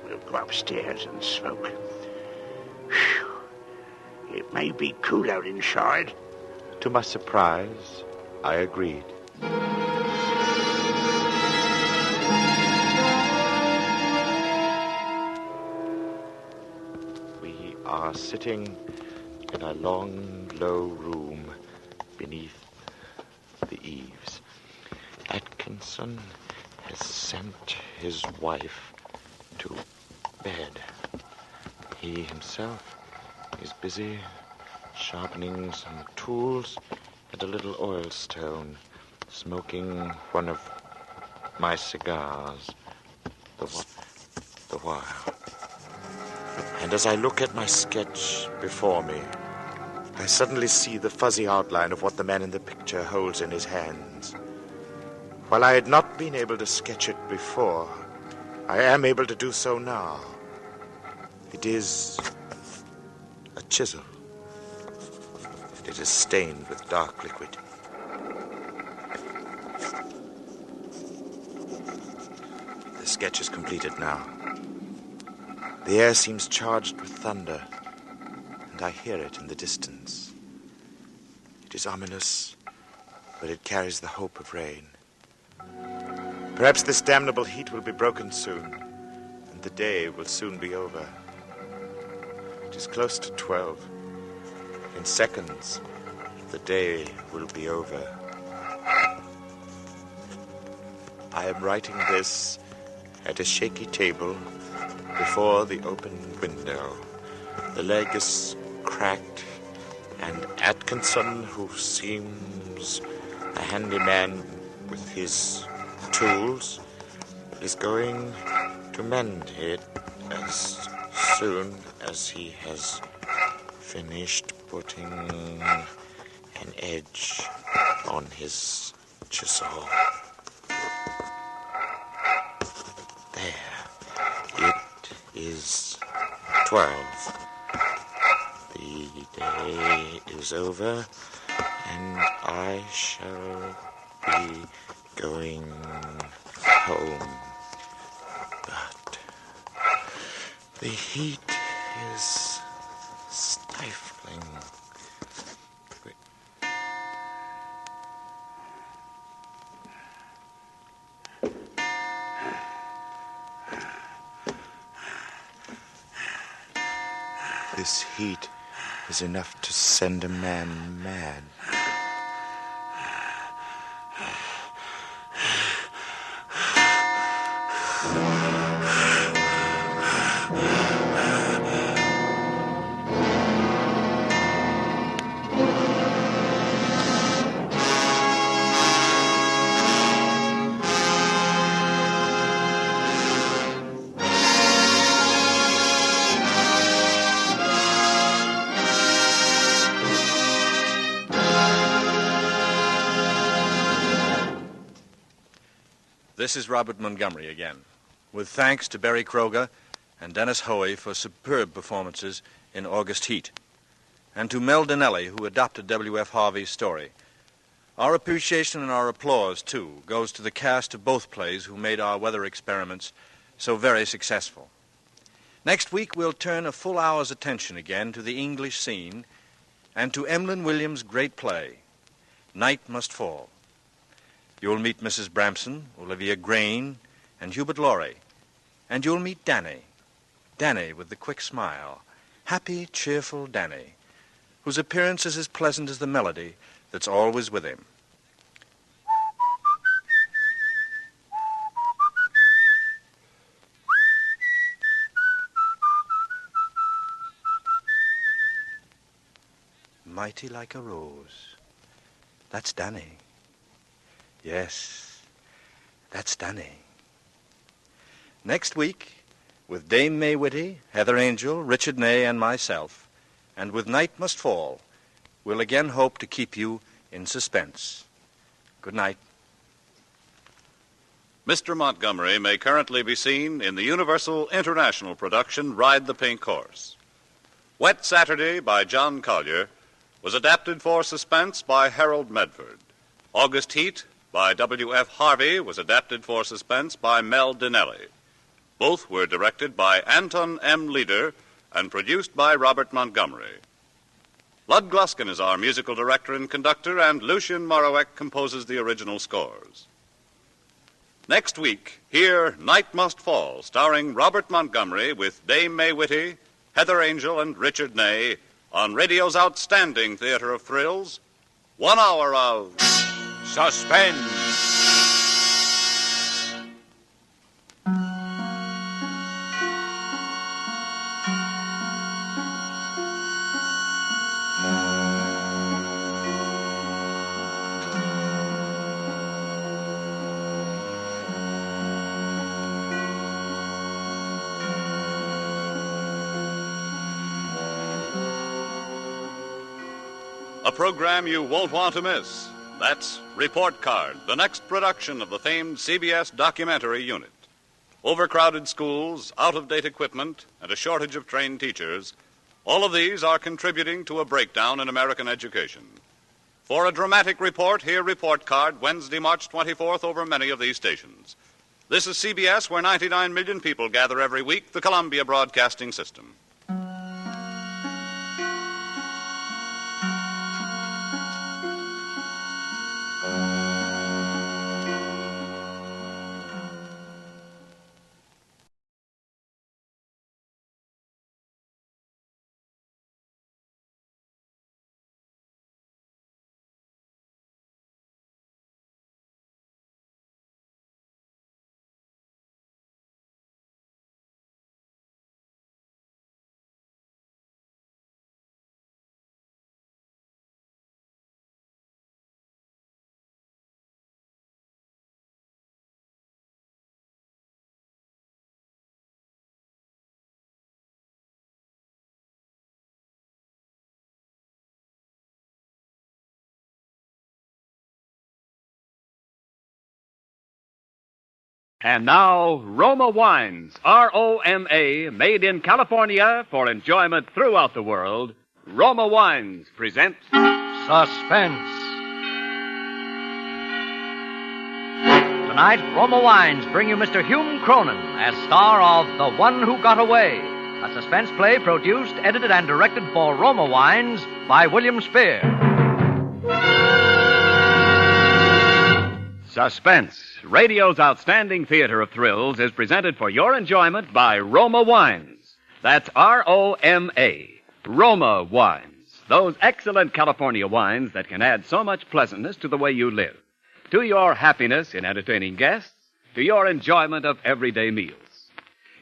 We'll go upstairs and smoke. Whew. It may be cooler inside. To my surprise, I agreed. We are sitting in a long, low room beneath the eaves. Atkinson has sent his wife to bed. He himself is busy sharpening some tools and a little oil stone, smoking one of my cigars the while. And as I look at my sketch before me, I suddenly see the fuzzy outline of what the man in the picture holds in his hands. While I had not been able to sketch it before, I am able to do so now. It is a chisel. It is stained with dark liquid. The sketch is completed now. The air seems charged with thunder, and I hear it in the distance. It is ominous, but it carries the hope of rain. Perhaps this damnable heat will be broken soon, and the day will soon be over. It is close to 12. In seconds, the day will be over. I am writing this at a shaky table before the open window. The leg is cracked, and Atkinson, who seems a handyman with his tools, is going to mend it as soon as he has finished putting an edge on his chisel. There. It is 12. The day is over, and I shall be going home. But the heat is stifling. This heat is enough to send a man mad. This is Robert Montgomery again, with thanks to Barry Kroger and Dennis Hoey for superb performances in August Heat, and to Mel Donnelly, who adopted W.F. Harvey's story. Our appreciation and our applause, too, goes to the cast of both plays who made our weather experiments so very successful. Next week, we'll turn a full hour's attention again to the English scene and to Emlyn Williams' great play, Night Must Fall. You'll meet Mrs. Bramson, Olivia Grain, and Hubert Laurie. And you'll meet Danny. Danny with the quick smile. Happy, cheerful Danny, whose appearance is as pleasant as the melody that's always with him. Mighty like a rose. That's Danny. Yes, that's Danny. Next week, with Dame May Whitty, Heather Angel, Richard Ney, and myself, and with Night Must Fall, we'll again hope to keep you in suspense. Good night. Mr. Montgomery may currently be seen in the Universal International production Ride the Pink Horse. Wet Saturday by John Collier was adapted for suspense by Harold Medford. August Heat by W.F. Harvey was adapted for suspense by Mel Dinelli. Both were directed by Anton M. Leader and produced by Robert Montgomery. Lud Gluskin is our musical director and conductor, and Lucien Morawek composes the original scores. Next week, hear Night Must Fall, starring Robert Montgomery with Dame May Whitty, Heather Angel, and Richard Ney on radio's outstanding theater of thrills, 1 hour of suspense. A program you won't want to miss. That's Report Card, the next production of the famed CBS documentary unit. Overcrowded schools, out-of-date equipment, and a shortage of trained teachers, all of these are contributing to a breakdown in American education. For a dramatic report, hear Report Card Wednesday, March 24th over many of these stations. This is CBS, where 99 million people gather every week, the Columbia Broadcasting System. And now, Roma Wines, R-O-M-A, made in California for enjoyment throughout the world. Roma Wines present Suspense. Tonight, Roma Wines bring you Mr. Hume Cronin as star of The One Who Got Away, a suspense play produced, edited, and directed for Roma Wines by William Spear. Suspense, radio's outstanding theater of thrills, is presented for your enjoyment by Roma Wines. That's R-O-M-A, Roma Wines. Those excellent California wines that can add so much pleasantness to the way you live, to your happiness in entertaining guests, to your enjoyment of everyday meals.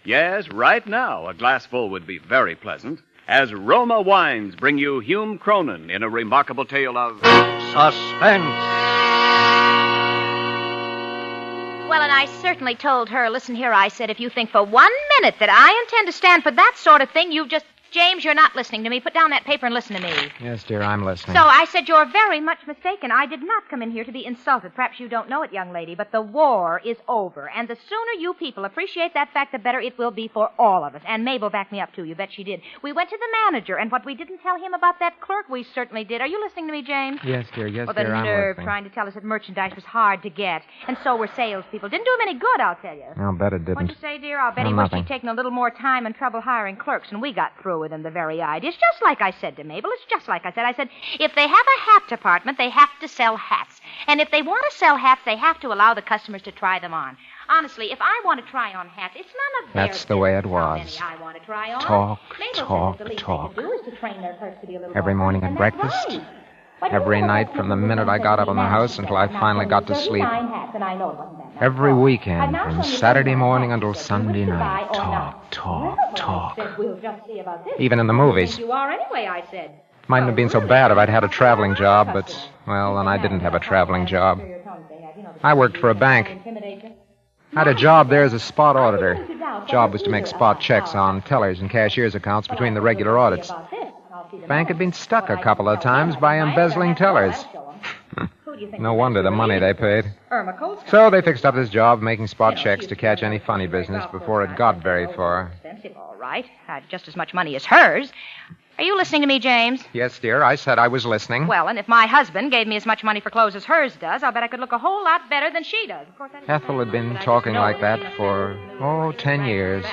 Yes, right now, a glassful would be very pleasant, as Roma Wines bring you Hume Cronin in a remarkable tale of suspense. Well, and I certainly told her, listen here, I said, if you think for 1 minute that I intend to stand for that sort of thing, you just... James, you're not listening to me. Put down that paper and listen to me. Yes, dear, I'm listening. So I said, you're very much mistaken. I did not come in here to be insulted. Perhaps you don't know it, young lady, but the war is over. And the sooner you people appreciate that fact, the better it will be for all of us. And Mabel backed me up, too. You bet she did. We went to the manager, and what we didn't tell him about that clerk, we certainly did. Are you listening to me, James? Yes, dear, well, dear, I'm the nerve listening. trying to tell us that merchandise was hard to get. And so were salespeople. Didn't do him any good, I'll tell you. I'll bet it didn't. What'd you say, dear? I'll bet Oh, he wished nothing. he'd taken a little more time and trouble hiring clerks, and we got through with him the very idea. It's just like I said to Mabel. It's just like I said. I said, if they have a hat department, they have to sell hats. And if they want to sell hats, they have to allow the customers to try them on. Honestly, if I want to try on hats, it's none of their That's the way it business was. how many I want to try on. Talk, Mabel talk, says the least talk. they can do is to train their clerks to be a little Every more morning at and that's breakfast, right. But you every know, night from the minute I got up in the house until I finally got to sleep. 39 hats, and I know it wasn't that much. Every weekend, I've now from shown you Saturday 39 morning hats, until so Sunday you wish to night. buy or Talk, talk, Well, talk. I said, we'll just see about this. Even in the movies. You are anyway, I said. Mightn't have been so bad if I'd had a traveling job, but, well, then I didn't have a traveling job. I worked for a bank. I had a job there as a spot auditor. Job was to make spot checks on tellers and cashiers' accounts between the regular audits. Bank had been stuck a couple of times by embezzling tellers. No wonder the money they paid. So they fixed up this job making spot checks to catch any funny business before it got very far. All right. Had just as much money as hers. Are you listening to me, James? Yes, dear, I said I was listening. Well, and if my husband gave me as much money for clothes as hers does, I'll bet I could look a whole lot better than she does. Of course, Ethel had been talking like that for, 10 years.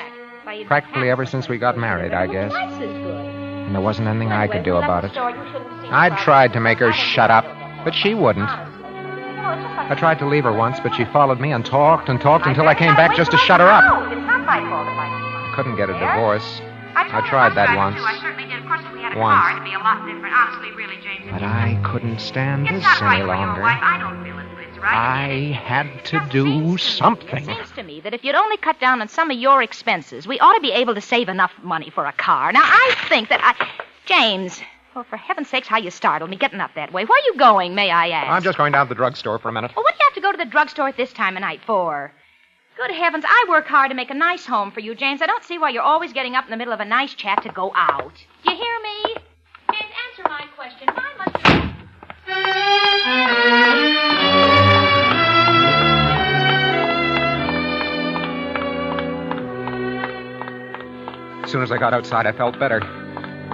Practically ever since we got married, I guess. And there wasn't anything I could do about it. I'd tried to make her shut up, but she wouldn't. I tried to leave her once, but she followed me and talked until I came back just to shut her up. I couldn't get a divorce. I tried that once. But I couldn't stand this any longer. I had to do something. It seems to me that if you'd only cut down on some of your expenses, we ought to be able to save enough money for a car. Now, I think that James, well, for heaven's sakes, how you startled me getting up that way. Where are you going, may I ask? I'm just going down to the drugstore for a minute. Well, what do you have to go to the drugstore at this time of night for? Good heavens, I work hard to make a nice home for you, James. I don't see why you're always getting up in the middle of a nice chat to go out. Do you hear me? James, answer my question. Why must As soon as I got outside, I felt better.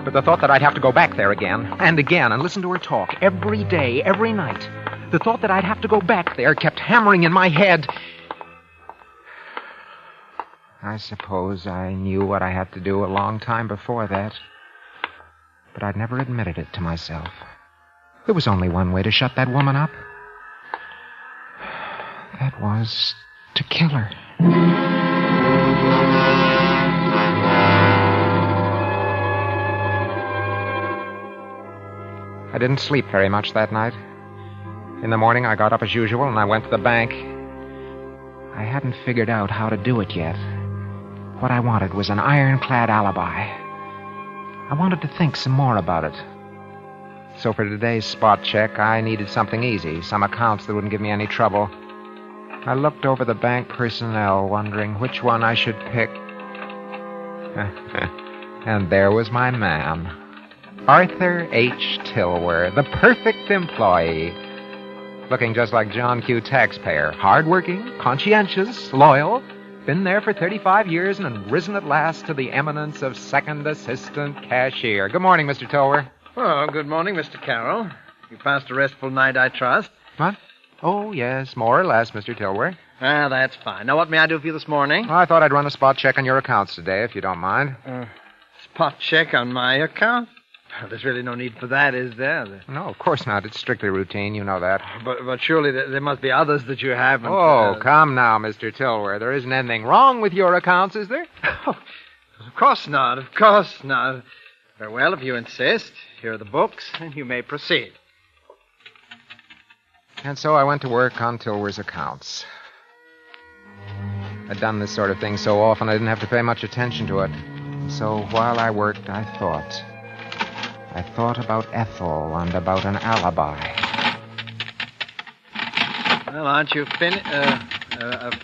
But the thought that I'd have to go back there again and listen to her talk every day, every night, the thought that I'd have to go back there kept hammering in my head. I suppose I knew what I had to do a long time before that. But I'd never admitted it to myself. There was only one way to shut that woman up. That was to kill her. I didn't sleep very much that night. In the morning, I got up as usual and I went to the bank. I hadn't figured out how to do it yet. What I wanted was an ironclad alibi. I wanted to think some more about it. So for today's spot check, I needed something easy, some accounts that wouldn't give me any trouble. I looked over the bank personnel, wondering which one I should pick. And there was my man, Arthur H. Tilwer, the perfect employee. Looking just like John Q. Taxpayer. Hardworking, conscientious, loyal. Been there for 35 years and risen at last to the eminence of second assistant cashier. Good morning, Mr. Tilwer. Oh, good morning, Mr. Carroll. You passed a restful night, I trust. What? Oh, yes, more or less, Mr. Tilwer. Ah, that's fine. Now, what may I do for you this morning? Well, I thought I'd run a spot check on your accounts today, if you don't mind. Spot check on my account? There's really no need for that, is there? No, of course not. It's strictly routine. You know that. But surely there must be others that you haven't... Oh, come now, Mr. Tilwer. There isn't anything wrong with your accounts, is there? Oh, of course not. Of course not. Very well, if you insist. Here are the books, and you may proceed. And so I went to work on Tilwer's accounts. I'd done this sort of thing so often I didn't have to pay much attention to it. So while I worked, I thought. I thought about Ethel and about an alibi. Well, aren't you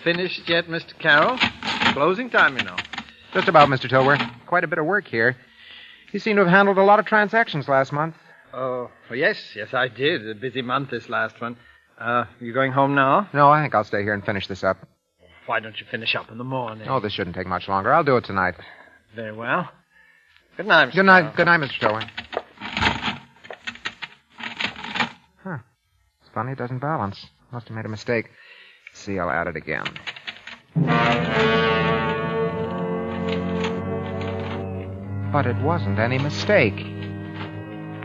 finished yet, Mr. Carroll? Closing time, you know. Just about, Mr. Tilwer. Quite a bit of work here. You seem to have handled a lot of transactions last month. Oh, well, yes, I did. A busy month this last one. You going home now? No, I think I'll stay here and finish this up. Why don't you finish up in the morning? Oh, this shouldn't take much longer. I'll do it tonight. Very well. Good night, Mr. Good night. Carroll. Good night, Mr. Tilwer. Huh. It's funny it doesn't balance. Must have made a mistake. See, I'll add it again. But it wasn't any mistake.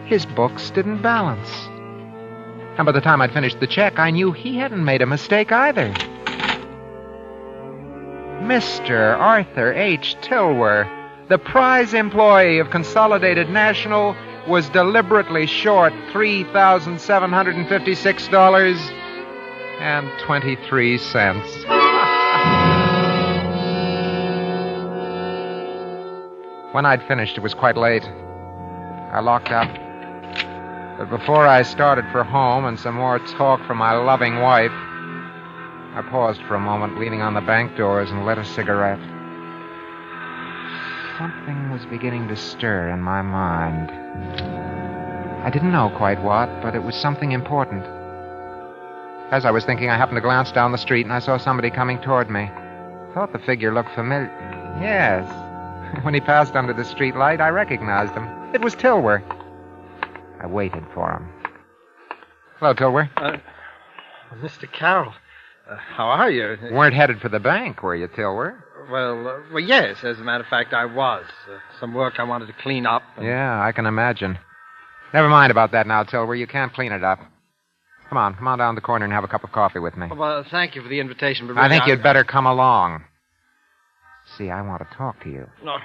His books didn't balance. And by the time I'd finished the check, I knew he hadn't made a mistake either. Mr. Arthur H. Tilwer, the prize employee of Consolidated National, was deliberately short $3,756.23. When I'd finished, it was quite late. I locked up. But before I started for home and some more talk from my loving wife, I paused for a moment, leaning on the bank doors, and lit a cigarette. Something was beginning to stir in my mind. I didn't know quite what, but it was something important. As I was thinking, I happened to glance down the street, and I saw somebody coming toward me. Thought the figure looked familiar. Yes. When he passed under the street light, I recognized him. It was Tilwer. I waited for him. Hello, Tilwer. Mr. Carroll, how are you? Weren't headed for the bank, were you, Tilwer? Well, yes, as a matter of fact, I was. Some work I wanted to clean up. Yeah, I can imagine. Never mind about that now, Tilwer. You can't clean it up. Come on down the corner and have a cup of coffee with me. Well, thank you for the invitation, but really, I think you'd better come along. See, I want to talk to you. No,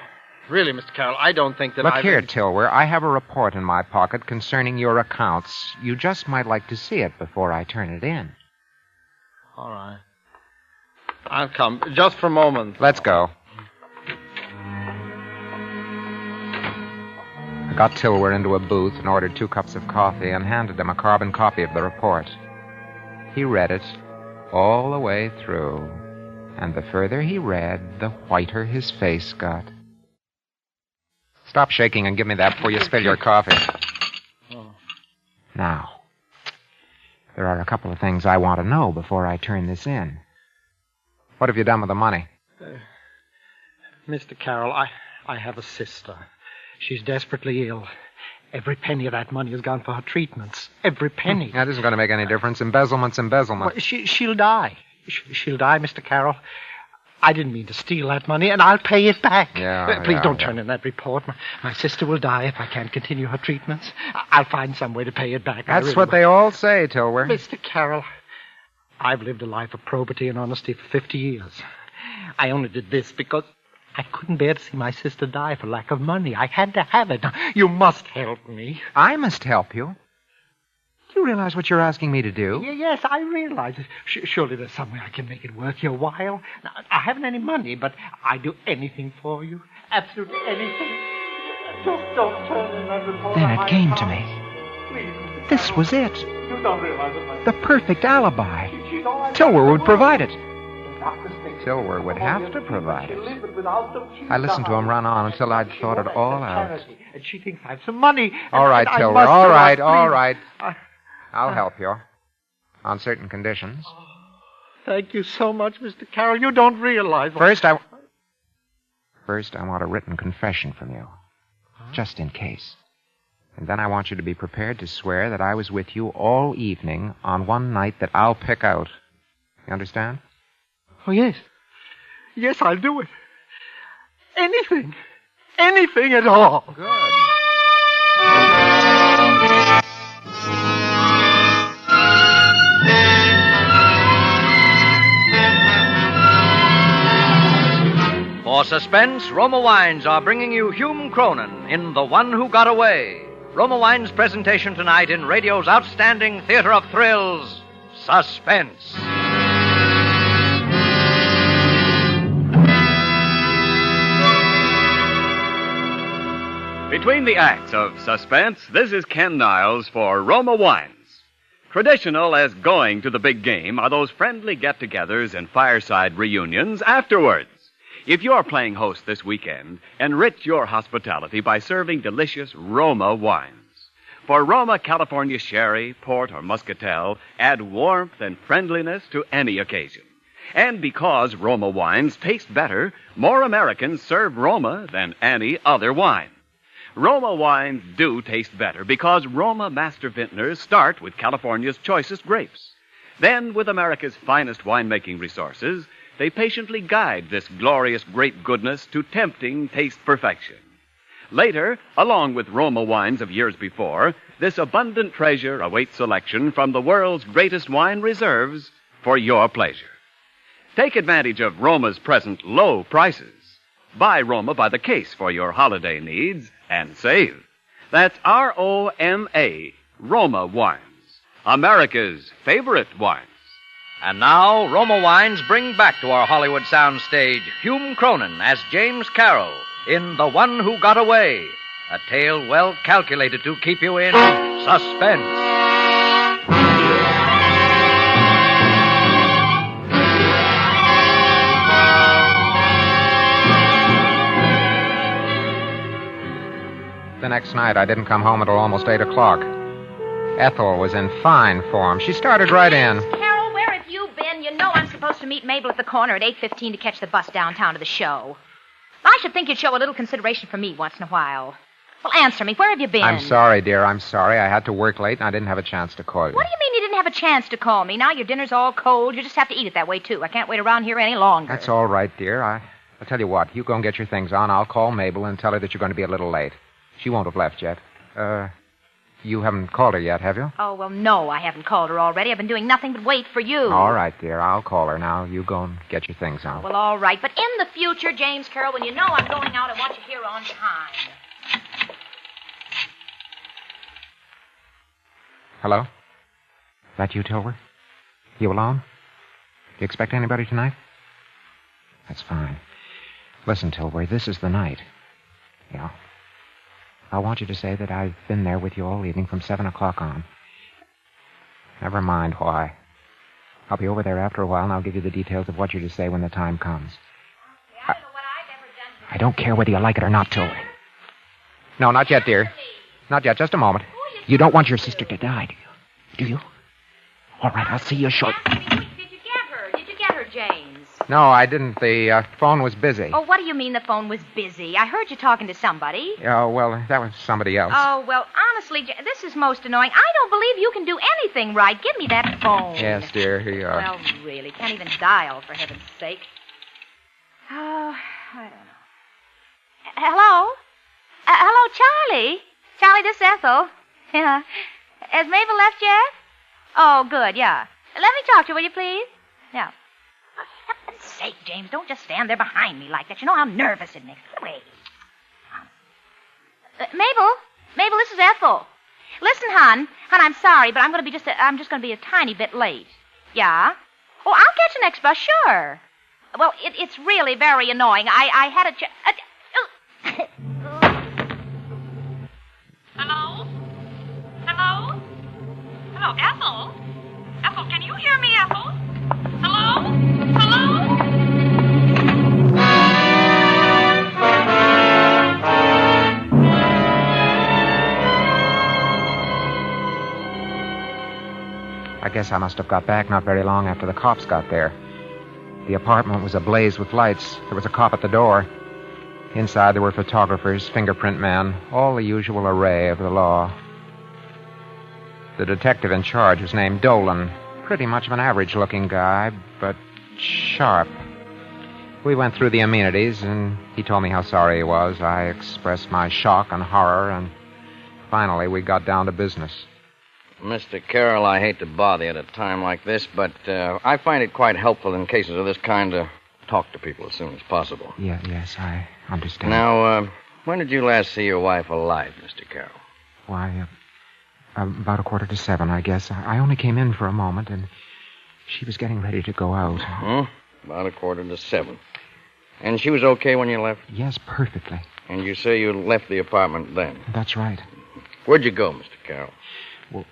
really, Mr. Carroll, I don't think that Look here, Tilwer. I have a report in my pocket concerning your accounts. You just might like to see it before I turn it in. All right. I'll come. Just for a moment. Let's go. I got Tilwer into a booth and ordered 2 cups of coffee and handed him a carbon copy of the report. He read it all the way through, and the further he read, the whiter his face got. Stop shaking and give me that before you spill your coffee. Oh. Now, there are a couple of things I want to know before I turn this in. What have you done with the money? Mr. Carroll, I have a sister. She's desperately ill. Every penny of that money has gone for her treatments. Every penny. That isn't going to make any difference. Embezzlement's embezzlement. Well, she'll die. She'll die, Mr. Carroll. I didn't mean to steal that money, and I'll pay it back. Please don't turn in that report. My sister will die if I can't continue her treatments. I'll find some way to pay it back. That's what they all say, Tilwer. Mr. Carroll, I've lived a life of probity and honesty for 50 years. I only did this because I couldn't bear to see my sister die for lack of money. I had to have it. Now, you must help me. I must help you? Do you realize what you're asking me to do? Yes, I realize it. Surely there's some way I can make it worth your while. Now, I haven't any money, but I'd do anything for you. Absolutely anything. Just don't turn in that report. Then it came to me. Please. This was it. You don't realize it. The perfect alibi. Tilwer would provide it. Tilwer would have to provide it. I listened to him run on until I'd thought it all out. And she thinks I have some money. All right, Tilwer. All right. I'll help you. On certain conditions. Thank you so much, Mr. Carroll. You don't realize... First, I want a written confession from you. Just in case. And then I want you to be prepared to swear that I was with you all evening on one night that I'll pick out. You understand? Oh, yes. Yes, I'll do it. Anything. Anything at all. Good. For Suspense, Roma Wines are bringing you Hume Cronin in The One Who Got Away. Roma Wines' presentation tonight in radio's outstanding theater of thrills, Suspense. Between the acts of Suspense, this is Ken Niles for Roma Wines. Traditional as going to the big game are those friendly get-togethers and fireside reunions afterwards. If you're playing host this weekend, enrich your hospitality by serving delicious Roma wines. For Roma California Sherry, Port, or Muscatel, add warmth and friendliness to any occasion. And because Roma wines taste better, more Americans serve Roma than any other wine. Roma wines do taste better because Roma master vintners start with California's choicest grapes. Then, with America's finest winemaking resources, they patiently guide this glorious grape goodness to tempting taste perfection. Later, along with Roma wines of years before, this abundant treasure awaits selection from the world's greatest wine reserves for your pleasure. Take advantage of Roma's present low prices. Buy Roma by the case for your holiday needs and save. That's R-O-M-A, Roma Wines, America's favorite wines. And now, Roma Wines bring back to our Hollywood soundstage Hume Cronin as James Carroll in The One Who Got Away, a tale well calculated to keep you in suspense. The next night, I didn't come home until almost 8 o'clock. Ethel was in fine form. She started right in. Carol, where have you been? You know I'm supposed to meet Mabel at the corner at 8:15 to catch the bus downtown to the show. I should think you'd show a little consideration for me once in a while. Well, answer me. Where have you been? I'm sorry, dear. I'm sorry. I had to work late, and I didn't have a chance to call you. What do you mean you didn't have a chance to call me? Now your dinner's all cold. You just have to eat it that way, too. I can't wait around here any longer. That's all right, dear. I'll tell you what. You go and get your things on. I'll call Mabel and tell her that you're going to be a little late. She won't have left yet. You haven't called her yet, have you? Oh, well, no, I haven't called her already. I've been doing nothing but wait for you. All right, dear. I'll call her now. You go and get your things on. Well, all right. But in the future, James Carroll, when you know I'm going out, I want you here on time. Hello? That you, Tilber? You alone? You expect anybody tonight? That's fine. Listen, Tilbury, this is the night. Yeah. I want you to say that I've been there with you all evening from 7 o'clock on. Never mind why. I'll be over there after a while, and I'll give you the details of what you're to say when the time comes. I don't care whether you like it or not, Tilbury. No, not yet, dear. Not yet. Just a moment. You don't want your sister to die, do you? Do you? All right, I'll see you shortly. Did you get her? Did you get her, James? No, I didn't. The phone was busy. Oh, what do you mean the phone was busy? I heard you talking to somebody. Oh, well, that was somebody else. Oh, well, honestly, this is most annoying. I don't believe you can do anything right. Give me that phone. Yes, dear, here you are. Well, really, can't even dial, for heaven's sake. Oh, I don't know. Hello? Hello, Charlie? Charlie, this is Ethel. Yeah. Has Mabel left yet? Oh, good, yeah. Let me talk to her, will you, please? Yeah. For heaven's sake, James, don't just stand there behind me like that. You know how nervous it makes me. Get away. Mabel, this is Ethel. Listen, hon, I'm sorry, but I'm just going to be a tiny bit late. Yeah? Oh, I'll catch the next bus, sure. Well, it's really very annoying. I had a Hello? Hello? Hello, Ethel? Ethel, can you hear me, Ethel? Hello? Hello? I guess I must have got back not very long after the cops got there. The apartment was ablaze with lights. There was a cop at the door. Inside there were photographers, fingerprint men, all the usual array of the law. The detective in charge was named Dolan. Pretty much of an average-looking guy, but sharp. We went through the amenities, and he told me how sorry he was. I expressed my shock and horror, and finally we got down to business. Mr. Carroll, I hate to bother you at a time like this, but I find it quite helpful in cases of this kind to talk to people as soon as possible. Yes, I understand. Now, when did you last see your wife alive, Mr. Carroll? Why, about 6:45, I guess. I only came in for a moment, and she was getting ready to go out. About 6:45. And she was okay when you left? Yes, perfectly. And you say you left the apartment then? That's right. Where'd you go, Mr. Carroll? Well,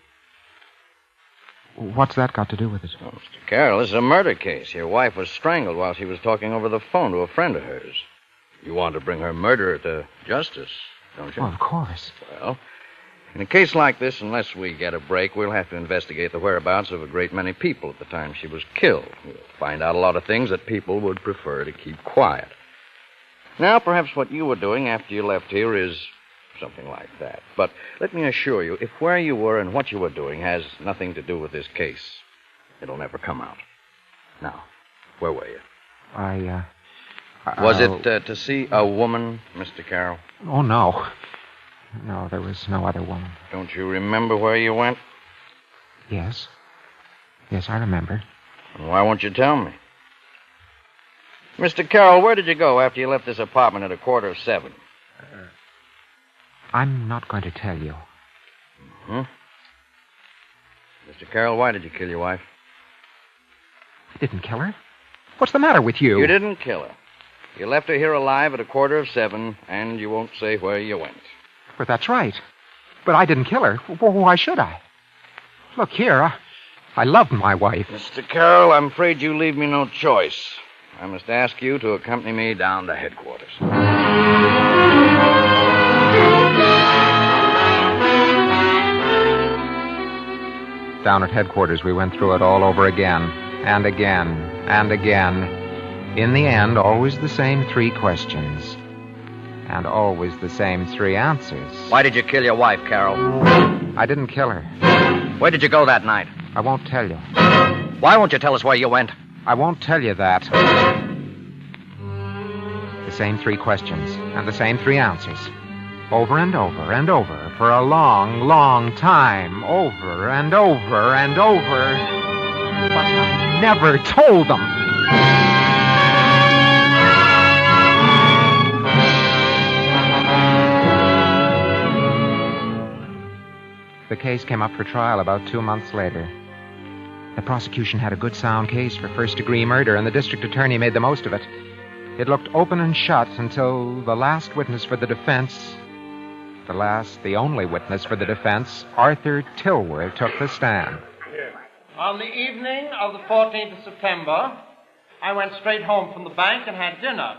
what's that got to do with it? Oh, Mr. Carroll, this is a murder case. Your wife was strangled while she was talking over the phone to a friend of hers. You want to bring her murderer to justice, don't you? Oh, of course. Well, in a case like this, unless we get a break, we'll have to investigate the whereabouts of a great many people at the time she was killed. We'll find out a lot of things that people would prefer to keep quiet. Now, perhaps what you were doing after you left here is something like that. But let me assure you, if where you were and what you were doing has nothing to do with this case, it'll never come out. Now, where were you? Was it to see a woman, Mr. Carroll? Oh, no. No, there was no other woman. Don't you remember where you went? Yes. Yes, I remember. And why won't you tell me? Mr. Carroll, where did you go after you left this apartment at 6:45? I'm not going to tell you. Mr. Carroll, why did you kill your wife? I didn't kill her. What's the matter with you? You didn't kill her. You left her here alive at 6:45, and you won't say where you went. But that's right. But I didn't kill her. Why should I? Look here, I loved my wife. Mr. Carroll, I'm afraid you leave me no choice. I must ask you to accompany me down to headquarters. Down at headquarters, we went through it all over again, and again, and again. In the end, always the same 3 questions. And always the same 3 answers. Why did you kill your wife, Carol? I didn't kill her. Where did you go that night? I won't tell you. Why won't you tell us where you went? I won't tell you that. The same 3 questions, and the same 3 answers. Over and over and over, for a long, long time. Over and over and over. But I never told them. The case came up for trial about 2 months later. The prosecution had a good sound case for first-degree murder, and the district attorney made the most of it. It looked open and shut until the last witness for the defense, the only witness for the defense, Arthur Tilworth, took the stand. On the evening of the 14th of September, I went straight home from the bank and had dinner.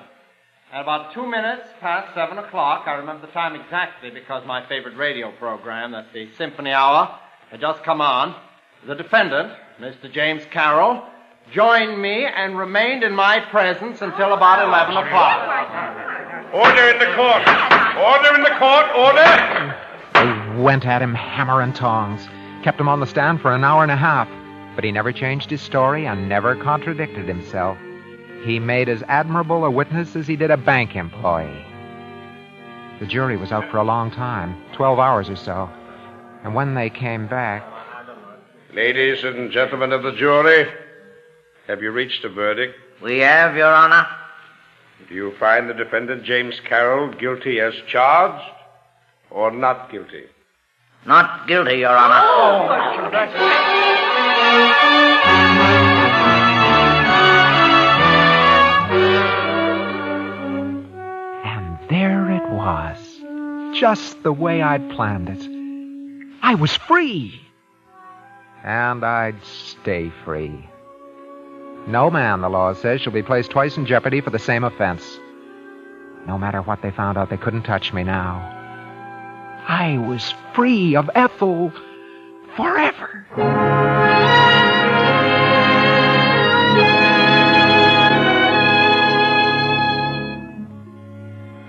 At about 2 minutes past 7 o'clock, I remember the time exactly because my favorite radio program, that's the Symphony Hour, had just come on. The defendant, Mr. James Carroll, joined me and remained in my presence until about 11 o'clock. Order in the court! Order in the court! Order! They went at him hammer and tongs, kept him on the stand for an hour and a half, but he never changed his story and never contradicted himself. He made as admirable a witness as he did a bank employee. The jury was out for a long time, 12 hours or so, and when they came back... Ladies and gentlemen of the jury, have you reached a verdict? We have, Your Honor. Do you find the defendant, James Carroll, guilty as charged or not guilty? Not guilty, Your Honor. And there it was, just the way I'd planned it. I was free. And I'd stay free. No man, the law says, shall be placed twice in jeopardy for the same offense. No matter what they found out, they couldn't touch me now. I was free of Ethel forever.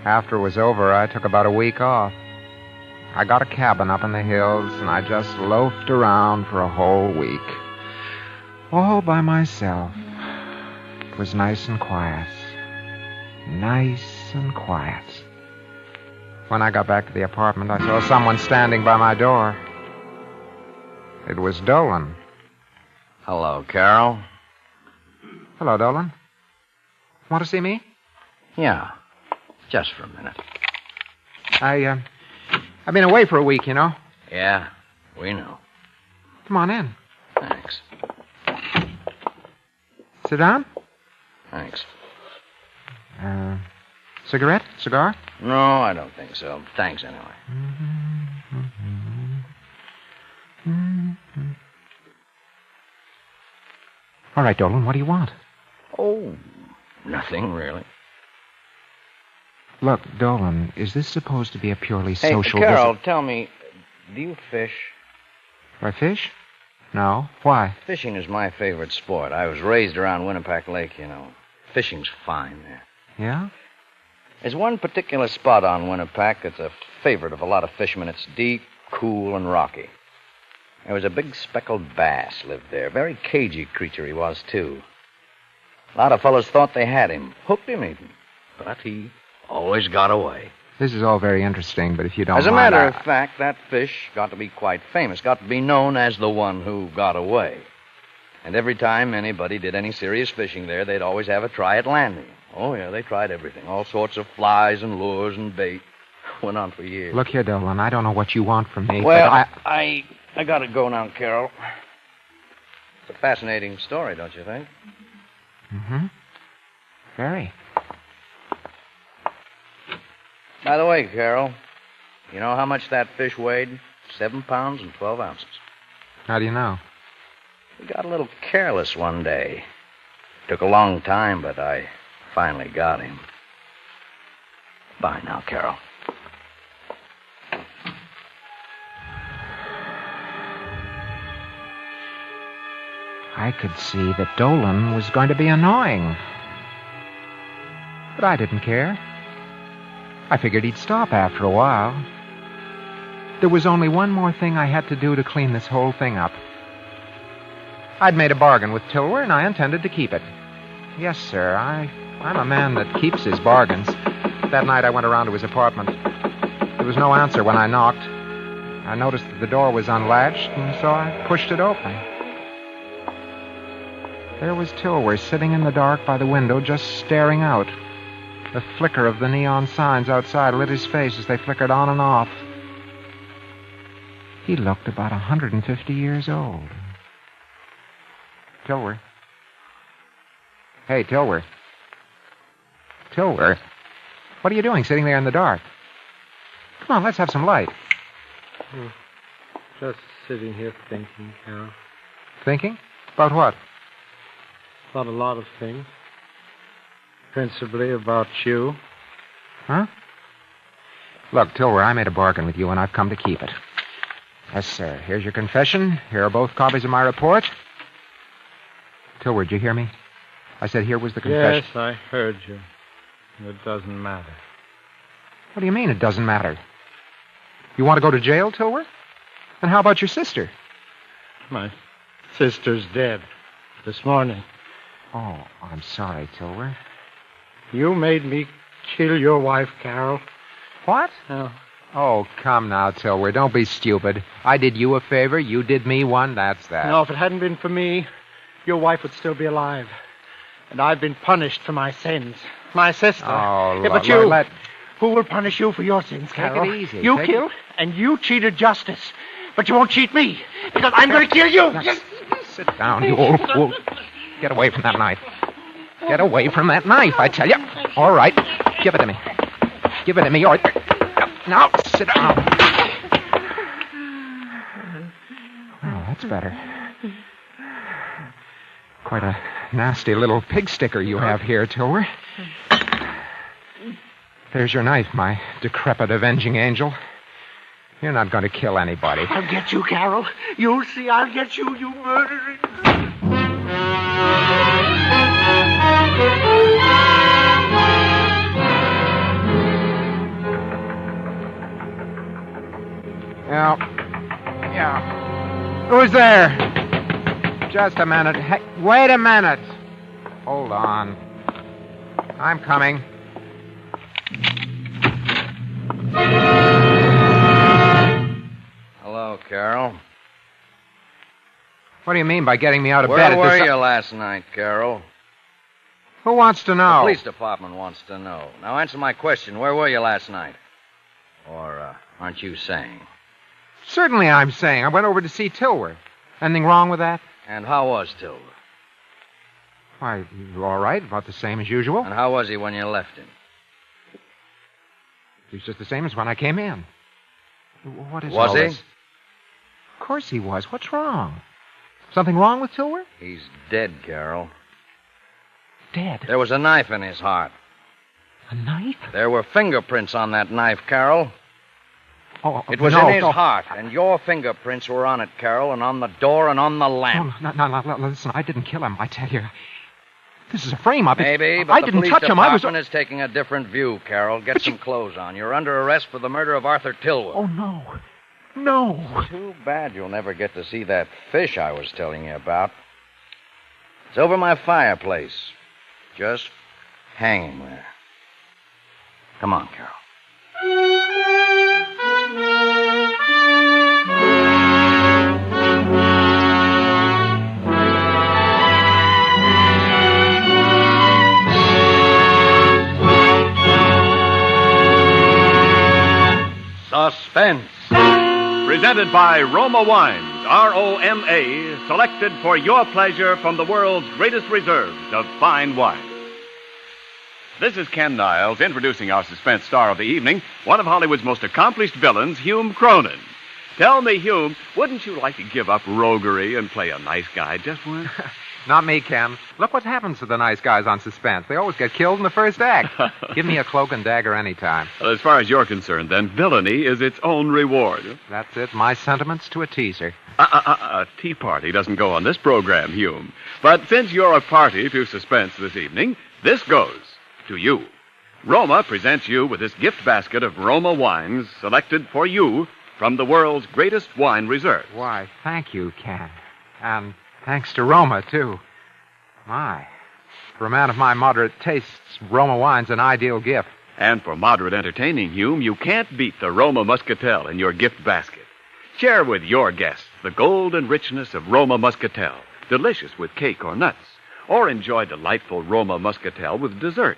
After it was over, I took about a week off. I got a cabin up in the hills, and I just loafed around for a whole week. All by myself. It was nice and quiet. Nice and quiet. When I got back to the apartment, I saw someone standing by my door. It was Dolan. Hello, Carol. Hello, Dolan. Want to see me? Yeah, just for a minute. I've been away for a week, you know. Yeah, we know. Come on in. Thanks. Sit down. Thanks. Cigarette? Cigar? No, I don't think so. Thanks anyway. All right, Dolan, what do you want? Oh, nothing really. Look, Dolan, is this supposed to be a purely Hey, social Carol, visit? tell me, do you fish? Do I fish? No. Why? Fishing is my favorite sport. I was raised around Winnipeck Lake, you know. Fishing's fine there. Yeah? There's one particular spot on Winnipeck that's a favorite of a lot of fishermen. It's deep, cool, and rocky. There was a big speckled bass lived there. Very cagey creature he was, too. A lot of fellows thought they had him. Hooked him, even. But he always got away. This is all very interesting, but if you don't As a mind, matter of fact, that fish got to be quite famous. Got to be known as the one who got away. And every time anybody did any serious fishing there, they'd always have a try at landing him. Oh, yeah, they tried everything. All sorts of flies and lures and bait. Went on for years. Look here, Dolan, I don't know what you want from me, Well, but I gotta go now, Carol. It's a fascinating story, don't you think? Mm-hmm. Very. By the way, Carol, you know how much that fish weighed? 7 pounds and 12 ounces. How do you know? We got a little careless one day. Took a long time, but I finally got him. Bye now, Carol. I could see that Dolan was going to be annoying. But I didn't care. I figured he'd stop after a while. There was only one more thing I had to do to clean this whole thing up. I'd made a bargain with Tilwer, and I intended to keep it. Yes, sir, I'm a man that keeps his bargains. That night I went around to his apartment. There was no answer when I knocked. I noticed that the door was unlatched, and so I pushed it open. There was Tilwer sitting in the dark by the window, just staring out. The flicker of the neon signs outside lit his face as they flickered on and off. He looked about 150 years old. Tilwer. Hey, Tilwer. Tilwer. What are you doing sitting there in the dark? Come on, let's have some light. Just sitting here thinking, Carol. Thinking? About what? About a lot of things. Principally about you. Huh? Look, Tilwer, I made a bargain with you, and I've come to keep it. Yes, sir. Here's your confession. Here are both copies of my report. Tilwer, did you hear me? I said here was the confession. Yes, I heard you. It doesn't matter. What do you mean it doesn't matter? You want to go to jail, Tilwer? And how about your sister? My sister's dead. This morning. Oh, I'm sorry, Tilwer. You made me kill your wife, Carol. What? Oh, come now, Tilwer. Don't be stupid. I did you a favor. You did me one. That's that. No, if it hadn't been for me, your wife would still be alive. And I've been punished for my sins. My sister. Oh, yeah, but you... Who will punish you for your sins, Carol? Take it easy. You killed, and you cheated justice. But you won't cheat me, because I'm going to kill you. Sit down, you old fool. Get away from that knife. Get away from that knife, I tell you. All right. Give it to me. Give it to me. All right. Now, sit down. Oh, that's better. Quite a nasty little pig sticker you have here, Tilwer. There's your knife, my decrepit avenging angel. You're not going to kill anybody. I'll get you, Carol. You'll see I'll get you, you murdering... Yeah. Who's there? Just a minute. Hey, wait a minute. Hold on. I'm coming. Hello, Carol. What do you mean by getting me out of bed Where at this... were you last night, Carol? Who wants to know? The police department wants to know. Now answer my question. Where were you last night? Or aren't you saying? Certainly I'm saying. I went over to see Tilwer. Anything wrong with that? And how was Tilwer? Why, all right. About the same as usual. And how was he when you left him? He was just the same as when I came in. What is Was all he? this? Of course he was. What's wrong? Something wrong with Tilwer? He's dead, Carol. Dead? There was a knife in his heart. A knife? There were fingerprints on that knife, Carol. Oh, it was no, in his no. heart, and your fingerprints were on it, Carol, and on the door and on the lamp. No, listen, I didn't kill him, I tell you. This is a frame-up. Maybe, but I the didn't police touch him. I was... department is taking a different view, Carol. Get some clothes on. You're under arrest for the murder of Arthur Tilwer. Oh, no. No. Too bad you'll never get to see that fish I was telling you about. It's over my fireplace. Just hanging there. Come on, Carol. Suspense. Presented by Roma Wines, R-O-M-A, selected for your pleasure from the world's greatest reserves of fine wine. This is Ken Niles introducing our suspense star of the evening, one of Hollywood's most accomplished villains, Hume Cronin. Tell me, Hume, wouldn't you like to give up roguery and play a nice guy just once? Not me, Ken. Look what happens to the nice guys on Suspense. They always get killed in the first act. Give me a cloak and dagger anytime. Well, as far as you're concerned, then, villainy is its own reward. That's it. My sentiments to a teaser. A tea party doesn't go on this program, Hume. But since you're a party to Suspense this evening, this goes to you. Roma presents you with this gift basket of Roma wines selected for you from the world's greatest wine reserve. Why, thank you, Ken. And thanks to Roma, too. My. For a man of my moderate tastes, Roma wine's an ideal gift. And for moderate entertaining, Hume, you can't beat the Roma Muscatel in your gift basket. Share with your guests the golden richness of Roma Muscatel, delicious with cake or nuts. Or enjoy delightful Roma Muscatel with dessert.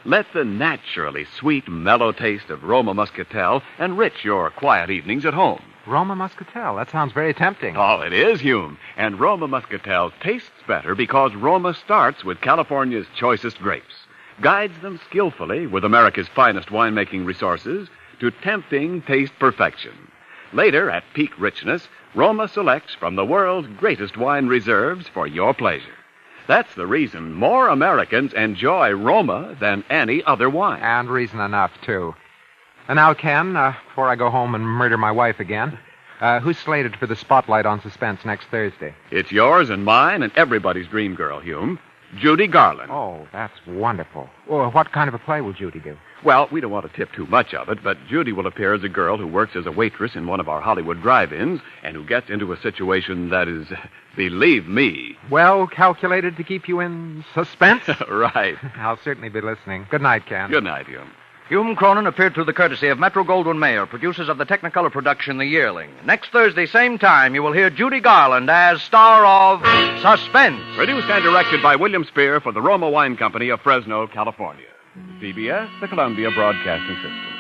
Let the naturally sweet, mellow taste of Roma Muscatel enrich your quiet evenings at home. Roma Muscatel. That sounds very tempting. Oh, it is, Hume. And Roma Muscatel tastes better because Roma starts with California's choicest grapes, guides them skillfully with America's finest winemaking resources to tempting taste perfection. Later, at peak richness, Roma selects from the world's greatest wine reserves for your pleasure. That's the reason more Americans enjoy Roma than any other wine. And reason enough, too. And now, Ken, before I go home and murder my wife again, who's slated for the spotlight on Suspense next Thursday? It's yours and mine and everybody's dream girl, Hume. Judy Garland. Oh, that's wonderful. Well, what kind of a play will Judy do? Well, we don't want to tip too much of it, but Judy will appear as a girl who works as a waitress in one of our Hollywood drive-ins and who gets into a situation that is, believe me... well calculated to keep you in suspense? Right. I'll certainly be listening. Good night, Ken. Good night, Hume. Hume Cronin appeared through the courtesy of Metro-Goldwyn-Mayer, producers of the Technicolor production The Yearling. Next Thursday, same time, you will hear Judy Garland as star of Suspense. Produced and directed by William Spear for the Roma Wine Company of Fresno, California. CBS, the Columbia Broadcasting System.